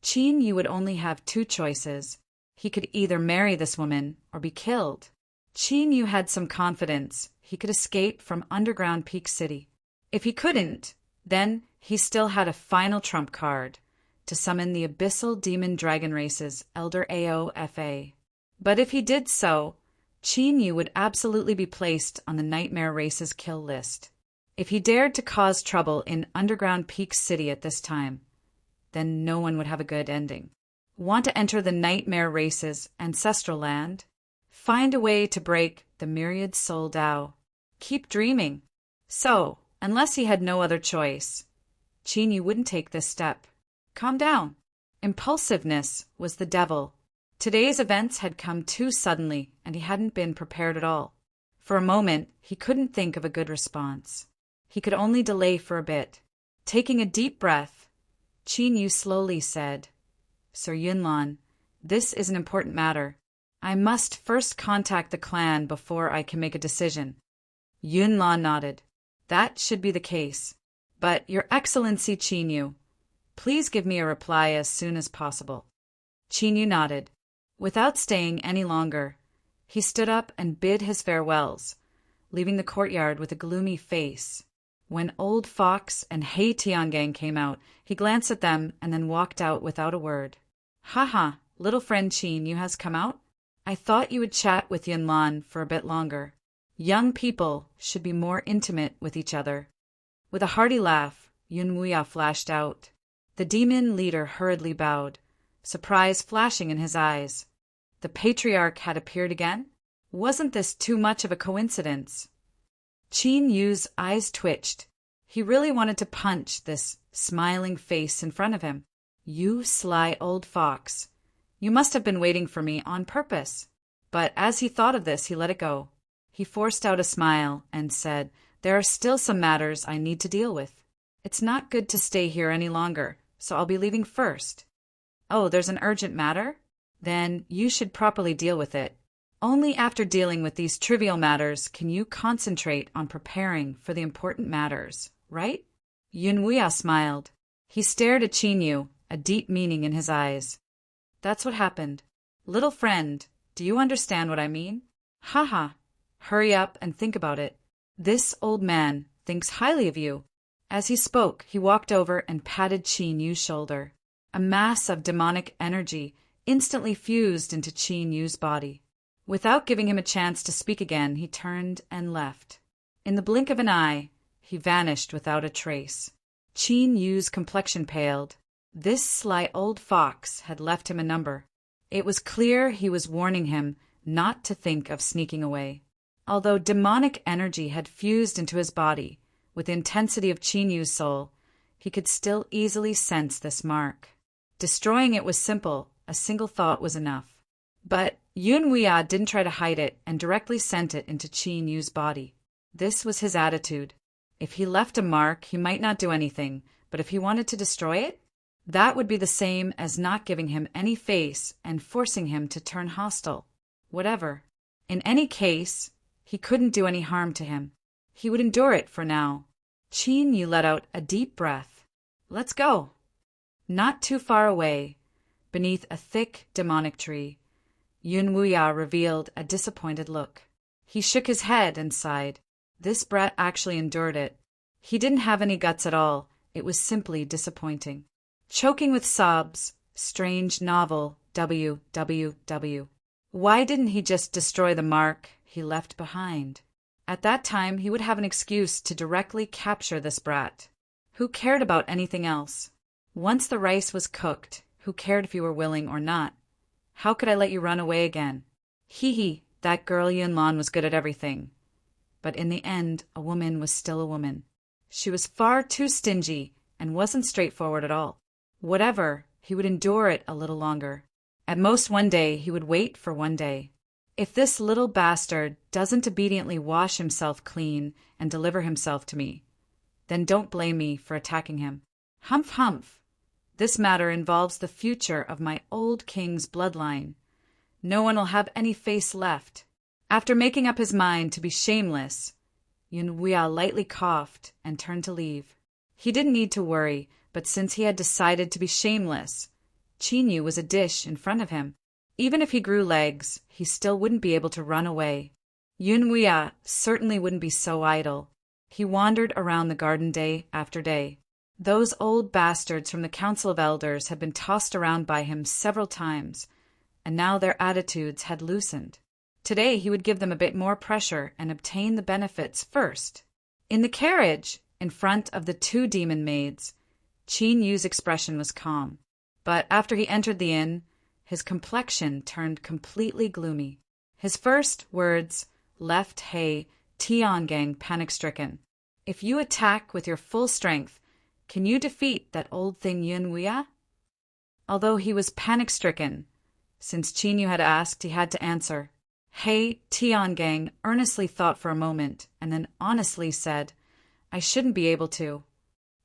Qin Yu would only have two choices. He could either marry this woman or be killed. Qin Yu had some confidence he could escape from underground Peak City. If he couldn't, then he still had a final trump card to summon the Abyssal Demon Dragon Race's Elder AOFA. But if he did so, Qin Yu would absolutely be placed on the Nightmare Race's kill list. If he dared to cause trouble in underground Peak City at this time, then no one would have a good ending. Want to enter the Nightmare Race's ancestral land? Find a way to break the Myriad Soul Dao. Keep dreaming. So, unless he had no other choice, Qin Yu wouldn't take this step. Calm down. Impulsiveness was the devil. Today's events had come too suddenly, and he hadn't been prepared at all. For a moment, he couldn't think of a good response. He could only delay for a bit. Taking a deep breath, Qin Yu slowly said, "Sir Yunlan, this is an important matter. I must first contact the clan before I can make a decision." Yunlan nodded. "That should be the case. But, Your Excellency Qin Yu, please give me a reply as soon as possible." Qin Yu nodded. Without staying any longer, he stood up and bid his farewells, leaving the courtyard with a gloomy face. When Old Fox and Hei Tiangang came out, he glanced at them and then walked out without a word. "Haha, little friend Qin Yu has come out? I thought you would chat with Yunlan for a bit longer. Young people should be more intimate with each other." With a hearty laugh, Yun Wuya flashed out. The demon leader hurriedly bowed, surprise flashing in his eyes. The patriarch had appeared again? Wasn't this too much of a coincidence? Qin Yu's eyes twitched. He really wanted to punch this smiling face in front of him. "You sly old fox. You must have been waiting for me on purpose." But as he thought of this, he let it go. He forced out a smile and said, "There are still some matters I need to deal with. It's not good to stay here any longer, so I'll be leaving first." "Oh, there's an urgent matter? Then you should properly deal with it. Only after dealing with these trivial matters can you concentrate on preparing for the important matters, right?" Yun Wuya smiled. He stared at Qin Yu, a deep meaning in his eyes. "That's what happened. Little friend, do you understand what I mean? Haha. Hurry up and think about it. This old man thinks highly of you." As he spoke, he walked over and patted Qin Yu's shoulder. A mass of demonic energy instantly fused into Qin Yu's body. Without giving him a chance to speak again, he turned and left. In the blink of an eye, he vanished without a trace. Qin Yu's complexion paled. This sly old fox had left him a number. It was clear he was warning him not to think of sneaking away. Although demonic energy had fused into his body with the intensity of Qin Yu's soul, he could still easily sense this mark. Destroying it was simple, a single thought was enough. But Yun Wuya didn't try to hide it and directly sent it into Qin Yu's body. This was his attitude. If he left a mark, he might not do anything, but if he wanted to destroy it, that would be the same as not giving him any face and forcing him to turn hostile. Whatever. In any case, he couldn't do any harm to him. He would endure it for now. Qin Yu let out a deep breath. Let's go. Not too far away, beneath a thick demonic tree, Yun Wuya revealed a disappointed look. He shook his head and sighed. This brat actually endured it. He didn't have any guts at all. It was simply disappointing. Choking with sobs, strange novel, WWW. Why didn't he just destroy the mark he left behind? At that time, he would have an excuse to directly capture this brat. Who cared about anything else? Once the rice was cooked, who cared if you were willing or not? How could I let you run away again? Hee, that girl Yunlan was good at everything. But in the end, a woman was still a woman. She was far too stingy and wasn't straightforward at all. Whatever, he would endure it a little longer. At most one day, he would wait for one day. If this little bastard doesn't obediently wash himself clean and deliver himself to me, then don't blame me for attacking him. Humph, humph. This matter involves the future of my old king's bloodline. No one will have any face left. After making up his mind to be shameless, Yun Wuya lightly coughed and turned to leave. He didn't need to worry, but since he had decided to be shameless, Qin Yu was a dish in front of him. Even if he grew legs, he still wouldn't be able to run away. Yun Wuya certainly wouldn't be so idle. He wandered around the garden day after day. Those old bastards from the Council of Elders had been tossed around by him several times, and now their attitudes had loosened. Today he would give them a bit more pressure and obtain the benefits first. In the carriage, in front of the two demon maids, Qin Yu's expression was calm. But after he entered the inn, his complexion turned completely gloomy. His first words left He Tiangang panic-stricken. If you attack with your full strength, can you defeat that old thing Yun Wuya? Although he was panic-stricken, since Qin Yu had asked, he had to answer. He Tiangang earnestly thought for a moment, and then honestly said, I shouldn't be able to.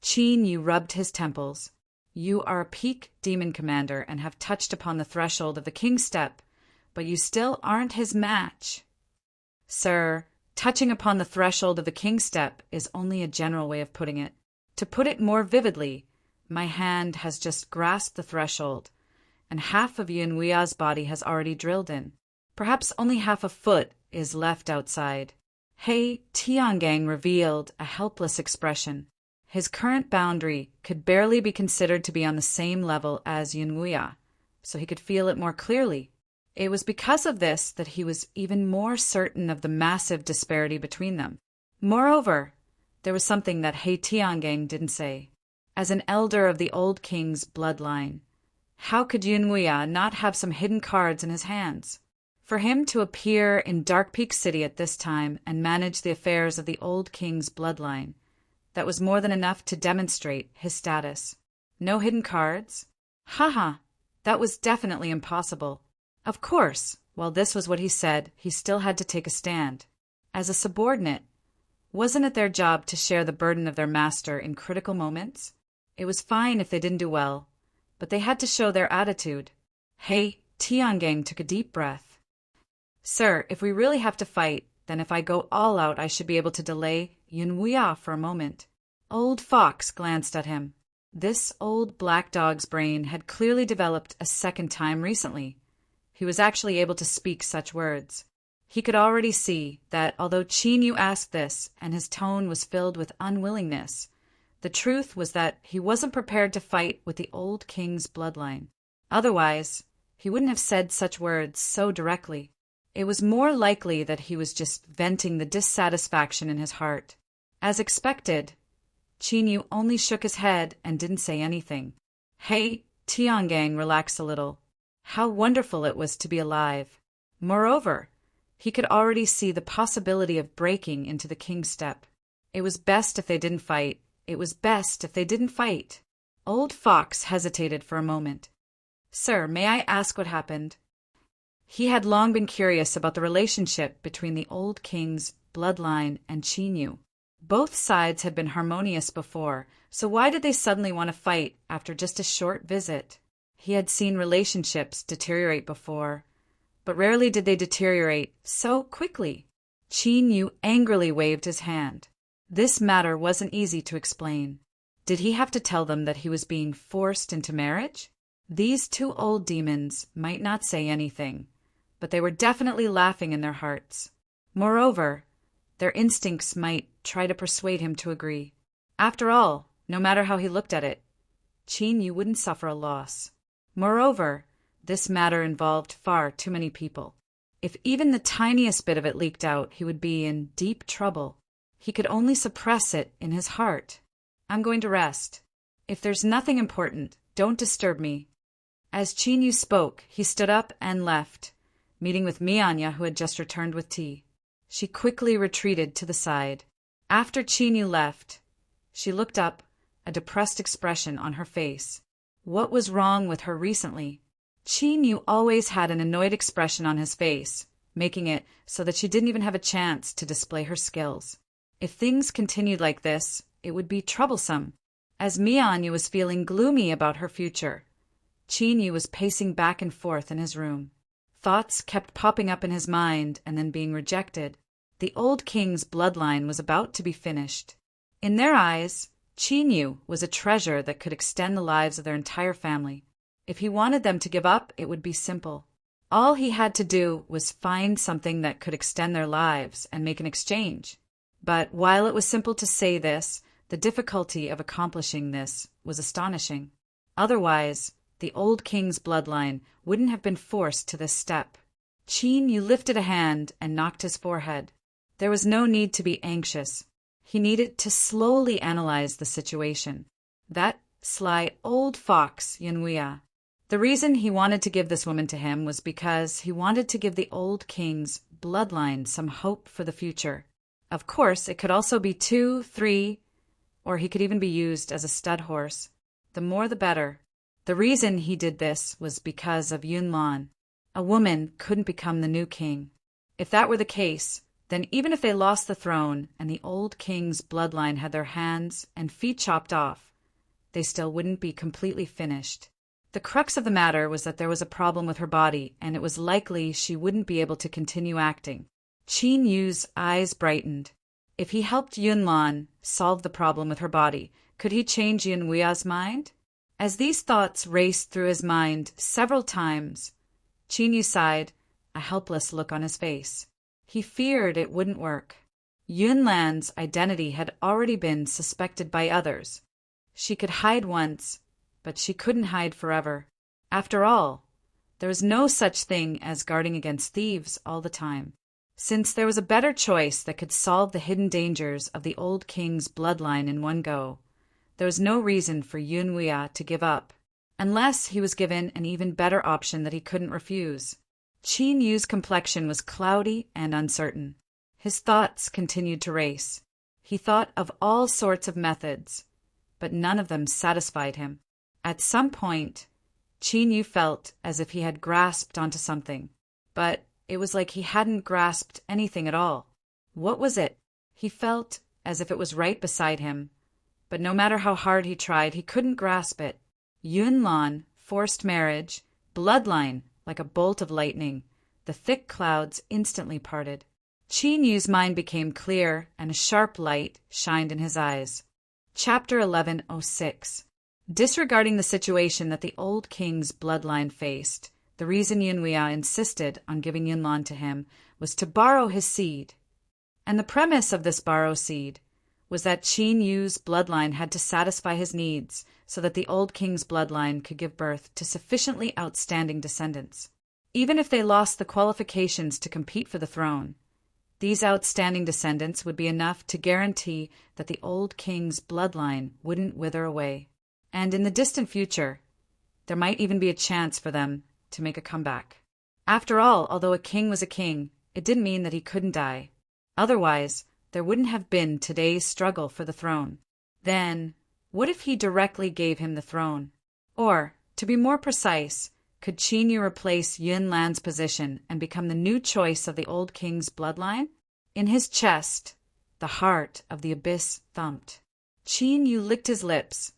Qin Yu rubbed his temples. You are a peak demon commander and have touched upon the threshold of the king's step, but you still aren't his match. Sir, touching upon the threshold of the king's step is only a general way of putting it. To put it more vividly, my hand has just grasped the threshold, and half of Yun Wuya's body has already drilled in. Perhaps only half a foot is left outside. He Tiangang revealed a helpless expression. His current boundary could barely be considered to be on the same level as Yun Wuya, so he could feel it more clearly. It was because of this that he was even more certain of the massive disparity between them. Moreover, there was something that He Tiangang didn't say. As an elder of the old king's bloodline, how could Yun Wuya not have some hidden cards in his hands? For him to appear in Dark Peak City at this time and manage the affairs of the old king's bloodline, that was more than enough to demonstrate his status. No hidden cards? Haha, that was definitely impossible. Of course, while this was what he said, he still had to take a stand. As a subordinate, wasn't it their job to share the burden of their master in critical moments? It was fine if they didn't do well, but they had to show their attitude. He Tiangang took a deep breath. Sir, if we really have to fight, then if I go all out, I should be able to delay Yun Wuya for a moment. Old Fox glanced at him. This old black dog's brain had clearly developed a second time recently. He was actually able to speak such words. He could already see that although Qin Yu asked this and his tone was filled with unwillingness, the truth was that he wasn't prepared to fight with the old king's bloodline. Otherwise, he wouldn't have said such words so directly. It was more likely that he was just venting the dissatisfaction in his heart. As expected, Qin Yu only shook his head and didn't say anything. Hey, Tiangang relaxed a little. How wonderful it was to be alive. Moreover, he could already see the possibility of breaking into the king's step. It was best if they didn't fight. It was best if they didn't fight. Old Fox hesitated for a moment. Sir, may I ask what happened? He had long been curious about the relationship between the old king's bloodline and Qin Yu. Both sides had been harmonious before, so why did they suddenly want to fight after just a short visit? He had seen relationships deteriorate before, but rarely did they deteriorate so quickly. Qin Yu angrily waved his hand. This matter wasn't easy to explain. Did he have to tell them that he was being forced into marriage? These two old demons might not say anything, but they were definitely laughing in their hearts. Moreover, their instincts might try to persuade him to agree. After all, no matter how he looked at it, Qin Yu wouldn't suffer a loss. Moreover, this matter involved far too many people. If even the tiniest bit of it leaked out, he would be in deep trouble. He could only suppress it in his heart. I'm going to rest. If there's nothing important, don't disturb me. As Qin Yu spoke, he stood up and left, meeting with Mianya, who had just returned with tea. She quickly retreated to the side. After Qin Yu left, she looked up, a depressed expression on her face. What was wrong with her recently? Qin Yu always had an annoyed expression on his face, making it so that she didn't even have a chance to display her skills. If things continued like this, it would be troublesome. As Mianya was feeling gloomy about her future, Qin Yu was pacing back and forth in his room. Thoughts kept popping up in his mind and then being rejected. The old king's bloodline was about to be finished. In their eyes, Qin Yu was a treasure that could extend the lives of their entire family. If he wanted them to give up, it would be simple. All he had to do was find something that could extend their lives and make an exchange. But while it was simple to say this, the difficulty of accomplishing this was astonishing. Otherwise, the old king's bloodline wouldn't have been forced to this step. Qin Yu lifted a hand and knocked his forehead. There was no need to be anxious. He needed to slowly analyze the situation. That sly old fox, Yunwia. The reason he wanted to give this woman to him was because he wanted to give the old king's bloodline some hope for the future. Of course, it could also be 2, 3, or he could even be used as a stud horse. The more the better. The reason he did this was because of Yunlan. A woman couldn't become the new king. If that were the case, then even if they lost the throne and the old king's bloodline had their hands and feet chopped off, they still wouldn't be completely finished. The crux of the matter was that there was a problem with her body, and it was likely she wouldn't be able to continue acting. Qin Yu's eyes brightened. If he helped Yunlan solve the problem with her body, could he change Yunwia's mind? As these thoughts raced through his mind several times, Qin Yu sighed, a helpless look on his face. He feared it wouldn't work. Yunlan's identity had already been suspected by others. She could hide once, but she couldn't hide forever. After all, there was no such thing as guarding against thieves all the time. Since there was a better choice that could solve the hidden dangers of the old king's bloodline in one go, there was no reason for Yunwia to give up, unless he was given an even better option that he couldn't refuse. Qin Yu's complexion was cloudy and uncertain. His thoughts continued to race. He thought of all sorts of methods, but none of them satisfied him. At some point, Qin Yu felt as if he had grasped onto something, but it was like he hadn't grasped anything at all. What was it? He felt as if it was right beside him, but no matter how hard he tried, he couldn't grasp it. Yunlan, forced marriage, bloodline, like a bolt of lightning. The thick clouds instantly parted. Qin Yu's mind became clear, and a sharp light shined in his eyes. Chapter 1106. Disregarding the situation that the old king's bloodline faced, the reason Yunwia insisted on giving Yunlan to him was to borrow his seed. And the premise of this borrow seed was that Qin Yu's bloodline had to satisfy his needs so that the old king's bloodline could give birth to sufficiently outstanding descendants. Even if they lost the qualifications to compete for the throne, These outstanding descendants would be enough to guarantee that the old king's bloodline wouldn't wither away. And in the distant future, there might even be a chance for them to make a comeback. After all, although a king was a king, it didn't mean that he couldn't die. Otherwise, there wouldn't have been today's struggle for the throne. Then, what if he directly gave him the throne? Or, to be more precise, could Qin Yu replace Yun Lan's position and become the new choice of the old king's bloodline? In his chest, the heart of the abyss thumped. Qin Yu licked his lips,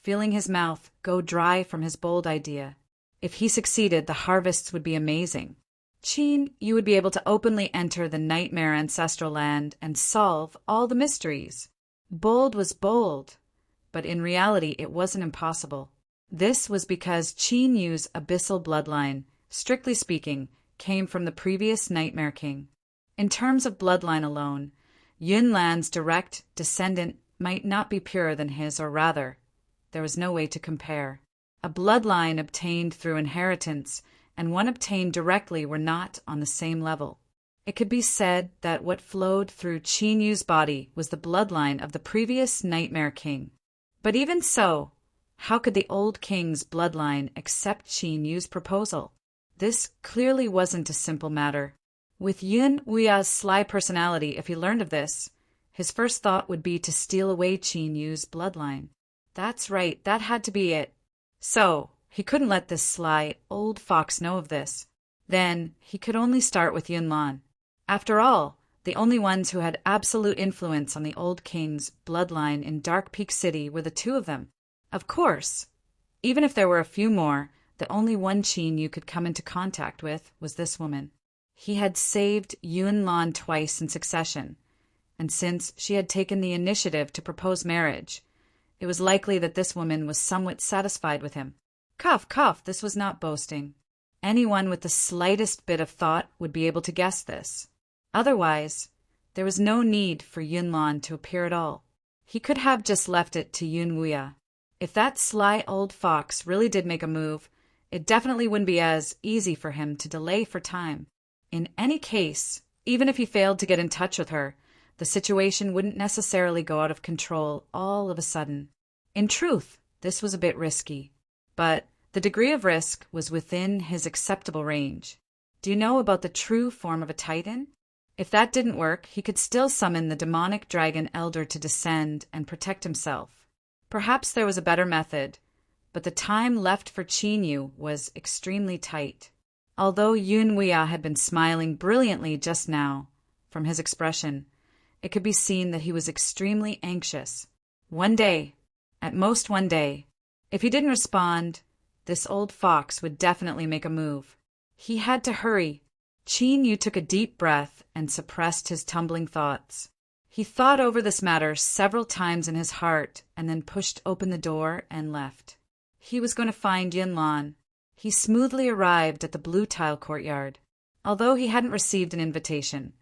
feeling his mouth go dry from his bold idea. If he succeeded, the harvests would be amazing. Qin Yu would be able to openly enter the nightmare ancestral land and solve all the mysteries. Bold was bold, but in reality it wasn't impossible. This was because Qin Yu's abyssal bloodline, strictly speaking, came from the previous Nightmare King. In terms of bloodline alone, Yun Lan's direct descendant might not be purer than his, or rather, there was no way to compare. A bloodline obtained through inheritance and one obtained directly were not on the same level. It could be said that what flowed through Qin Yu's body was the bloodline of the previous Nightmare King. But even so, how could the old king's bloodline accept Qin Yu's proposal? This clearly wasn't a simple matter. With Yun Wuya's sly personality, if he learned of this, his first thought would be to steal away Qin Yu's bloodline. That's right, that had to be it. So, he couldn't let this sly old fox know of this. Then, he could only start with Yun Lan. After all, the only ones who had absolute influence on the old king's bloodline in Dark Peak City were the two of them. Of course, even if there were a few more, the only one Qin Yu could come into contact with was this woman. He had saved Yun Lan twice in succession, and since she had taken the initiative to propose marriage, it was likely that this woman was somewhat satisfied with him. Cough, cough, this was not boasting. Anyone with the slightest bit of thought would be able to guess this. Otherwise, there was no need for Yun Lan to appear at all. He could have just left it to Yun Wuya. If that sly old fox really did make a move, it definitely wouldn't be as easy for him to delay for time. In any case, even if he failed to get in touch with her, the situation wouldn't necessarily go out of control all of a sudden. In truth, this was a bit risky, but the degree of risk was within his acceptable range. Do you know about the true form of a titan? If that didn't work, he could still summon the demonic dragon elder to descend and protect himself. Perhaps there was a better method, but the time left for Qin Yu was extremely tight. Although Yun Wuya had been smiling brilliantly just now, from his expression, it could be seen that he was extremely anxious. One day, at most one day, if he didn't respond, this old fox would definitely make a move. He had to hurry. Qin Yu took a deep breath and suppressed his tumbling thoughts. He thought over this matter several times in his heart and then pushed open the door and left. He was going to find Yun Lan. He smoothly arrived at the blue tile courtyard. Although he hadn't received an invitation,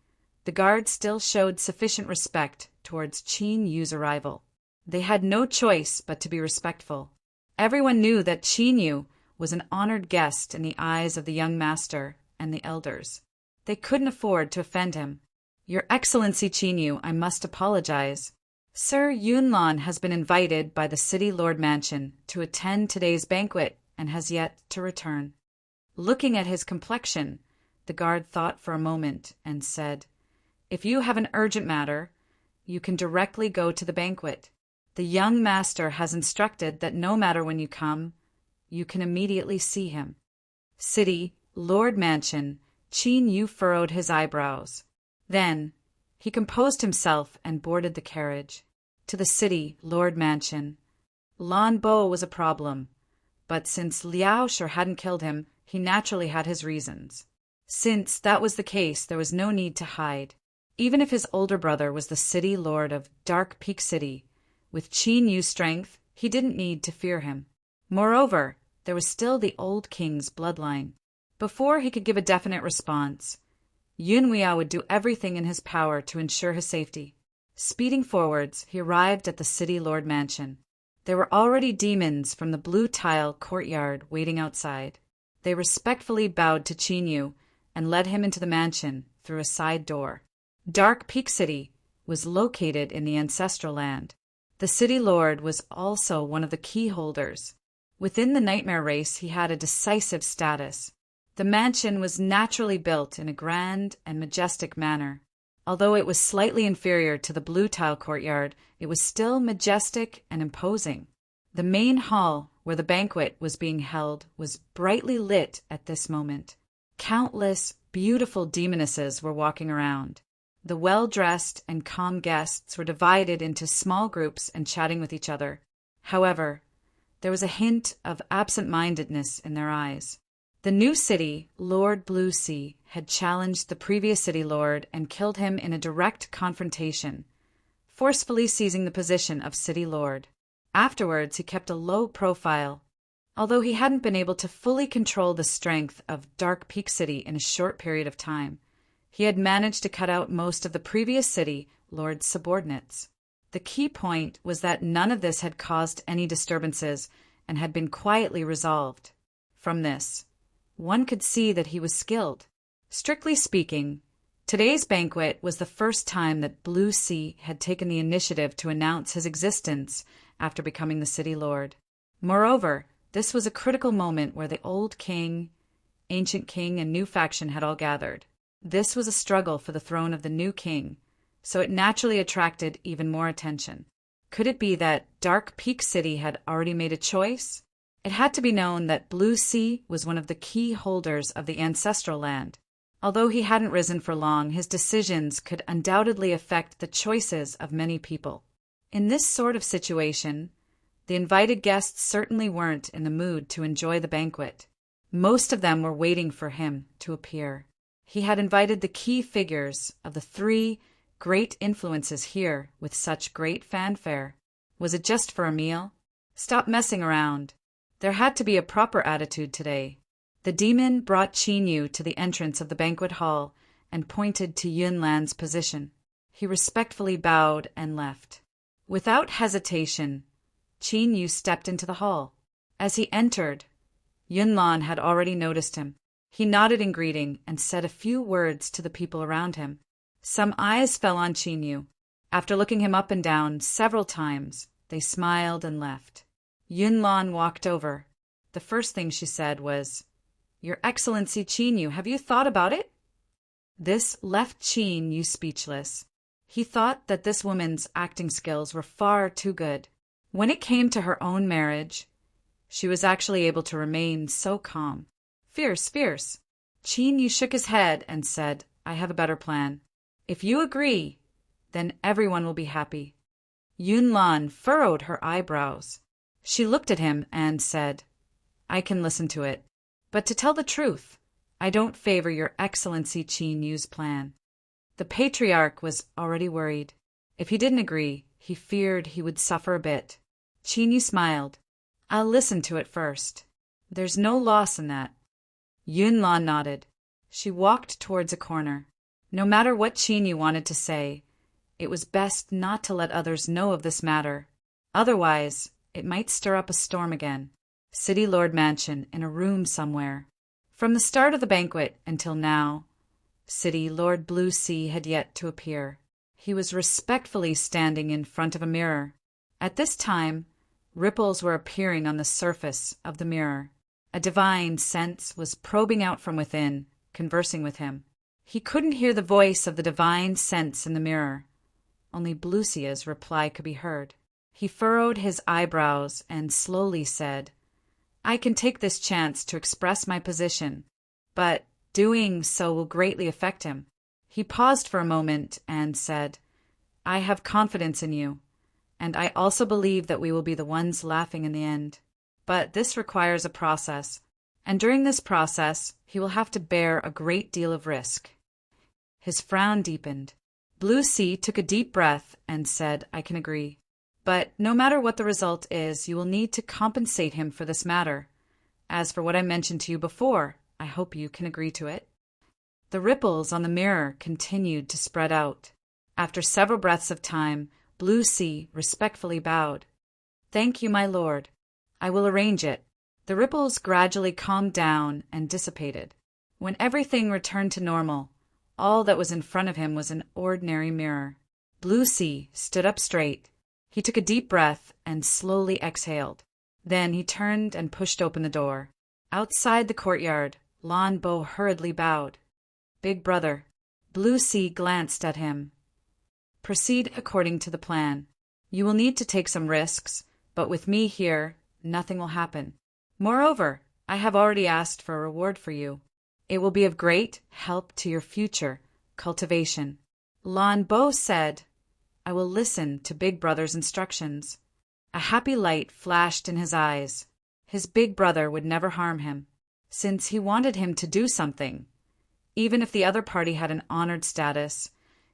the guards still showed sufficient respect towards Qin Yu's arrival. They had no choice but to be respectful. Everyone knew that Qin Yu was an honored guest in the eyes of the young master and the elders. They couldn't afford to offend him. Your Excellency Qin Yu, I must apologize. Sir Yun Lan has been invited by the City Lord Mansion to attend today's banquet and has yet to return. Looking at his complexion, the guard thought for a moment and said, If you have an urgent matter, you can directly go to the banquet. The young master has instructed that no matter when you come, you can immediately see him. City Lord Mansion, Qin Yu furrowed his eyebrows. Then he composed himself and boarded the carriage. To the City Lord Mansion. Lan Bo was a problem, but since Liao Shi hadn't killed him, he naturally had his reasons. Since that was the case, there was no need to hide. Even if his older brother was the city lord of Dark Peak City, with Qin Yu's strength, he didn't need to fear him. Moreover, there was still the old king's bloodline. Before he could give a definite response, Yun Wuya would do everything in his power to ensure his safety. Speeding forwards, he arrived at the City Lord Mansion. There were already demons from the blue tile courtyard waiting outside. They respectfully bowed to Qin Yu and led him into the mansion through a side door. Dark Peak City was located in the ancestral land. The city lord was also one of the key holders. Within the nightmare race, he had a decisive status. The mansion was naturally built in a grand and majestic manner. Although it was slightly inferior to the blue tile courtyard, it was still majestic and imposing. The main hall, where the banquet was being held, was brightly lit at this moment. Countless beautiful demonesses were walking around. The well-dressed and calm guests were divided into small groups and chatting with each other. However, there was a hint of absent-mindedness in their eyes. The new city, Lord Blue Sea, had challenged the previous city lord and killed him in a direct confrontation, forcefully seizing the position of city lord. Afterwards, he kept a low profile. Although he hadn't been able to fully control the strength of Dark Peak City in a short period of time, he had managed to cut out most of the previous city lord's subordinates. The key point was that none of this had caused any disturbances and had been quietly resolved. From this, one could see that he was skilled. Strictly speaking, today's banquet was the first time that Blue Sea had taken the initiative to announce his existence after becoming the city lord. Moreover, this was a critical moment where the old king, ancient king, and new faction had all gathered. This was a struggle for the throne of the new king, so it naturally attracted even more attention. Could it be that Dark Peak City had already made a choice? It had to be known that Blue Sea was one of the key holders of the ancestral land. Although he hadn't risen for long, his decisions could undoubtedly affect the choices of many people. In this sort of situation, the invited guests certainly weren't in the mood to enjoy the banquet. Most of them were waiting for him to appear. He had invited the key figures of the three great influences here with such great fanfare. Was it just for a meal? Stop messing around. There had to be a proper attitude today. The demon brought Qin to the entrance of the banquet hall and pointed to Yunlan's position. He respectfully bowed and left. Without hesitation, Qin stepped into the hall. As he entered, Yunlan had already noticed him. He nodded in greeting and said a few words to the people around him. Some eyes fell on Qin. After looking him up and down several times, they smiled and left. Yunlan walked over. The first thing she said was, "Your Excellency Qin, have you thought about it?" This left Qin speechless. He thought that this woman's acting skills were far too good. When it came to her own marriage, she was actually able to remain so calm. Fierce. Qin shook his head and said, "I have a better plan. If you agree, then everyone will be happy." Yunlan furrowed her eyebrows. She looked at him and said, "I can listen to it. But to tell the truth, I don't favor your Excellency Qin plan." The patriarch was already worried. If he didn't agree, he feared he would suffer a bit. Qin smiled. "I'll listen to it first. There's no loss in that." Yunlan nodded. She walked towards a corner. No matter what Qin wanted to say, it was best not to let others know of this matter. Otherwise, it might stir up a storm again. City Lord Mansion in a room somewhere. From the start of the banquet until now, City Lord Blue Sea had yet to appear. He was respectfully standing in front of a mirror. At this time, ripples were appearing on the surface of the mirror. A divine sense was probing out from within, conversing with him. He couldn't hear the voice of the divine sense in the mirror. Only Blue Sea's reply could be heard. He furrowed his eyebrows and slowly said, "I can take this chance to express my position, but doing so will greatly affect him." He paused for a moment and said, "I have confidence in you, and I also believe that we will be the ones laughing in the end. But this requires a process, and during this process, he will have to bear a great deal of risk." His frown deepened. Blue Sea took a deep breath and said, "I can agree. But no matter what the result is, you will need to compensate him for this matter. As for what I mentioned to you before, I hope you can agree to it." The ripples on the mirror continued to spread out. After several breaths of time, Blue Sea respectfully bowed. "Thank you, my lord. I will arrange it." The ripples gradually calmed down and dissipated. When everything returned to normal, All that was in front of him was an ordinary mirror. Blue Sea stood up straight. He took a deep breath and slowly exhaled. Then he turned and pushed open the door. Outside the courtyard, Lan Bo hurriedly bowed. "Big brother." Blue Sea glanced at him. "Proceed according to the plan. You will need to take some risks, but with me here, nothing will happen. Moreover, I have already asked for a reward for you. It will be of great help to your future cultivation." Lan Bo said, "I will listen to Big Brother's instructions." A happy light flashed in his eyes. His big brother would never harm him, since he wanted him to do something. Even if the other party had an honored status,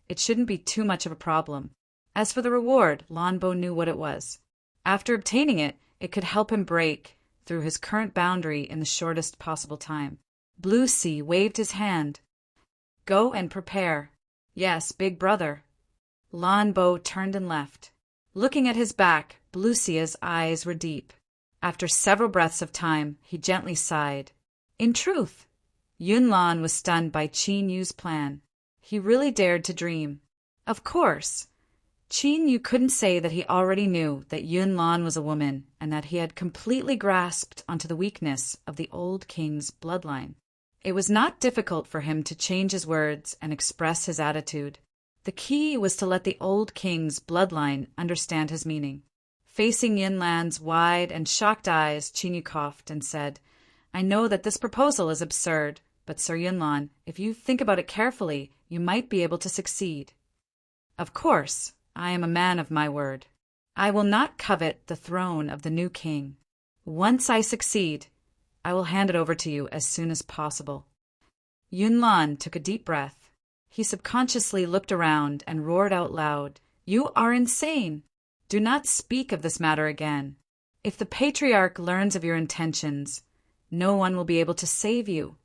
it shouldn't be too much of a problem. As for the reward, Lan Bo knew what it was. After obtaining it, it could help him break through his current boundary in the shortest possible time. Blue Sea waved his hand. "Go and prepare." "Yes, big brother." Lan Bo turned and left. Looking at his back, Blue Sea's eyes were deep. After several breaths of time, he gently sighed. In truth, Yun Lan was stunned by Qin Yu's plan. He really dared to dream. Of course, Qin Yu couldn't say that he already knew that Yun Lan was a woman and that he had completely grasped onto the weakness of the old king's bloodline. It was not difficult for him to change his words and express his attitude. The key was to let the old king's bloodline understand his meaning. Facing Yun Lan's wide and shocked eyes, Qin Yu coughed and said, "I know that this proposal is absurd, but Sir Yun Lan, if you think about it carefully, you might be able to succeed. Of course, I am a man of my word. I will not covet the throne of the new king. Once I succeed, I will hand it over to you as soon as possible." Yun Lan took a deep breath. He subconsciously looked around and roared out loud, "You are insane! Do not speak of this matter again. If the patriarch learns of your intentions, no one will be able to save you."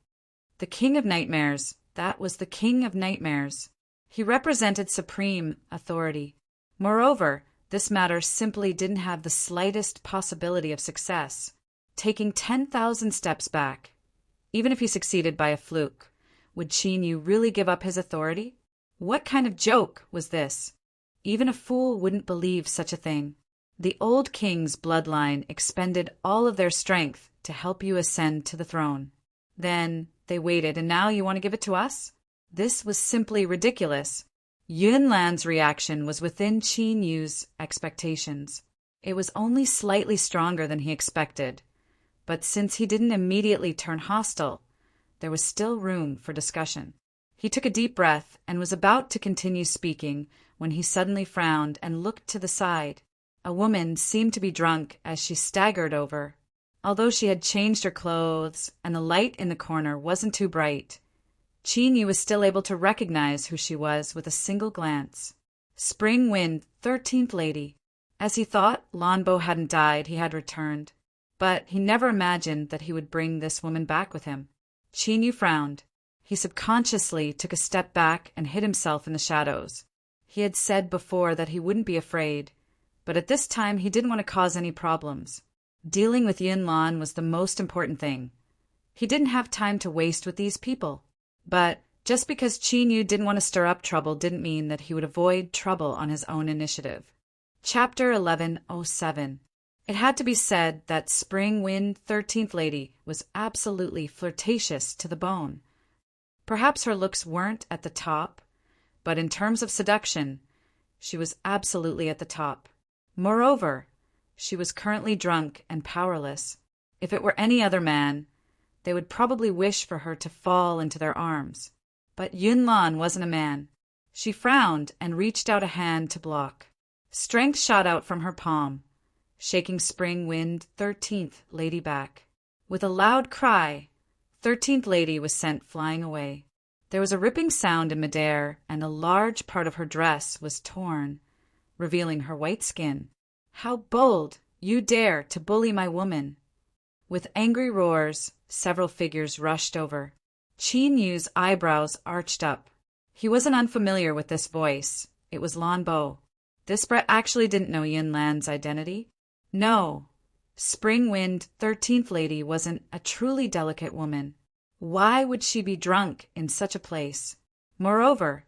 The King of Nightmares, that was the King of Nightmares. He represented supreme authority. Moreover, this matter simply didn't have the slightest possibility of success. Taking 10,000 steps back, even if he succeeded by a fluke, would Qin Yu really give up his authority? What kind of joke was this? Even a fool wouldn't believe such a thing. The old king's bloodline expended all of their strength to help you ascend to the throne. Then they waited, and now you want to give it to us? This was simply ridiculous. Yun Lan's reaction was within Qin Yu's expectations. It was only slightly stronger than he expected, but since he didn't immediately turn hostile, there was still room for discussion. He took a deep breath and was about to continue speaking when he suddenly frowned and looked to the side. A woman seemed to be drunk as she staggered over. Although she had changed her clothes and the light in the corner wasn't too bright, Qin Yu was still able to recognize who she was with a single glance. Spring Wind, 13th Lady. As he thought Lan Bo hadn't died, he had returned. But he never imagined that he would bring this woman back with him. Qin Yu frowned. He subconsciously took a step back and hid himself in the shadows. He had said before that he wouldn't be afraid, but at this time he didn't want to cause any problems. Dealing with Yun Lan was the most important thing. He didn't have time to waste with these people. But just because Qin Yu didn't want to stir up trouble didn't mean that he would avoid trouble on his own initiative. Chapter 1107. It had to be said that Spring Wind, 13th Lady, was absolutely flirtatious to the bone. Perhaps her looks weren't at the top, but in terms of seduction, she was absolutely at the top. Moreover, she was currently drunk and powerless. If it were any other man, they would probably wish for her to fall into their arms. But Yun Lan wasn't a man. She frowned and reached out a hand to block. Strength shot out from her palm, shaking Spring Wind, 13th Lady back. With a loud cry, 13th Lady was sent flying away. There was a ripping sound in midair, and a large part of her dress was torn, revealing her white skin. "How bold! You dare to bully my woman!" With angry roars, several figures rushed over. Qin Yu's eyebrows arched up. He wasn't unfamiliar with this voice. It was Lan Bo. This brat actually didn't know Yun Lan's identity. No, Spring Wind, 13th Lady wasn't a truly delicate woman. Why would she be drunk in such a place? Moreover,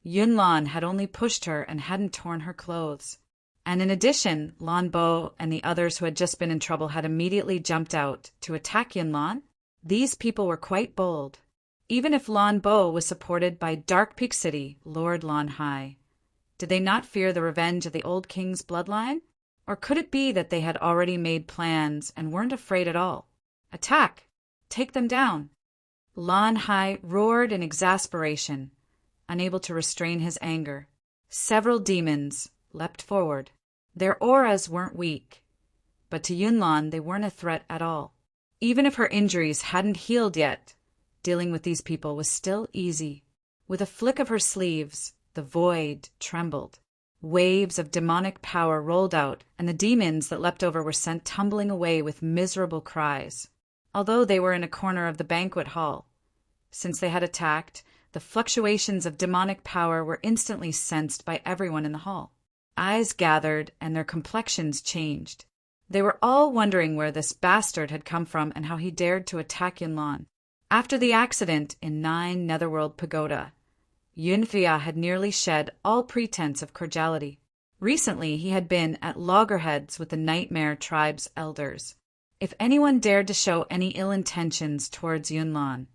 Yunlan had only pushed her and hadn't torn her clothes. And in addition, Lan Bo and the others who had just been in trouble had immediately jumped out to attack Yunlan. These people were quite bold. Even if Lan Bo was supported by Dark Peak City, Lord Lan Hai, did they not fear the revenge of the old king's bloodline? Or could it be that they had already made plans and weren't afraid at all? Attack! Take them down! Lan Hai roared in exasperation, unable to restrain his anger. Several demons leapt forward. Their auras weren't weak, but to Yunlan they weren't a threat at all. Even if her injuries hadn't healed yet, dealing with these people was still easy. With a flick of her sleeves, the void trembled. Waves of demonic power rolled out, and the demons that leapt over were sent tumbling away with miserable cries. Although they were in a corner of the banquet hall, since they had attacked, the fluctuations of demonic power were instantly sensed by everyone in the hall. Eyes gathered, and their complexions changed. They were all wondering where this bastard had come from and how he dared to attack Yunlan. After the accident in 9 Netherworld Pagoda, Yunfia had nearly shed all pretense of cordiality. Recently he had been at loggerheads with the Nightmare Tribe's elders. If anyone dared to show any ill intentions towards Yunlan,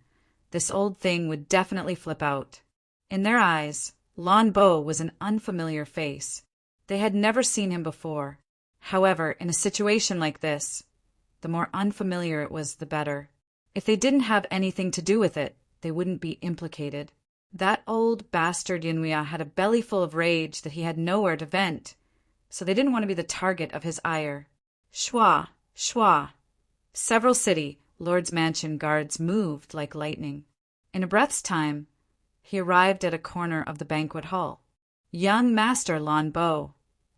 this old thing would definitely flip out. In their eyes, Lan Bo was an unfamiliar face. They had never seen him before. However, in a situation like this, the more unfamiliar it was, the better. If they didn't have anything to do with it, they wouldn't be implicated. That old bastard Yunwea had a belly full of rage that he had nowhere to vent, so they didn't want to be the target of his ire. Shwa, shwa. Several city Lord's Mansion guards moved like lightning. In a breath's time, he arrived at a corner of the banquet hall. Young Master Lan Bo.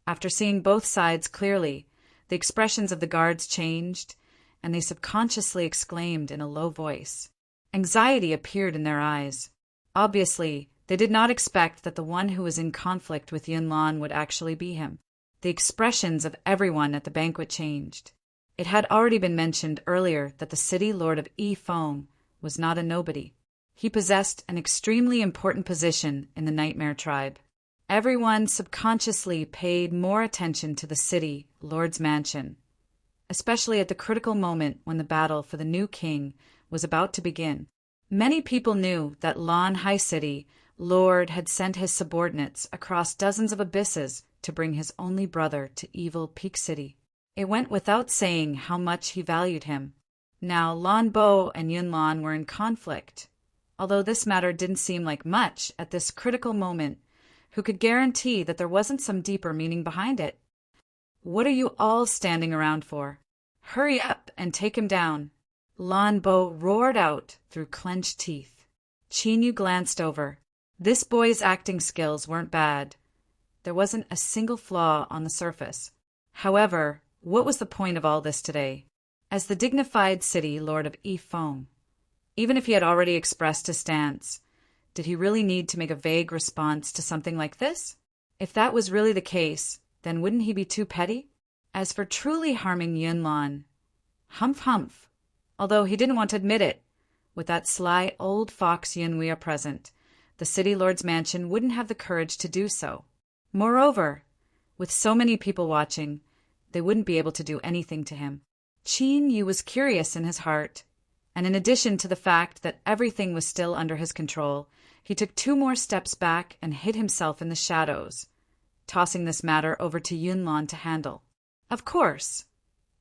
After seeing both sides clearly, the expressions of the guards changed, and they subconsciously exclaimed in a low voice. Anxiety appeared in their eyes. Obviously, they did not expect that the one who was in conflict with Yunlan would actually be him. The expressions of everyone at the banquet changed. It had already been mentioned earlier that the city lord of Yifeng was not a nobody. He possessed an extremely important position in the Nightmare Tribe. Everyone subconsciously paid more attention to the city lord's mansion, especially at the critical moment when the battle for the new king was about to begin. Many people knew that Lan Hai City Lord had sent his subordinates across dozens of abysses to bring his only brother to evil Peak City. It went without saying how much he valued him. Now Lan Bo and Yunlan were in conflict. Although this matter didn't seem like much at this critical moment, who could guarantee that there wasn't some deeper meaning behind it? What are you all standing around for? Hurry up and take him down. Lan Bo roared out through clenched teeth. Qin glanced over. This boy's acting skills weren't bad. There wasn't a single flaw on the surface. However, what was the point of all this today? As the dignified city lord of Yifeng, even if he had already expressed his stance, did he really need to make a vague response to something like this? If that was really the case, then wouldn't he be too petty? As for truly harming Yunlan, humph humph. Although he didn't want to admit it, with that sly old fox Yunwea present, the city lord's mansion wouldn't have the courage to do so. Moreover, with so many people watching, they wouldn't be able to do anything to him. Qin Yu was curious in his heart, and in addition to the fact that everything was still under his control, he took 2 more steps back and hid himself in the shadows, tossing this matter over to Yunlan to handle. Of course,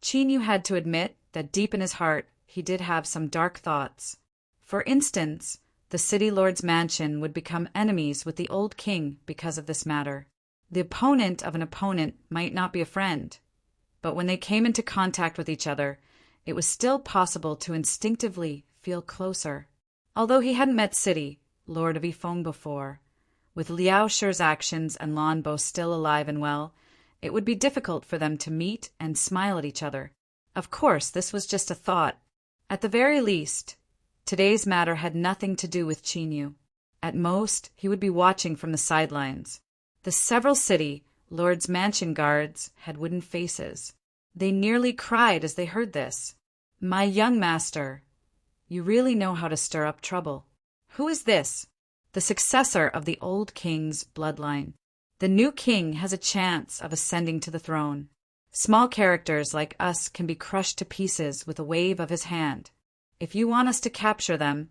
Qin Yu had to admit that deep in his heart he did have some dark thoughts. For instance, the city lord's mansion would become enemies with the old king because of this matter. The opponent of an opponent might not be a friend, but when they came into contact with each other, it was still possible to instinctively feel closer. Although he hadn't met City Lord of Yifeng before, with Liao Shi's actions and Lan Bo still alive and well, it would be difficult for them to meet and smile at each other. Of course, this was just a thought. At the very least, today's matter had nothing to do with Qin Yu. At most, he would be watching from the sidelines. The several city lord's mansion guards had wooden faces. They nearly cried as they heard this. My young master, you really know how to stir up trouble. Who is this? the successor of the old king's bloodline. The new king has a chance of ascending to the throne. Small characters like us can be crushed to pieces with a wave of his hand. If you want us to capture them,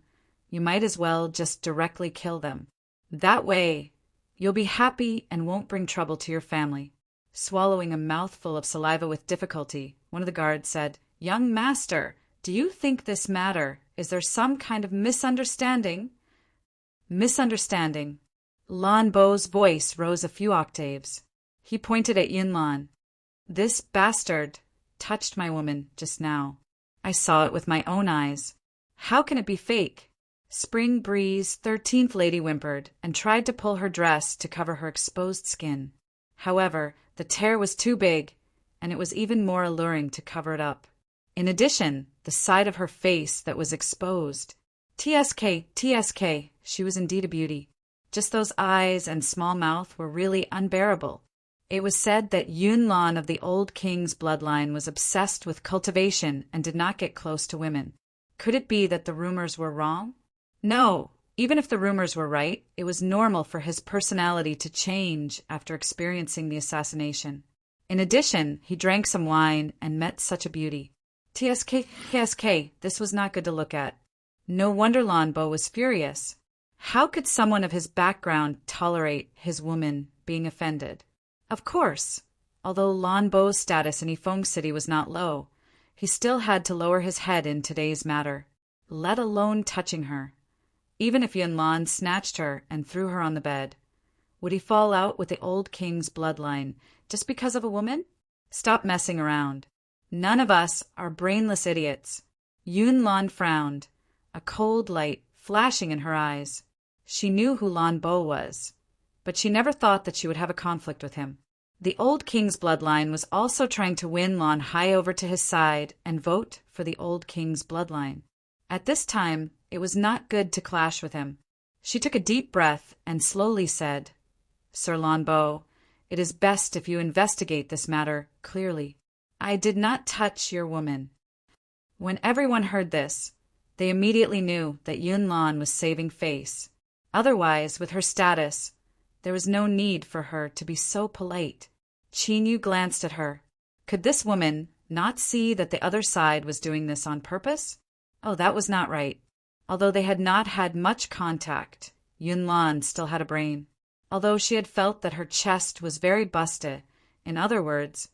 you might as well just directly kill them. That way, you'll be happy and won't bring trouble to your family." Swallowing a mouthful of saliva with difficulty, one of the guards said, "Young master, do you think this matter? Is there some kind of misunderstanding?" "Misunderstanding." Lan Bo's voice rose a few octaves. He pointed at Yunlan. "This bastard touched my woman just now. I saw it with my own eyes. How can it be fake?" Spring Breeze, 13th lady, whimpered and tried to pull her dress to cover her exposed skin. However, the tear was too big, and it was even more alluring to cover it up. In addition, the side of her face that was exposed. TSK, she was indeed a beauty. Just those eyes and small mouth were really unbearable. It was said that Yunlan of the old king's bloodline was obsessed with cultivation and did not get close to women. Could it be that the rumors were wrong? No, even if the rumors were right, it was normal for his personality to change after experiencing the assassination. In addition, he drank some wine and met such a beauty. TSK, this was not good to look at. No wonder Lan Bo was furious. How could someone of his background tolerate his woman being offended? Of course, although Lan Bo's status in Yifeng City was not low, he still had to lower his head in today's matter, let alone touching her. Even if Yunlan snatched her and threw her on the bed, would he fall out with the old king's bloodline just because of a woman? Stop messing around. None of us are brainless idiots. Yunlan frowned, a cold light flashing in her eyes. She knew who Lan Bo was, but she never thought that she would have a conflict with him. The old king's bloodline was also trying to win Lan Hai over to his side and vote for the old king's bloodline. At this time, it was not good to clash with him. She took a deep breath and slowly said, "Sir Lan Bo, it is best if you investigate this matter clearly. I did not touch your woman." When everyone heard this, they immediately knew that Yunlan was saving face. Otherwise, with her status, there was no need for her to be so polite. Qin Yu glanced at her. Could this woman not see that the other side was doing this on purpose? Oh, that was not right. Although they had not had much contact, Yunlan still had a brain. Although she had felt that her chest was very busted, in other words,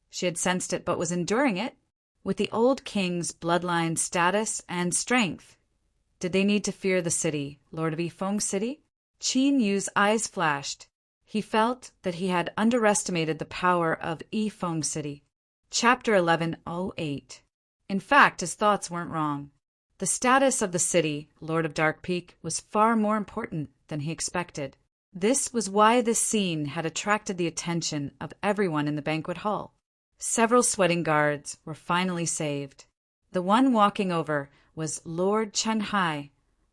she had sensed it but was enduring it, with the old king's bloodline status and strength. Did they need to fear the city, Lord of Yifeng City? Qin Yu's eyes flashed. He felt that he had underestimated the power of Yifeng City. Chapter 1108. In fact, his thoughts weren't wrong. The status of the city, Lord of Dark Peak, was far more important than he expected. This was why this scene had attracted the attention of everyone in the banquet hall. Several sweating guards were finally saved. The one walking over was Lord Chen Hai,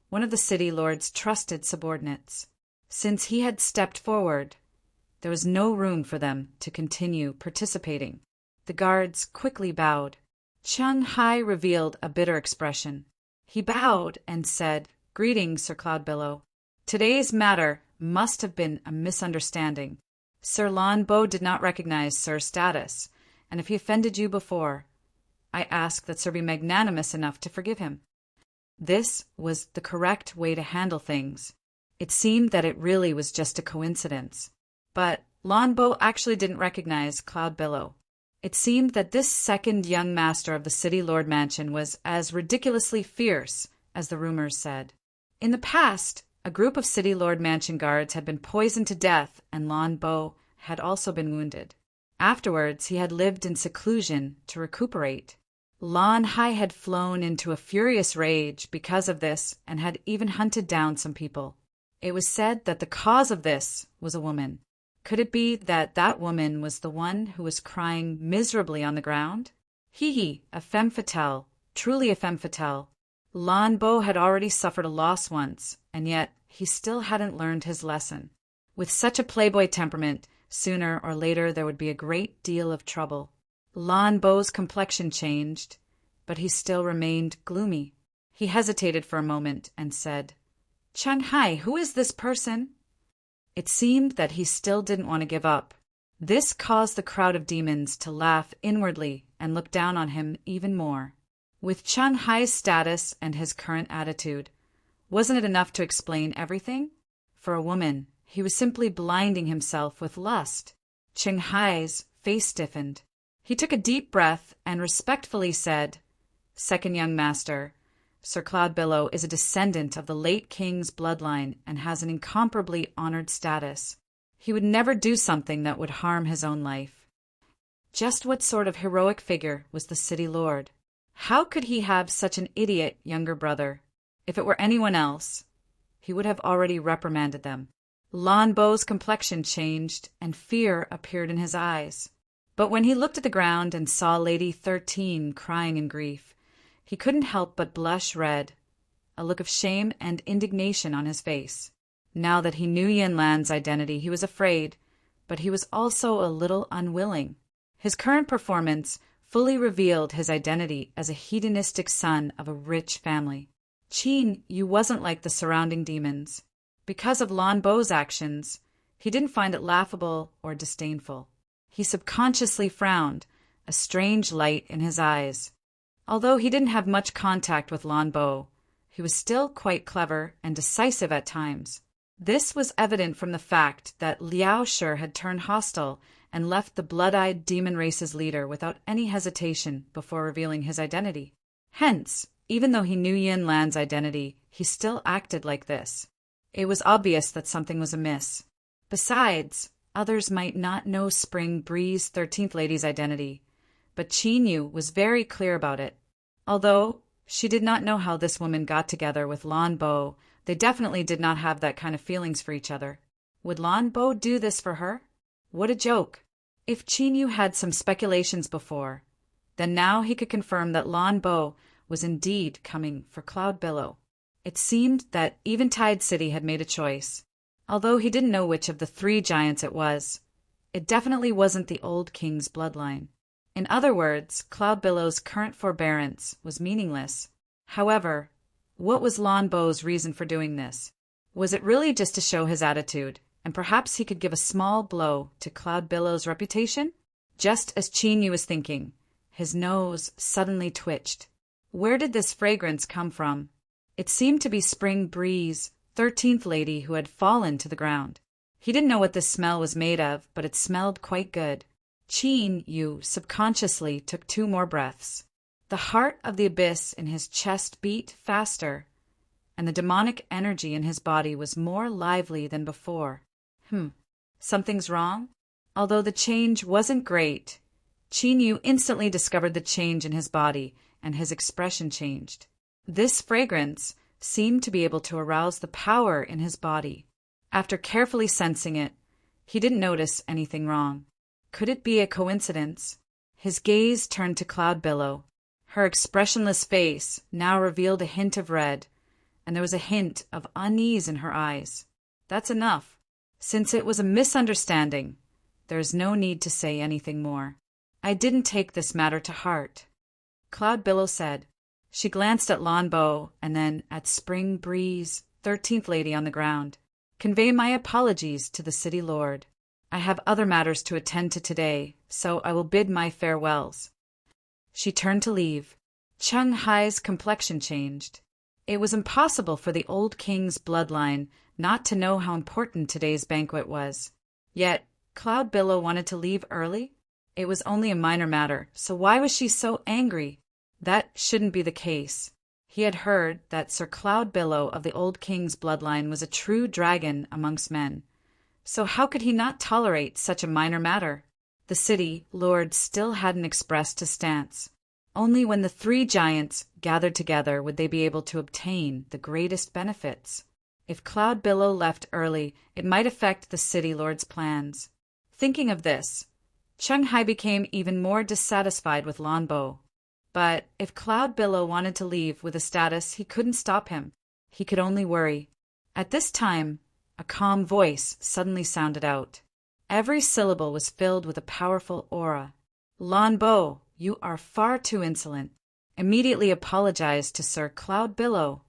one of the city lord's trusted subordinates. Since he had stepped forward, there was no room for them to continue participating. The guards quickly bowed. Chen Hai revealed a bitter expression. He bowed and said, "Greetings, Sir Cloudbillow. Today's matter must have been a misunderstanding. Sir Lan Bo did not recognize Sir's status, and if he offended you before, I ask that Sir be magnanimous enough to forgive him." This was the correct way to handle things. It seemed that it really was just a coincidence. But Lan Bo actually didn't recognize Cloudbillow. It seemed that this second young master of the City Lord Mansion was as ridiculously fierce as the rumors said. In the past, a group of City Lord Mansion guards had been poisoned to death, and Lan Bo had also been wounded. Afterwards, he had lived in seclusion to recuperate. Lan Hai had flown into a furious rage because of this and had even hunted down some people. It was said that the cause of this was a woman. Could it be that that woman was the one who was crying miserably on the ground? A femme fatale, truly a femme fatale. Lan Bo had already suffered a loss once, and yet he still hadn't learned his lesson. With such a playboy temperament, sooner or later there would be a great deal of trouble. Lan Bo's complexion changed, but he still remained gloomy. He hesitated for a moment and said, "Shanghai, who is this person?" It seemed that he still didn't want to give up. This caused the crowd of demons to laugh inwardly and look down on him even more. With Shanghai's status and his current attitude, wasn't it enough to explain everything? For a woman, he was simply blinding himself with lust. Shanghai's face stiffened. He took a deep breath and respectfully said, "Second young master, Sir Cloudbillow is a descendant of the late king's bloodline and has an incomparably honored status. He would never do something that would harm his own life." Just what sort of heroic figure was the city lord? How could he have such an idiot younger brother? If it were anyone else, he would have already reprimanded them. Lan Bo's complexion changed, and fear appeared in his eyes. But when he looked at the ground and saw Lady 13 crying in grief, he couldn't help but blush red, a look of shame and indignation on his face. Now that he knew Yin Lan's identity, he was afraid, but he was also a little unwilling. His current performance fully revealed his identity as a hedonistic son of a rich family. Qin Yu wasn't like the surrounding demons. Because of Lan Bo's actions, he didn't find it laughable or disdainful. He subconsciously frowned, a strange light in his eyes. Although he didn't have much contact with Lan Bo, he was still quite clever and decisive at times. This was evident from the fact that Liao Shi had turned hostile and left the blood-eyed demon race's leader without any hesitation before revealing his identity. Hence, even though he knew Yin Lan's identity, he still acted like this. It was obvious that something was amiss. Besides, others might not know Spring Breeze 13th Lady's identity, but Qin Yu was very clear about it. Although she did not know how this woman got together with Lan Bo, they definitely did not have that kind of feelings for each other. Would Lan Bo do this for her? What a joke! If Qin Yu had some speculations before, then now he could confirm that Lan Bo was indeed coming for Cloudbillow. It seemed that Eventide City had made a choice. Although he didn't know which of the three giants it was, it definitely wasn't the old king's bloodline. In other words, Cloudbillow's current forbearance was meaningless. However, what was Lan Bo's reason for doing this? Was it really just to show his attitude, and perhaps he could give a small blow to Cloudbillow's reputation? Just as Qin Yu was thinking, his nose suddenly twitched. Where did this fragrance come from? It seemed to be Spring Breeze, 13th Lady, who had fallen to the ground. He didn't know what this smell was made of, but it smelled quite good. Qin Yu subconsciously took 2 more breaths. The heart of the abyss in his chest beat faster, and the demonic energy in his body was more lively than before. Something's wrong? Although the change wasn't great, Qin Yu instantly discovered the change in his body, and his expression changed. This fragrance seemed to be able to arouse the power in his body. After carefully sensing it, he didn't notice anything wrong. Could it be a coincidence? His gaze turned to Cloudbillow. Her expressionless face now revealed a hint of red, and there was a hint of unease in her eyes. That's enough. Since it was a misunderstanding, there is no need to say anything more. I didn't take this matter to heart, Cloudbillow said. She glanced at Lan Bo and then at Spring Breeze, 13th Lady on the ground. Convey my apologies to the city lord. I have other matters to attend to today, so I will bid my farewells. She turned to leave. Chung Hai's complexion changed. It was impossible for the old king's bloodline not to know how important today's banquet was. Yet, Cloudbillow wanted to leave early? It was only a minor matter, so why was she so angry? That shouldn't be the case. He had heard that Sir Cloudbillow of the old king's bloodline was a true dragon amongst men. So how could he not tolerate such a minor matter? The city lord still hadn't expressed his stance. Only when the 3 giants gathered together would they be able to obtain the greatest benefits. If Cloudbillow left early, it might affect the city lord's plans. Thinking of this, Chung Hai became even more dissatisfied with Lan Bo. But if Cloudbillow wanted to leave with a status, he couldn't stop him. He could only worry. At this time, a calm voice suddenly sounded out. Every syllable was filled with a powerful aura. Lan Bo, you are far too insolent. Immediately apologize to Sir Cloudbillow.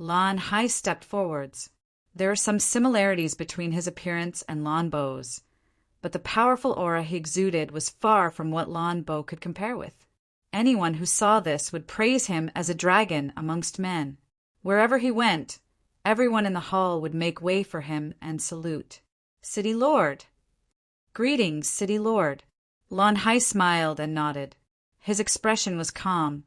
Lan Hai stepped forwards. There are some similarities between his appearance and Lan Bo's, but the powerful aura he exuded was far from what Lan Bo could compare with. Anyone who saw this would praise him as a dragon amongst men. Wherever he went, everyone in the hall would make way for him and salute. "City Lord." "Greetings, City Lord." Lan Hai smiled and nodded. His expression was calm,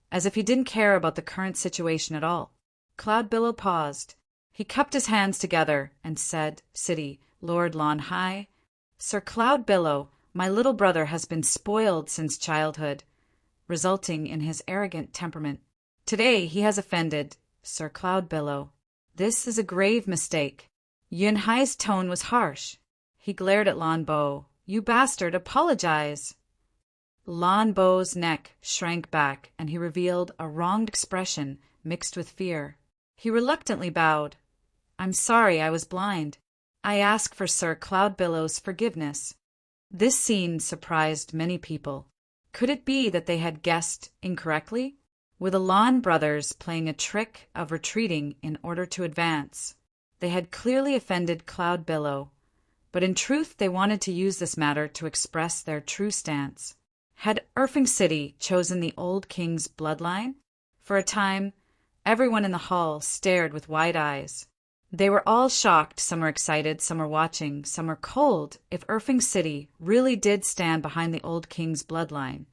as if he didn't care about the current situation at all. Cloud Billow paused. He cupped his hands together and said, "City Lord Lan Hai, Sir Cloud Billow, my little brother has been spoiled since childhood, resulting in his arrogant temperament. Today he has offended Sir Cloud Billow. This is a grave mistake." Yun Hai's tone was harsh. He glared at Lan Bo. "You bastard, apologize!" Lan Bo's neck shrank back, and he revealed a wronged expression mixed with fear. He reluctantly bowed. "I'm sorry, I was blind. I ask for Sir Cloud Billow's forgiveness." This scene surprised many people. Could it be that they had guessed incorrectly? Were the Lan brothers playing a trick of retreating in order to advance? They had clearly offended Cloud Billow, but in truth they wanted to use this matter to express their true stance. Had Erfing City chosen the old king's bloodline? For a time, everyone in the hall stared with wide eyes. They were all shocked, some were excited, some were watching, some were cold. If Erfing City really did stand behind the old king's bloodline,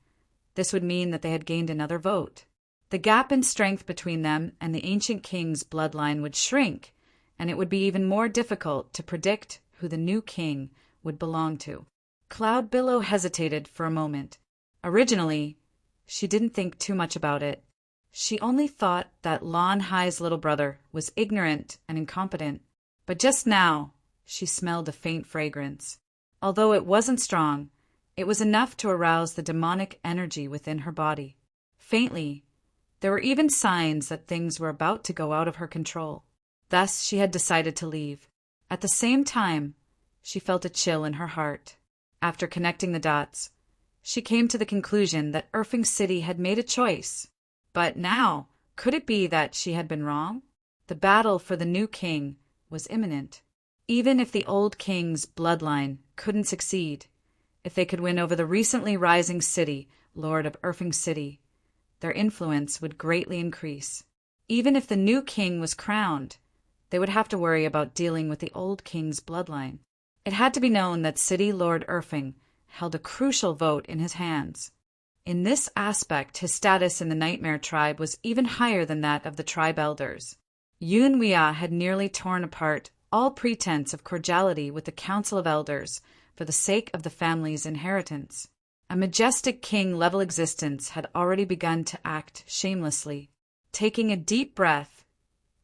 this would mean that they had gained another vote. The gap in strength between them and the ancient king's bloodline would shrink, and it would be even more difficult to predict who the new king would belong to. Cloud Billow hesitated for a moment. Originally, she didn't think too much about it. She only thought that Lan Hai's little brother was ignorant and incompetent. But just now, she smelled a faint fragrance. Although it wasn't strong, it was enough to arouse the demonic energy within her body. Faintly, there were even signs that things were about to go out of her control. Thus, she had decided to leave. At the same time, she felt a chill in her heart. After connecting the dots, she came to the conclusion that Erfing City had made a choice. But now, could it be that she had been wrong? The battle for the new king was imminent. Even if the old king's bloodline couldn't succeed, if they could win over the recently rising city, Lord of Erfing City, their influence would greatly increase. Even if the new king was crowned, they would have to worry about dealing with the old king's bloodline. It had to be known that City Lord Erfing held a crucial vote in his hands. In this aspect, his status in the Nightmare tribe was even higher than that of the tribe elders. Yun Wia had nearly torn apart all pretense of cordiality with the Council of Elders for the sake of the family's inheritance. A majestic king-level existence had already begun to act shamelessly. Taking a deep breath,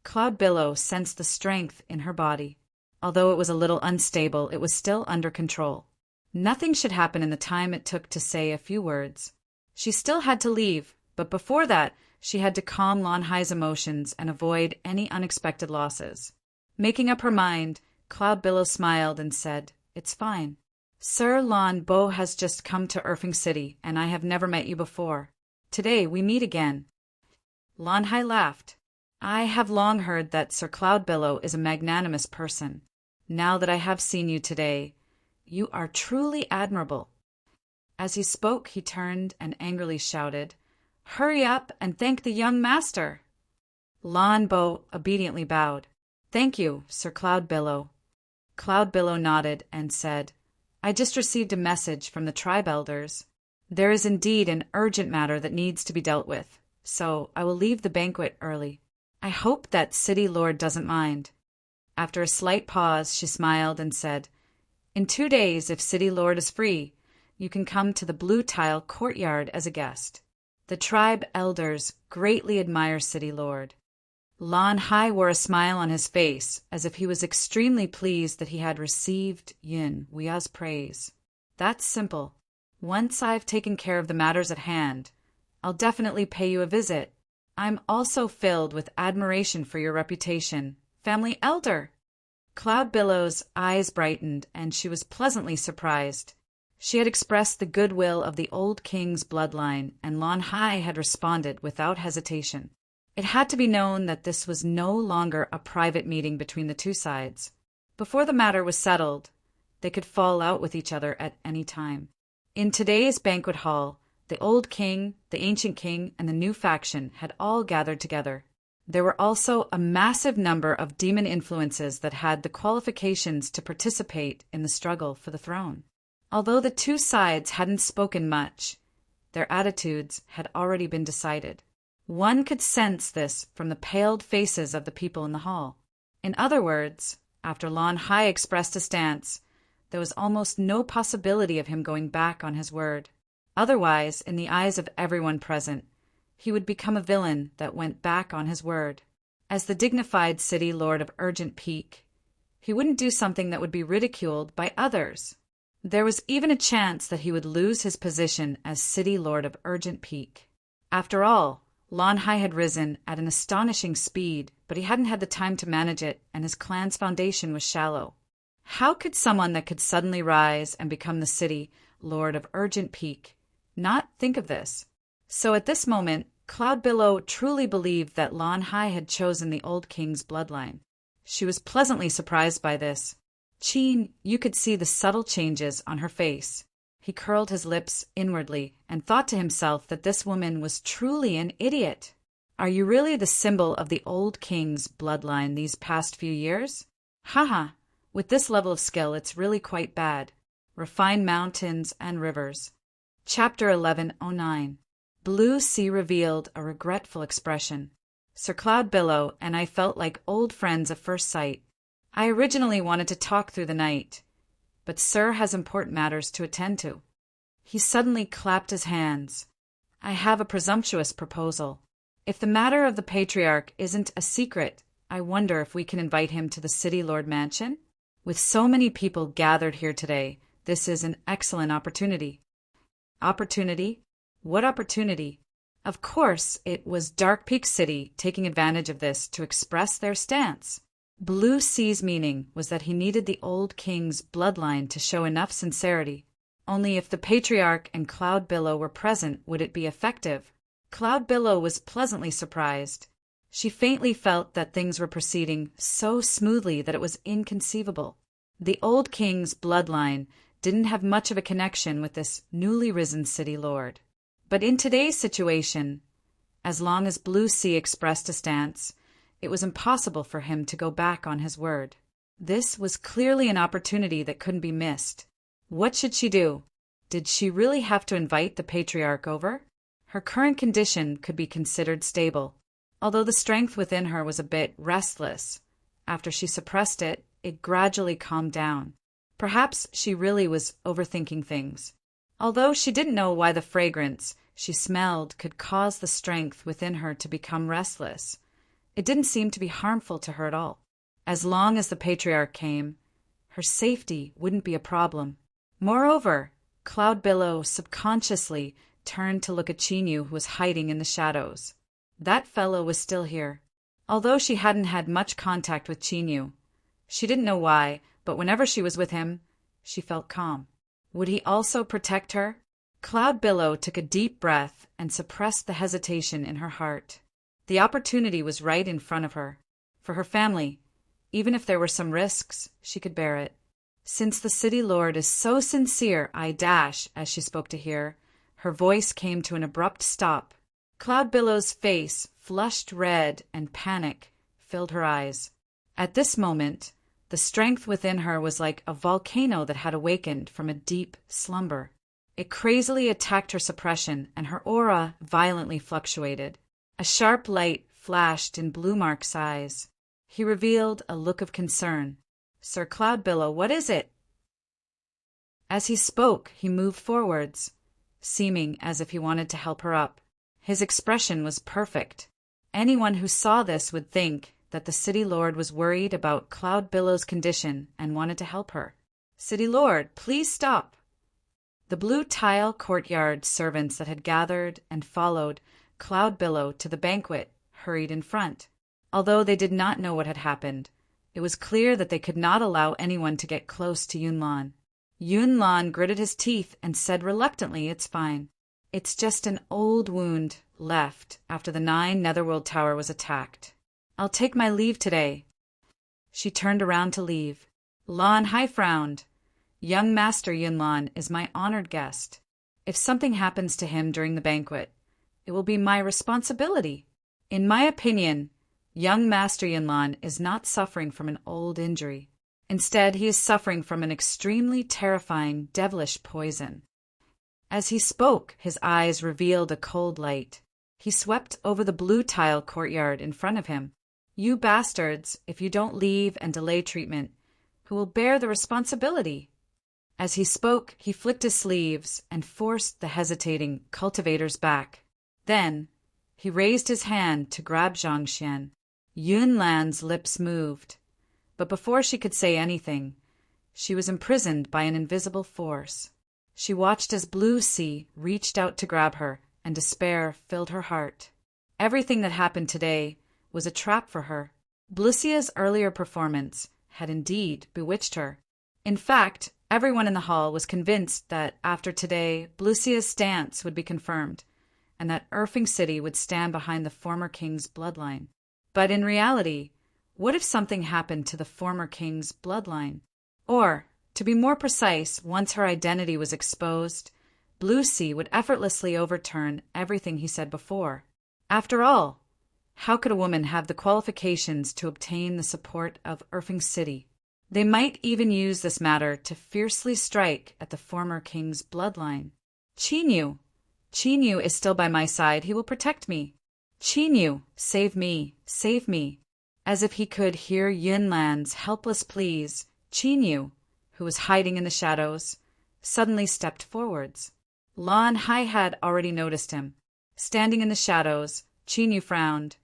Cloud Billow sensed the strength in her body. Although it was a little unstable, it was still under control. Nothing should happen in the time it took to say a few words. She still had to leave, but before that, she had to calm Lan Hai's emotions and avoid any unexpected losses. Making up her mind, Cloud Billow smiled and said, "It's fine. Sir Lan Bo has just come to Erfing City, and I have never met you before. Today we meet again." Lan Hai laughed. "I have long heard that Sir Cloud Billow is a magnanimous person. Now that I have seen you today, you are truly admirable." As he spoke, he turned and angrily shouted, "Hurry up and thank the young master." Lan Bo obediently bowed. "Thank you, Sir Cloud Billow." Cloud Billow nodded and said, "I just received a message from the tribe elders. There is indeed an urgent matter that needs to be dealt with, so I will leave the banquet early. I hope that City Lord doesn't mind." After a slight pause, she smiled and said, "In 2 days, if City Lord is free, you can come to the Blue Tile courtyard as a guest. The tribe elders greatly admire City Lord." Lan Hai wore a smile on his face, as if he was extremely pleased that he had received Yun Wia's praise. "That's simple. Once I've taken care of the matters at hand, I'll definitely pay you a visit. I'm also filled with admiration for your reputation, family elder." Cloud Billow's eyes brightened, and she was pleasantly surprised. She had expressed the goodwill of the old king's bloodline, and Lan Hai had responded without hesitation. It had to be known that this was no longer a private meeting between the two sides. Before the matter was settled, they could fall out with each other at any time. In today's banquet hall, the old king, the ancient king, and the new faction had all gathered together. There were also a massive number of demon influences that had the qualifications to participate in the struggle for the throne. Although the two sides hadn't spoken much, their attitudes had already been decided. One could sense this from the paled faces of the people in the hall. In other words, after Lon Hai expressed a stance, there was almost no possibility of him going back on his word. Otherwise, in the eyes of everyone present, he would become a villain that went back on his word. As the dignified city lord of Urgent Peak, he wouldn't do something that would be ridiculed by others. There was even a chance that he would lose his position as city lord of Urgent Peak. After all, Lon Hai had risen at an astonishing speed, but he hadn't had the time to manage it, and his clan's foundation was shallow. How could someone that could suddenly rise and become the city lord of Urgent Peak not think of this? So at this moment, Cloudbillow truly believed that Lon Hai had chosen the old king's bloodline. She was pleasantly surprised by this. You could see the subtle changes on her face. He curled his lips inwardly and thought to himself that this woman was truly an idiot. Are you really the symbol of the old king's bloodline these past few years? Haha, with this level of skill, it's really quite bad. Refine mountains and rivers. Chapter 1109. Blue Sea revealed a regretful expression. Sir Cloudbillow and I felt like old friends at first sight. I originally wanted to talk through the night, but Sir has important matters to attend to. He suddenly clapped his hands. I have a presumptuous proposal. If the matter of the patriarch isn't a secret, I wonder if we can invite him to the City Lord Mansion? With so many people gathered here today, this is an excellent opportunity. Opportunity? What opportunity? Of course, it was Dark Peak City taking advantage of this to express their stance. Blue Sea's meaning was that he needed the old king's bloodline to show enough sincerity. Only if the patriarch and Cloudbillow were present would it be effective. Cloudbillow was pleasantly surprised. She faintly felt that things were proceeding so smoothly that it was inconceivable. The old king's bloodline didn't have much of a connection with this newly risen city lord. But in today's situation, as long as Blue Sea expressed a stance, it was impossible for him to go back on his word. This was clearly an opportunity that couldn't be missed. What should she do? Did she really have to invite the patriarch over? Her current condition could be considered stable, although the strength within her was a bit restless. After she suppressed it, it gradually calmed down. Perhaps she really was overthinking things. Although she didn't know why the fragrance she smelled could cause the strength within her to become restless, it didn't seem to be harmful to her at all. As long as the patriarch came, her safety wouldn't be a problem. Moreover, Cloudbillow subconsciously turned to look at Chinyu, who was hiding in the shadows. That fellow was still here. Although she hadn't had much contact with Chinyu, she didn't know why, but whenever she was with him, she felt calm. Would he also protect her? Cloudbillow took a deep breath and suppressed the hesitation in her heart. The opportunity was right in front of her. For her family, even if there were some risks, she could bear it. Since the city lord is so sincere, as she spoke to hear, her voice came to an abrupt stop. Cloudbillow's face flushed red and panic filled her eyes. At this moment, the strength within her was like a volcano that had awakened from a deep slumber. It crazily attacked her suppression, and her aura violently fluctuated. A sharp light flashed in Blue Mark's eyes. He revealed a look of concern. Sir Cloudbillow, what is it? As he spoke, he moved forwards, seeming as if he wanted to help her up. His expression was perfect. Anyone who saw this would think that the city lord was worried about Cloudbillow's condition and wanted to help her. City Lord, please stop. The blue tile courtyard servants that had gathered and followed Cloudbillow to the banquet hurried in front. Although they did not know what had happened, it was clear that they could not allow anyone to get close to Yunlon. Yunlon gritted his teeth and said reluctantly, "It's fine." It's just an old wound left after the 9 Netherworld Tower was attacked. I'll take my leave today." She turned around to leave. Lan Hai frowned. "Young Master Yunlan is my honored guest. If something happens to him during the banquet, it will be my responsibility. In my opinion, young Master Yunlan is not suffering from an old injury. Instead, he is suffering from an extremely terrifying, devilish poison." As he spoke, his eyes revealed a cold light. He swept over the blue tile courtyard in front of him. "You bastards, if you don't leave and delay treatment, who will bear the responsibility?" As he spoke, he flicked his sleeves and forced the hesitating cultivators back. Then, he raised his hand to grab Zhang Xian. Yunlan's lips moved, but before she could say anything, she was imprisoned by an invisible force. She watched as Blue Sea reached out to grab her, and despair filled her heart. Everything that happened today was a trap for her. Blucia's earlier performance had indeed bewitched her. In fact, everyone in the hall was convinced that after today, Blucia's stance would be confirmed, and that Erfing City would stand behind the former king's bloodline. But in reality, what if something happened to the former king's bloodline? Or, to be more precise, once her identity was exposed, Blue Sea would effortlessly overturn everything he said before. After all, how could a woman have the qualifications to obtain the support of Erfing City? They might even use this matter to fiercely strike at the former king's bloodline. "Qinyu! Qinyu is still by my side. He will protect me. Qinyu, save me, save me." As if he could hear Yunlan's helpless pleas, Qinyu, who was hiding in the shadows, suddenly stepped forwards. Lan Hai had already noticed him. Standing in the shadows, Qinyu frowned,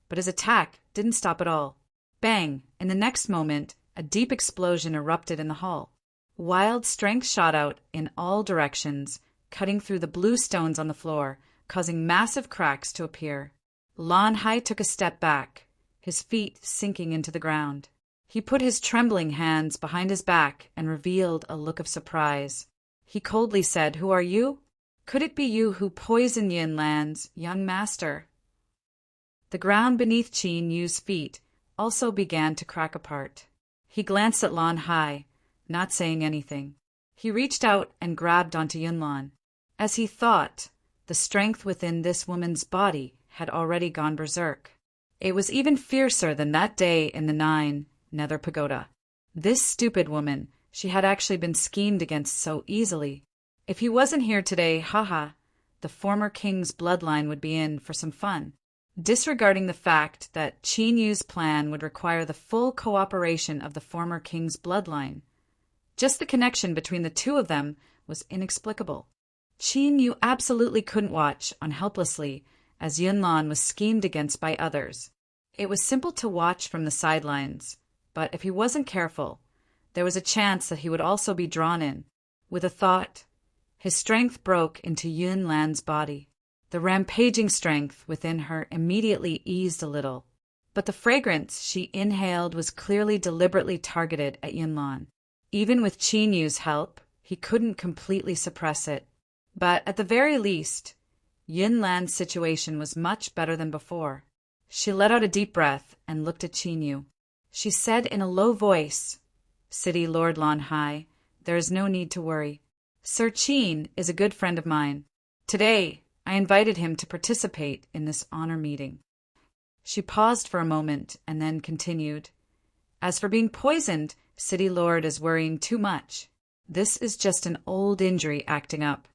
but his attack didn't stop at all. Bang! In the next moment, a deep explosion erupted in the hall. Wild strength shot out in all directions, cutting through the blue stones on the floor, causing massive cracks to appear. Lan Hai took a step back, his feet sinking into the ground. He put his trembling hands behind his back and revealed a look of surprise. He coldly said, "Who are you? Could it be you who poisoned Yunlan's young master?" The ground beneath Qin Yu's feet also began to crack apart. He glanced at Lan Hai, not saying anything. He reached out and grabbed onto Yunlan. As he thought, the strength within this woman's body had already gone berserk. It was even fiercer than that day in the 9 Nether Pagoda. This stupid woman, she had actually been schemed against so easily. If he wasn't here today, haha, the former king's bloodline would be in for some fun. Disregarding the fact that Qin Yu's plan would require the full cooperation of the former king's bloodline, just the connection between the two of them was inexplicable. Qin Yu absolutely couldn't watch on helplessly as Yunlan was schemed against by others. It was simple to watch from the sidelines, but if he wasn't careful, there was a chance that he would also be drawn in. With a thought, his strength broke into Yunlan's body. The rampaging strength within her immediately eased a little, but the fragrance she inhaled was clearly deliberately targeted at Yunlan. Even with Qin Yu's help, he couldn't completely suppress it. But at the very least, Yunlan's situation was much better than before. She let out a deep breath and looked at Qin Yu. She said in a low voice, "City Lord Lan Hai, there is no need to worry. Sir Qin is a good friend of mine. Today, I invited him to participate in this honor meeting." She paused for a moment and then continued, "As for being poisoned, City Lord is worrying too much. This is just an old injury acting up."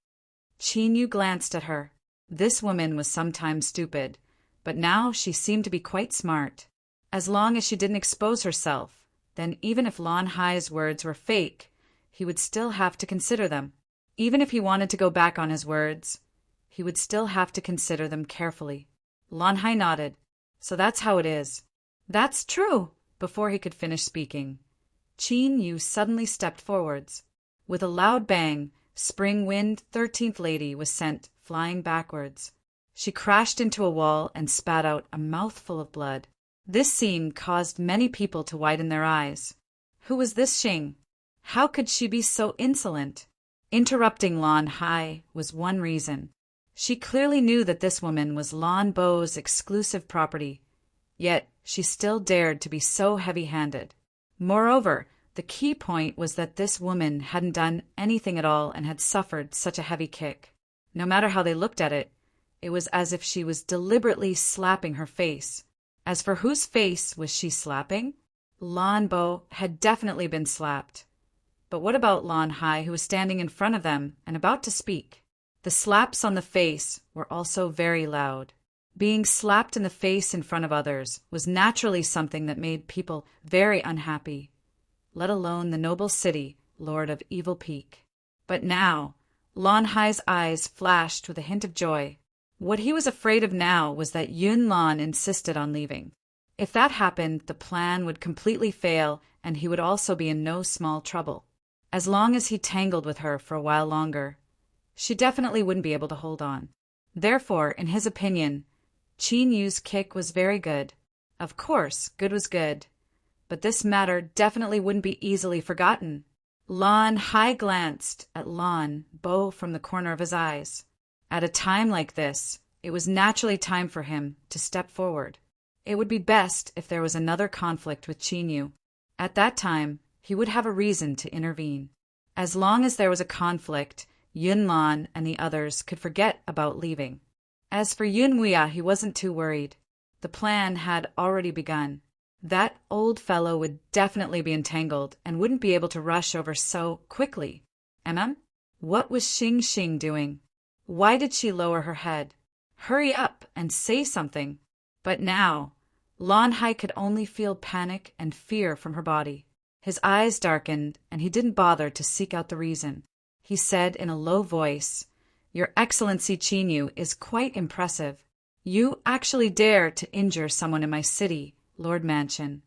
Qin Yu glanced at her. This woman was sometimes stupid, but now she seemed to be quite smart. As long as she didn't expose herself, then even if Lan Hai's words were fake, he would still have to consider them. Even if he wanted to go back on his words, he would still have to consider them carefully. Lan Hai nodded. "So that's how it is." "That's true." Before he could finish speaking, Qin Yu suddenly stepped forwards. With a loud bang, Spring Wind 13th Lady was sent flying backwards. She crashed into a wall and spat out a mouthful of blood. This scene caused many people to widen their eyes. Who was this Xing? How could she be so insolent? Interrupting Lan Hai was one reason. She clearly knew that this woman was Lan Bo's exclusive property, yet she still dared to be so heavy-handed. Moreover, the key point was that this woman hadn't done anything at all and had suffered such a heavy kick. No matter how they looked at it, it was as if she was deliberately slapping her face. As for whose face was she slapping? Lan Bo had definitely been slapped. But what about Lan Hai, who was standing in front of them and about to speak? The slaps on the face were also very loud. Being slapped in the face in front of others was naturally something that made people very unhappy, let alone the noble city, lord of Evil Peak. But now, Lan Hai's eyes flashed with a hint of joy. What he was afraid of now was that Yun Lan insisted on leaving. If that happened, the plan would completely fail, and he would also be in no small trouble. As long as he tangled with her for a while longer, she definitely wouldn't be able to hold on. Therefore, in his opinion, Qin Yu's kick was very good. Of course, good was good, but this matter definitely wouldn't be easily forgotten. Lan Hai glanced at Lan Bo from the corner of his eyes. At a time like this, it was naturally time for him to step forward. It would be best if there was another conflict with Qin Yu. At that time, he would have a reason to intervene. As long as there was a conflict, Yun Lan and the others could forget about leaving. As for Yun Wuya, he wasn't too worried. The plan had already begun. That old fellow would definitely be entangled and wouldn't be able to rush over so quickly. What was Xing Xing doing? Why did she lower her head? Hurry up and say something. But now, Lan Hai could only feel panic and fear from her body. His eyes darkened, and he didn't bother to seek out the reason. He said in a low voice, "Your Excellency Qin Yu is quite impressive. You actually dare to injure someone in my city, Lord Mansion."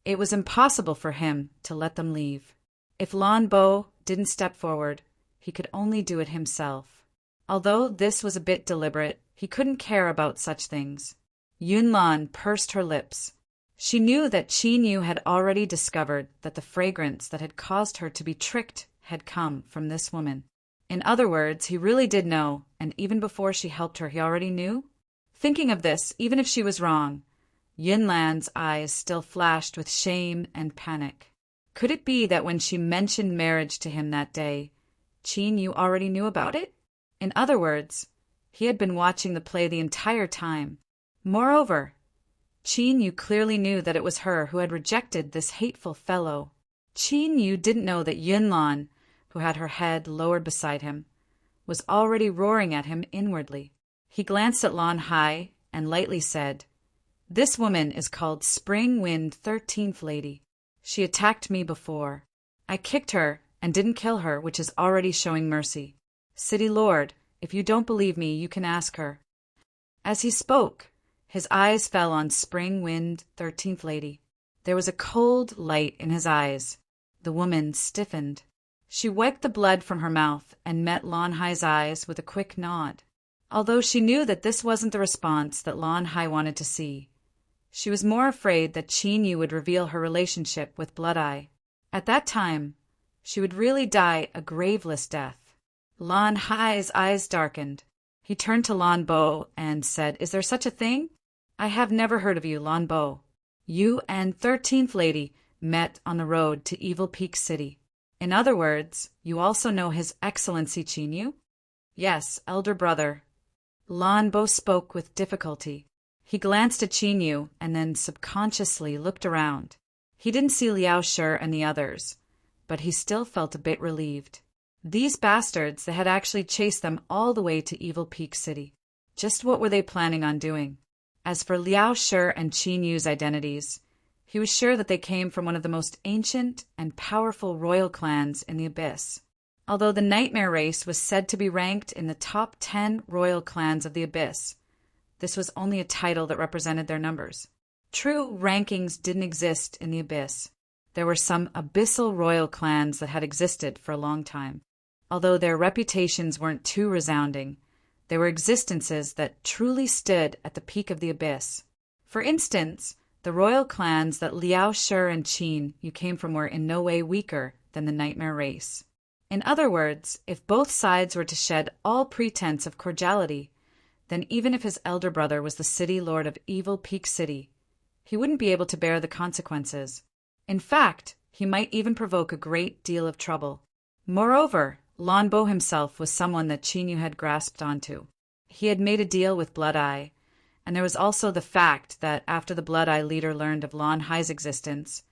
It was impossible for him to let them leave. If Lan Bo didn't step forward, he could only do it himself. Although this was a bit deliberate, he couldn't care about such things. Yun Lan pursed her lips. She knew that Qin Yu had already discovered that the fragrance that had caused her to be tricked had come from this woman. In other words, he really did know, and even before she helped her, he already knew? Thinking of this, even if she was wrong, Yun Lan's eyes still flashed with shame and panic. Could it be that when she mentioned marriage to him that day, Qin Yu already knew about it? In other words, he had been watching the play the entire time. Moreover, Qin Yu clearly knew that it was her who had rejected this hateful fellow. Qin Yu didn't know that Yun Lan, who had her head lowered beside him, was already roaring at him inwardly. He glanced at Lan Hai and lightly said, "This woman is called Spring Wind 13th Lady. She attacked me before. I kicked her and didn't kill her, which is already showing mercy. City Lord, if you don't believe me, you can ask her." As he spoke, his eyes fell on Spring Wind 13th Lady. There was a cold light in his eyes. The woman stiffened. She wiped the blood from her mouth and met Lan Hai's eyes with a quick nod. Although she knew that this wasn't the response that Lan Hai wanted to see, she was more afraid that Qin Yu would reveal her relationship with Blood Eye. At that time, she would really die a graveless death. Lan Hai's eyes darkened. He turned to Lan Bo and said, "Is there such a thing? I have never heard of you, Lan Bo. You and 13th Lady met on the road to Evil Peak City. In other words, you also know His Excellency Qin Yu?" "Yes, elder brother." Lan Bo spoke with difficulty. He glanced at Qin Yu and then subconsciously looked around. He didn't see Liao Shi and the others, but he still felt a bit relieved. These bastards, they had actually chased them all the way to Evil Peak City. Just what were they planning on doing? As for Liao Shi and Qin Yu's identities, he was sure that they came from one of the most ancient and powerful royal clans in the Abyss. Although the Nightmare race was said to be ranked in the top 10 royal clans of the Abyss, this was only a title that represented their numbers. True rankings didn't exist in the Abyss. There were some abyssal royal clans that had existed for a long time. Although their reputations weren't too resounding, there were existences that truly stood at the peak of the Abyss. For instance, the royal clans that Liao Shi and Qin Yu came from were in no way weaker than the Nightmare race. In other words, if both sides were to shed all pretense of cordiality, then even if his elder brother was the city lord of evil Peak City, he wouldn't be able to bear the consequences. In fact, he might even provoke a great deal of trouble. Moreover, Lan Bo himself was someone that Chin Yu had grasped onto. He had made a deal with Blood Eye, and there was also the fact that after the Blood Eye leader learned of Lan Hai's existence,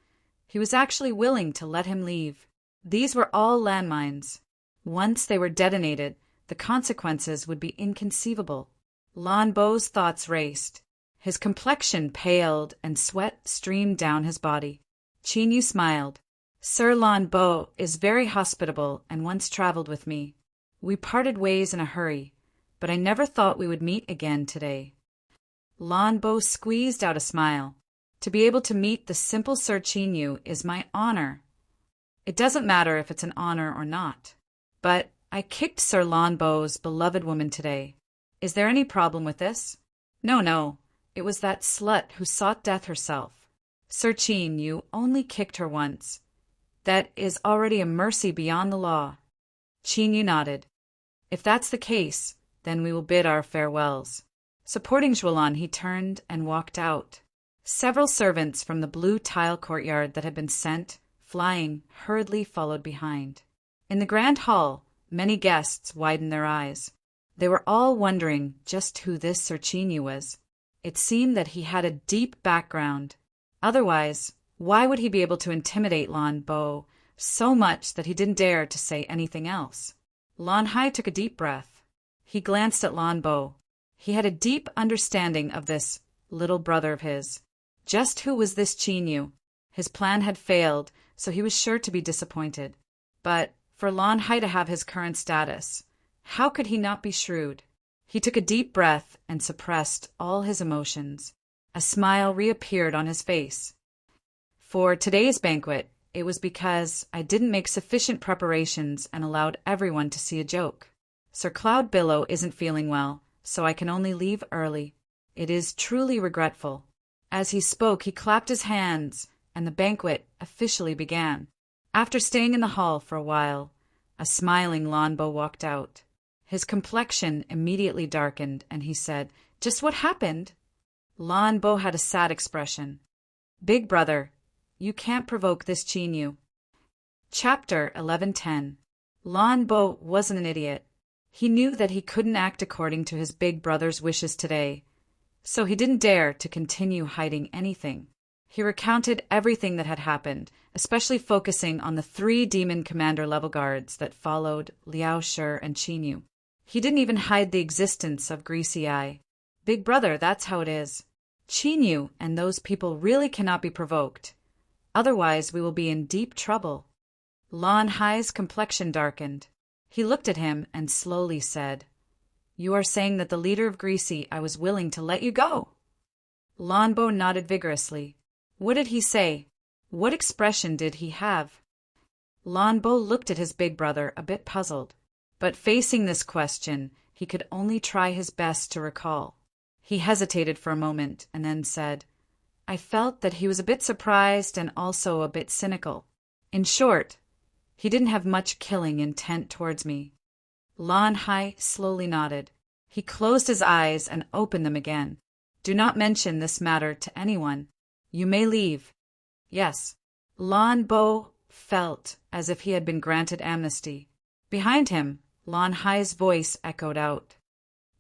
he was actually willing to let him leave. These were all landmines. Once they were detonated, the consequences would be inconceivable. Lan Bo's thoughts raced. His complexion paled and sweat streamed down his body. Chin Yu smiled. Sir Lan Bo is very hospitable and once traveled with me. We parted ways in a hurry, but I never thought we would meet again today. Lan Bo squeezed out a smile. To be able to meet the simple Sir Chin Yu is my honor. It doesn't matter if it's an honor or not. But I kicked Sir Lan Bo's beloved woman today. Is there any problem with this? No. It was that slut who sought death herself. Sir Chin Yu only kicked her once. That is already a mercy beyond the law. Chin Yu nodded. If that's the case, then we will bid our farewells. Supporting Zhuolan, he turned and walked out. Several servants from the blue tile courtyard that had been sent, flying, hurriedly followed behind. In the grand hall, many guests widened their eyes. They were all wondering just who this Sir Chin Yu was. It seemed that he had a deep background. Otherwise, why would he be able to intimidate Lan Bo so much that he didn't dare to say anything else? Lan Hai took a deep breath. He glanced at Lan Bo. He had a deep understanding of this little brother of his. Just who was this Chin Yu? His plan had failed, so he was sure to be disappointed. But for Lan Hai to have his current status, how could he not be shrewd? He took a deep breath and suppressed all his emotions. A smile reappeared on his face. For today's banquet, it was because I didn't make sufficient preparations and allowed everyone to see a joke. Sir Cloud Billow isn't feeling well, so I can only leave early. It is truly regretful. As he spoke, he clapped his hands, and the banquet officially began. After staying in the hall for a while, a smiling Lan Bo walked out. His complexion immediately darkened, and he said, "Just what happened?" Lan Bo had a sad expression. "Big brother, you can't provoke this Chin Yu." Chapter 11:10. Lan Bo wasn't an idiot. He knew that he couldn't act according to his big brother's wishes today, so he didn't dare to continue hiding anything. He recounted everything that had happened, especially focusing on the 3 demon commander level guards that followed Liao Shi and Chin Yu. He didn't even hide the existence of Greasy Eye. "Big brother, that's how it is. Chin Yu and those people really cannot be provoked. Otherwise, we will be in deep trouble." Lan Hai's complexion darkened. He looked at him and slowly said, "You are saying that the leader of Greasy I was willing to let you go?" Lan Bo nodded vigorously. What did he say? What expression did he have? Lan Bo looked at his big brother, a bit puzzled. But facing this question, he could only try his best to recall. He hesitated for a moment and then said, "I felt that he was a bit surprised and also a bit cynical. In short, he didn't have much killing intent towards me." Lan Hai slowly nodded. He closed his eyes and opened them again. "Do not mention this matter to anyone. You may leave." "Yes." Lan Bo felt as if he had been granted amnesty. Behind him, Lan Hai's voice echoed out,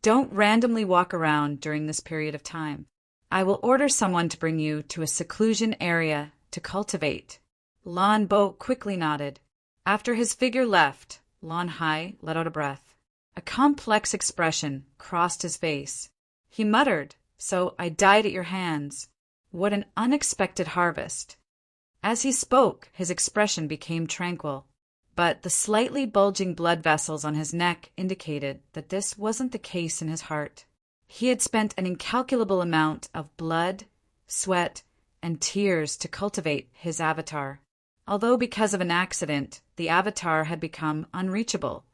"Don't randomly walk around during this period of time. I will order someone to bring you to a seclusion area to cultivate." Lan Bo quickly nodded. After his figure left, Lan Hai let out a breath. A complex expression crossed his face. He muttered, "So I died at your hands. What an unexpected harvest." As he spoke, his expression became tranquil, but the slightly bulging blood vessels on his neck indicated that this wasn't the case in his heart. He had spent an incalculable amount of blood, sweat, and tears to cultivate his avatar. Although because of an accident, the avatar had become unreachable,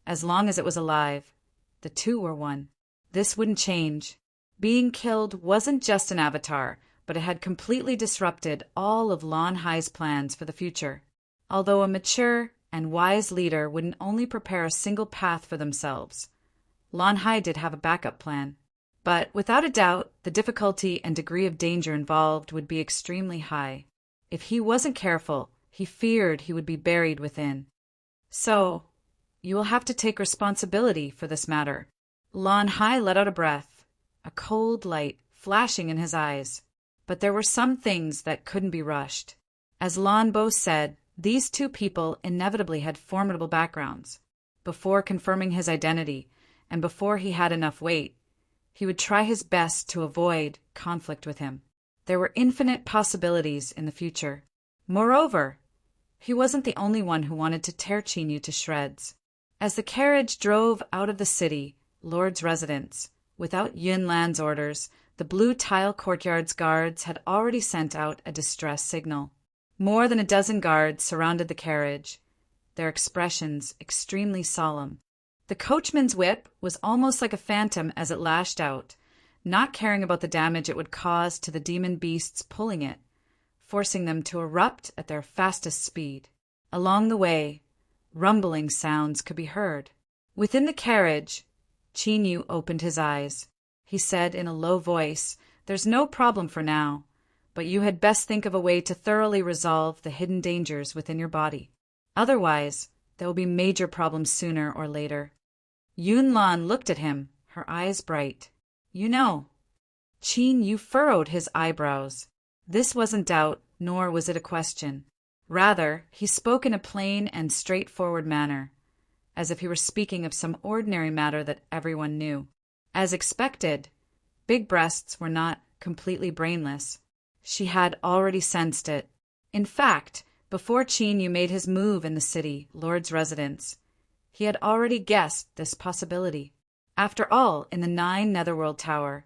as long as it was alive, the two were one. This wouldn't change. Being killed wasn't just an avatar, but it had completely disrupted all of Lan Hai's plans for the future. Although a mature and wise leader wouldn't only prepare a single path for themselves. Lan Hai did have a backup plan. But without a doubt, the difficulty and degree of danger involved would be extremely high. If he wasn't careful, he feared he would be buried within. So, you will have to take responsibility for this matter. Lan Hai let out a breath, a cold light flashing in his eyes. But there were some things that couldn't be rushed. As Lan Bo said, these two people inevitably had formidable backgrounds. Before confirming his identity, and before he had enough weight, he would try his best to avoid conflict with him. There were infinite possibilities in the future. Moreover, he wasn't the only one who wanted to tear Qinyu to shreds. As the carriage drove out of the city, Lord's residence, without Yunlan's orders, the blue tile courtyard's guards had already sent out a distress signal. More than a dozen guards surrounded the carriage, their expressions extremely solemn. The coachman's whip was almost like a phantom as it lashed out, not caring about the damage it would cause to the demon beasts pulling it, forcing them to erupt at their fastest speed. Along the way, rumbling sounds could be heard. Within the carriage, Qinyu opened his eyes. He said in a low voice, "There's no problem for now, but you had best think of a way to thoroughly resolve the hidden dangers within your body. Otherwise, there will be major problems sooner or later." Yunlan looked at him, her eyes bright. "You know." Qinyu furrowed his eyebrows. This wasn't doubt, nor was it a question. Rather, he spoke in a plain and straightforward manner, as if he were speaking of some ordinary matter that everyone knew. As expected, Big Breasts were not completely brainless. She had already sensed it. In fact, before Qinyu made his move in the city, Lord's residence, he had already guessed this possibility. After all, in the 9 Netherworld Tower,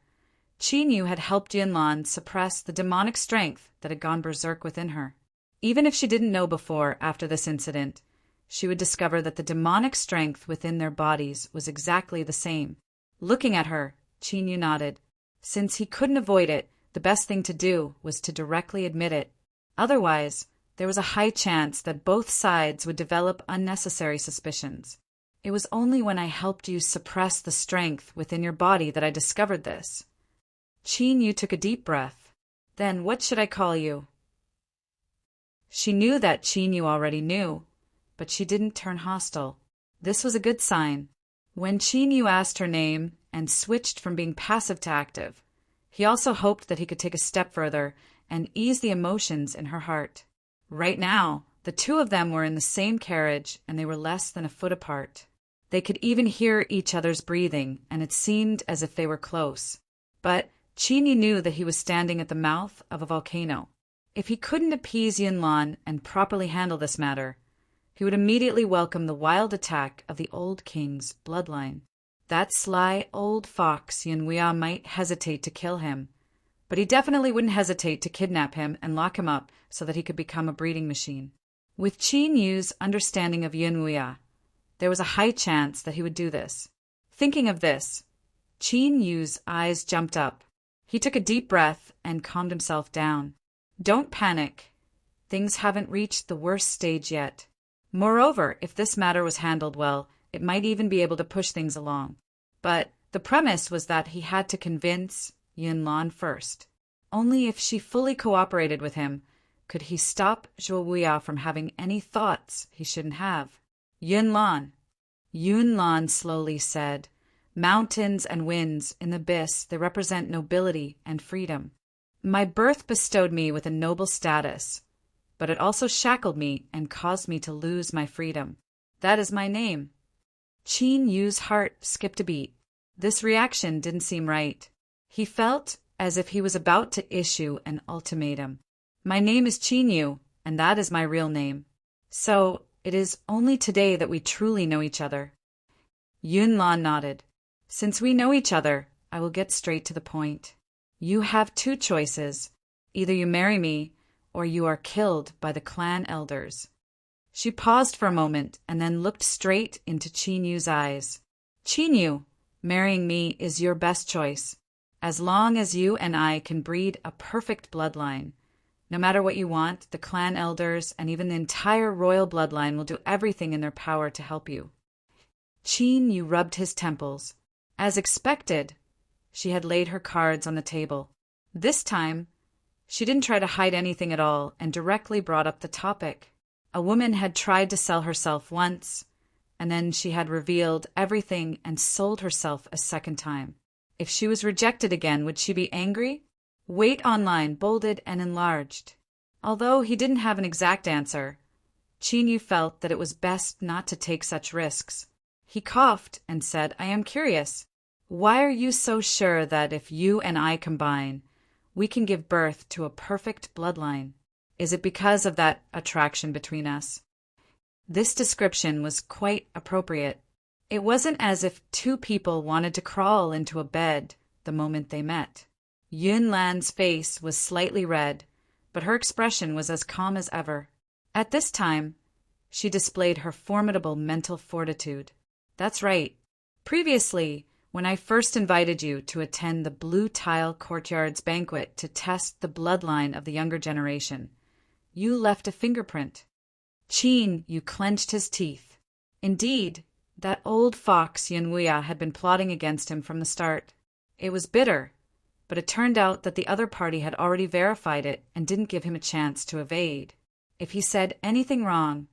Qinyu had helped Yunlan suppress the demonic strength that had gone berserk within her. Even if she didn't know before, after this incident, she would discover that the demonic strength within their bodies was exactly the same. Looking at her, Qinyu nodded. Since he couldn't avoid it, the best thing to do was to directly admit it. Otherwise, there was a high chance that both sides would develop unnecessary suspicions. It was only when I helped you suppress the strength within your body that I discovered this. Qinyu took a deep breath. Then what should I call you? She knew that Qinyu already knew, but she didn't turn hostile. This was a good sign. When Qinyu asked her name and switched from being passive to active, he also hoped that he could take a step further and ease the emotions in her heart. Right now, the two of them were in the same carriage and they were less than a foot apart. They could even hear each other's breathing, and it seemed as if they were close. But Qinyu knew that he was standing at the mouth of a volcano. If he couldn't appease Yunlan and properly handle this matter, he would immediately welcome the wild attack of the old king's bloodline. That sly old fox Yunwia might hesitate to kill him, but he definitely wouldn't hesitate to kidnap him and lock him up so that he could become a breeding machine. With Qinyu's understanding of Yunwia, there was a high chance that he would do this. Thinking of this, Qinyu's eyes jumped up. He took a deep breath and calmed himself down. Don't panic. Things haven't reached the worst stage yet. Moreover, if this matter was handled well, it might even be able to push things along. But the premise was that he had to convince Yunlan first. Only if she fully cooperated with him could he stop Zhuowuya from having any thoughts he shouldn't have. Yunlan slowly said, "Mountains and winds in the abyss, they represent nobility and freedom. My birth bestowed me with a noble status, but it also shackled me and caused me to lose my freedom. That is my name." Qinyu's heart skipped a beat. This reaction didn't seem right. He felt as if he was about to issue an ultimatum. "My name is Qinyu, and that is my real name. So it is only today that we truly know each other." Yunlan nodded. "Since we know each other, I will get straight to the point. You have 2 choices. Either you marry me, or you are killed by the clan elders." She paused for a moment and then looked straight into Qinyu's eyes. "Qinyu, marrying me is your best choice. As long as you and I can breed a perfect bloodline, No matter what you want, the clan elders and even the entire royal bloodline will do everything in their power to help you. Qin Yu rubbed his temples. As expected, she had laid her cards on the table. This time, she didn't try to hide anything at all and directly brought up the topic. A woman had tried to sell herself once, and then she had revealed everything and sold herself a second time. If she was rejected again, would she be angry? Wait online, bolded and enlarged. Although he didn't have an exact answer, Qin Yu felt that it was best not to take such risks. He coughed and said, I am curious. Why are you so sure that if you and I combine, we can give birth to a perfect bloodline? Is it because of that attraction between us? This description was quite appropriate. It wasn't as if two people wanted to crawl into a bed the moment they met. Yun Lan's face was slightly red, but her expression was as calm as ever. At this time, she displayed her formidable mental fortitude. That's right. Previously, when I first invited you to attend the Blue Tile Courtyard's banquet to test the bloodline of the younger generation, you left a fingerprint. Qin Yu clenched his teeth. Indeed, that old fox Yunwuya had been plotting against him from the start. It was bitter, but it turned out that the other party had already verified it and didn't give him a chance to evade. If he said anything wrong,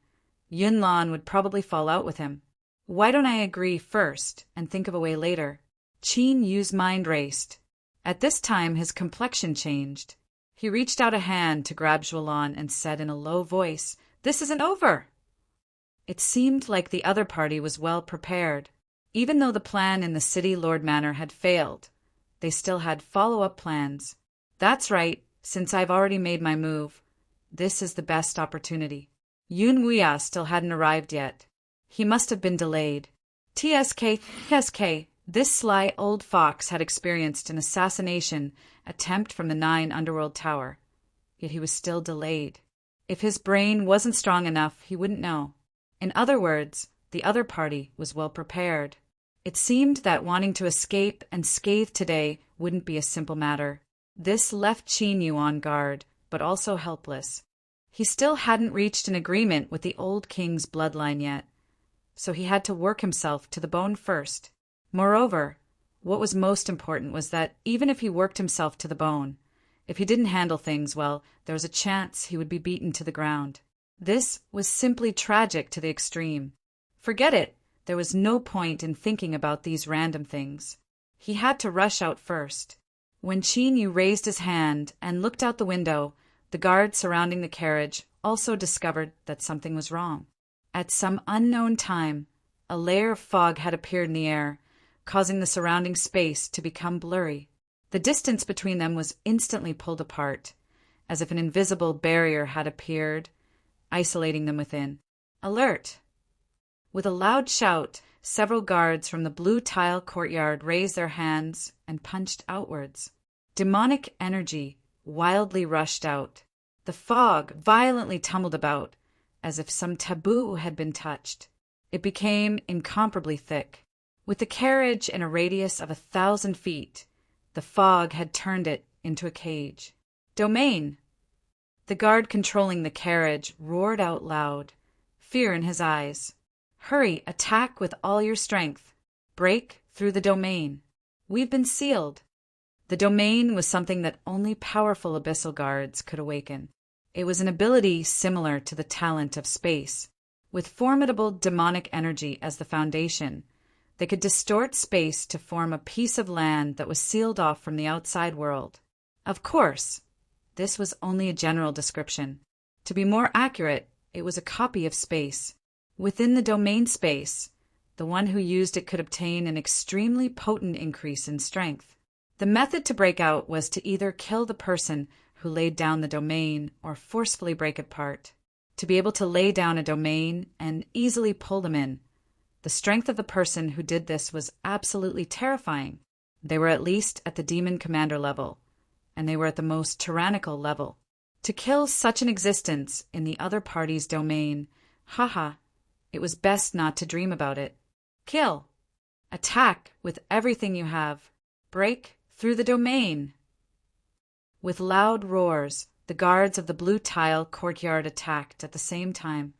Yun Lan would probably fall out with him. Why don't I agree first and think of a way later? Qin Yu's mind raced. At this time, his complexion changed. He reached out a hand to grab Zhuolan and said in a low voice, This isn't over! It seemed like the other party was well prepared. Even though the plan in the city Lord Manor had failed, they still had follow-up plans. That's right, since I've already made my move. This is the best opportunity. Yun Wuya still hadn't arrived yet. He must have been delayed. TSK, this sly old fox had experienced an assassination attempt from the 9 Underworld Tower. Yet he was still delayed. If his brain wasn't strong enough, he wouldn't know. In other words, the other party was well prepared. It seemed that wanting to escape and scathe today wouldn't be a simple matter. This left Qin Yu on guard, but also helpless. He still hadn't reached an agreement with the old king's bloodline yet, so he had to work himself to the bone first. Moreover, what was most important was that even if he worked himself to the bone, if he didn't handle things well, there was a chance he would be beaten to the ground. This was simply tragic to the extreme. Forget it. There was no point in thinking about these random things. He had to rush out first. When Qin Yu raised his hand and looked out the window, the guard surrounding the carriage also discovered that something was wrong. At some unknown time, a layer of fog had appeared in the air, causing the surrounding space to become blurry. The distance between them was instantly pulled apart, as if an invisible barrier had appeared, isolating them within. Alert! With a loud shout, several guards from the Blue Tile Courtyard raised their hands and punched outwards. Demonic energy wildly rushed out. The fog violently tumbled about, as if some taboo had been touched. It became incomparably thick. With the carriage in a radius of 1,000 feet, the fog had turned it into a cage. Domain! The guard controlling the carriage roared out loud, fear in his eyes. Hurry, attack with all your strength. Break through the domain. We've been sealed. The domain was something that only powerful abyssal guards could awaken. It was an ability similar to the talent of space. With formidable demonic energy as the foundation, they could distort space to form a piece of land that was sealed off from the outside world. Of course, this was only a general description. To be more accurate, it was a copy of space. Within the domain space, the one who used it could obtain an extremely potent increase in strength. The method to break out was to either kill the person who laid down the domain or forcefully break it apart. To be able to lay down a domain and easily pull them in, the strength of the person who did this was absolutely terrifying. They were at least at the demon commander level, and they were at the most tyrannical level. To kill such an existence in the other party's domain, it was best not to dream about it. Kill. Attack with everything you have. Break through the domain. With loud roars, The guards of the blue tile courtyard attacked at the same time,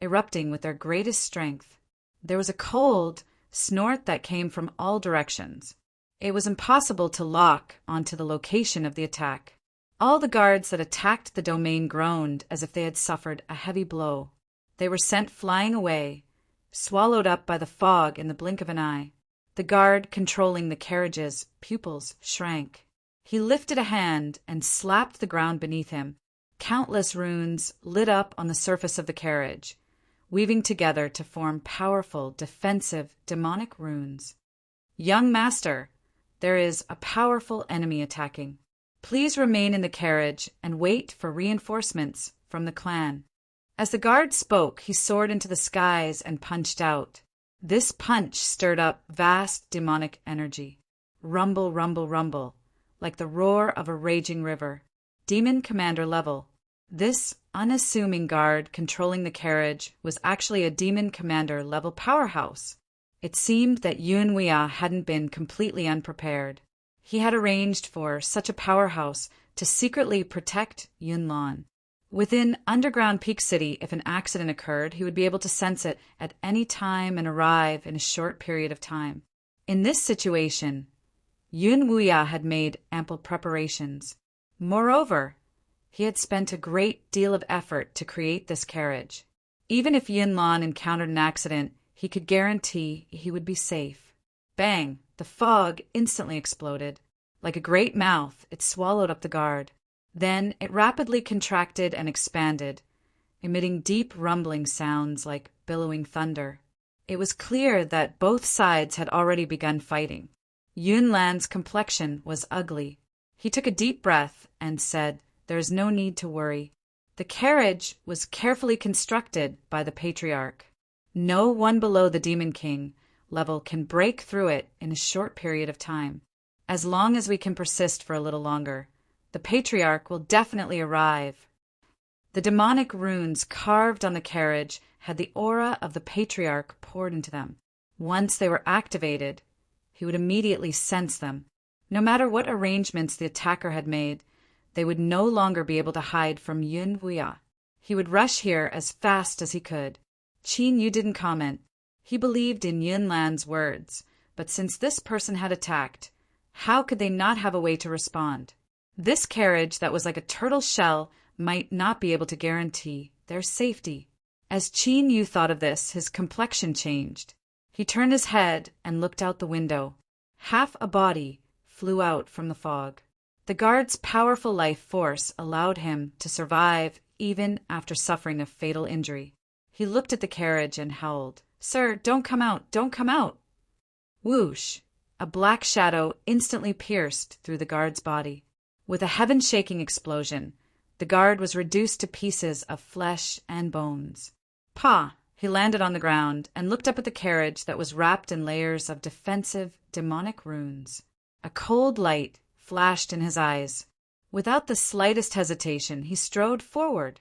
erupting with their greatest strength. There was a cold snort that came from all directions. It was impossible to lock onto the location of the attack. All the guards that attacked the domain groaned as if they had suffered a heavy blow. They were sent flying away, swallowed up by the fog in the blink of an eye. The guard controlling the carriage's pupils shrank. He lifted a hand and slapped the ground beneath him. Countless runes lit up on the surface of the carriage, weaving together to form powerful, defensive, demonic runes. "Young master, there is a powerful enemy attacking. Please remain in the carriage and wait for reinforcements from the clan." As the guard spoke, he soared into the skies and punched out. This punch stirred up vast demonic energy. Rumble, rumble, rumble, like the roar of a raging river. Demon commander level. This unassuming guard controlling the carriage was actually a demon commander level powerhouse. It seemed that Yun Wuya hadn't been completely unprepared. He had arranged for such a powerhouse to secretly protect Yunlan. Within underground Peak City, if an accident occurred, he would be able to sense it at any time and arrive in a short period of time. In this situation, Yun Wuya had made ample preparations. Moreover, he had spent a great deal of effort to create this carriage. Even if Yunlan encountered an accident, he could guarantee he would be safe. Bang! The fog instantly exploded. Like a great mouth, it swallowed up the guard. Then it rapidly contracted and expanded, emitting deep rumbling sounds like billowing thunder. It was clear that both sides had already begun fighting. Yunlan's complexion was ugly. He took a deep breath and said, "There is no need to worry. The carriage was carefully constructed by the Patriarch. No one below the Demon King level can break through it in a short period of time. As long as we can persist for a little longer, the Patriarch will definitely arrive." The demonic runes carved on the carriage had the aura of the Patriarch poured into them. Once they were activated, he would immediately sense them. No matter what arrangements the attacker had made, they would no longer be able to hide from Yun Wuya. He would rush here as fast as he could. Qin Yu didn't comment. He believed in Yunlan's words, but since this person had attacked, how could they not have a way to respond? This carriage that was like a turtle shell might not be able to guarantee their safety. As Qin Yu thought of this, his complexion changed. He turned his head and looked out the window. Half a body flew out from the fog. The guard's powerful life force allowed him to survive even after suffering a fatal injury. He looked at the carriage and howled, "Sir, don't come out! Don't come out!" Whoosh! A black shadow instantly pierced through the guard's body. With a heaven-shaking explosion, the guard was reduced to pieces of flesh and bones. Pah! He landed on the ground and looked up at the carriage that was wrapped in layers of defensive, demonic runes. A cold light flashed in his eyes. Without the slightest hesitation, he strode forward.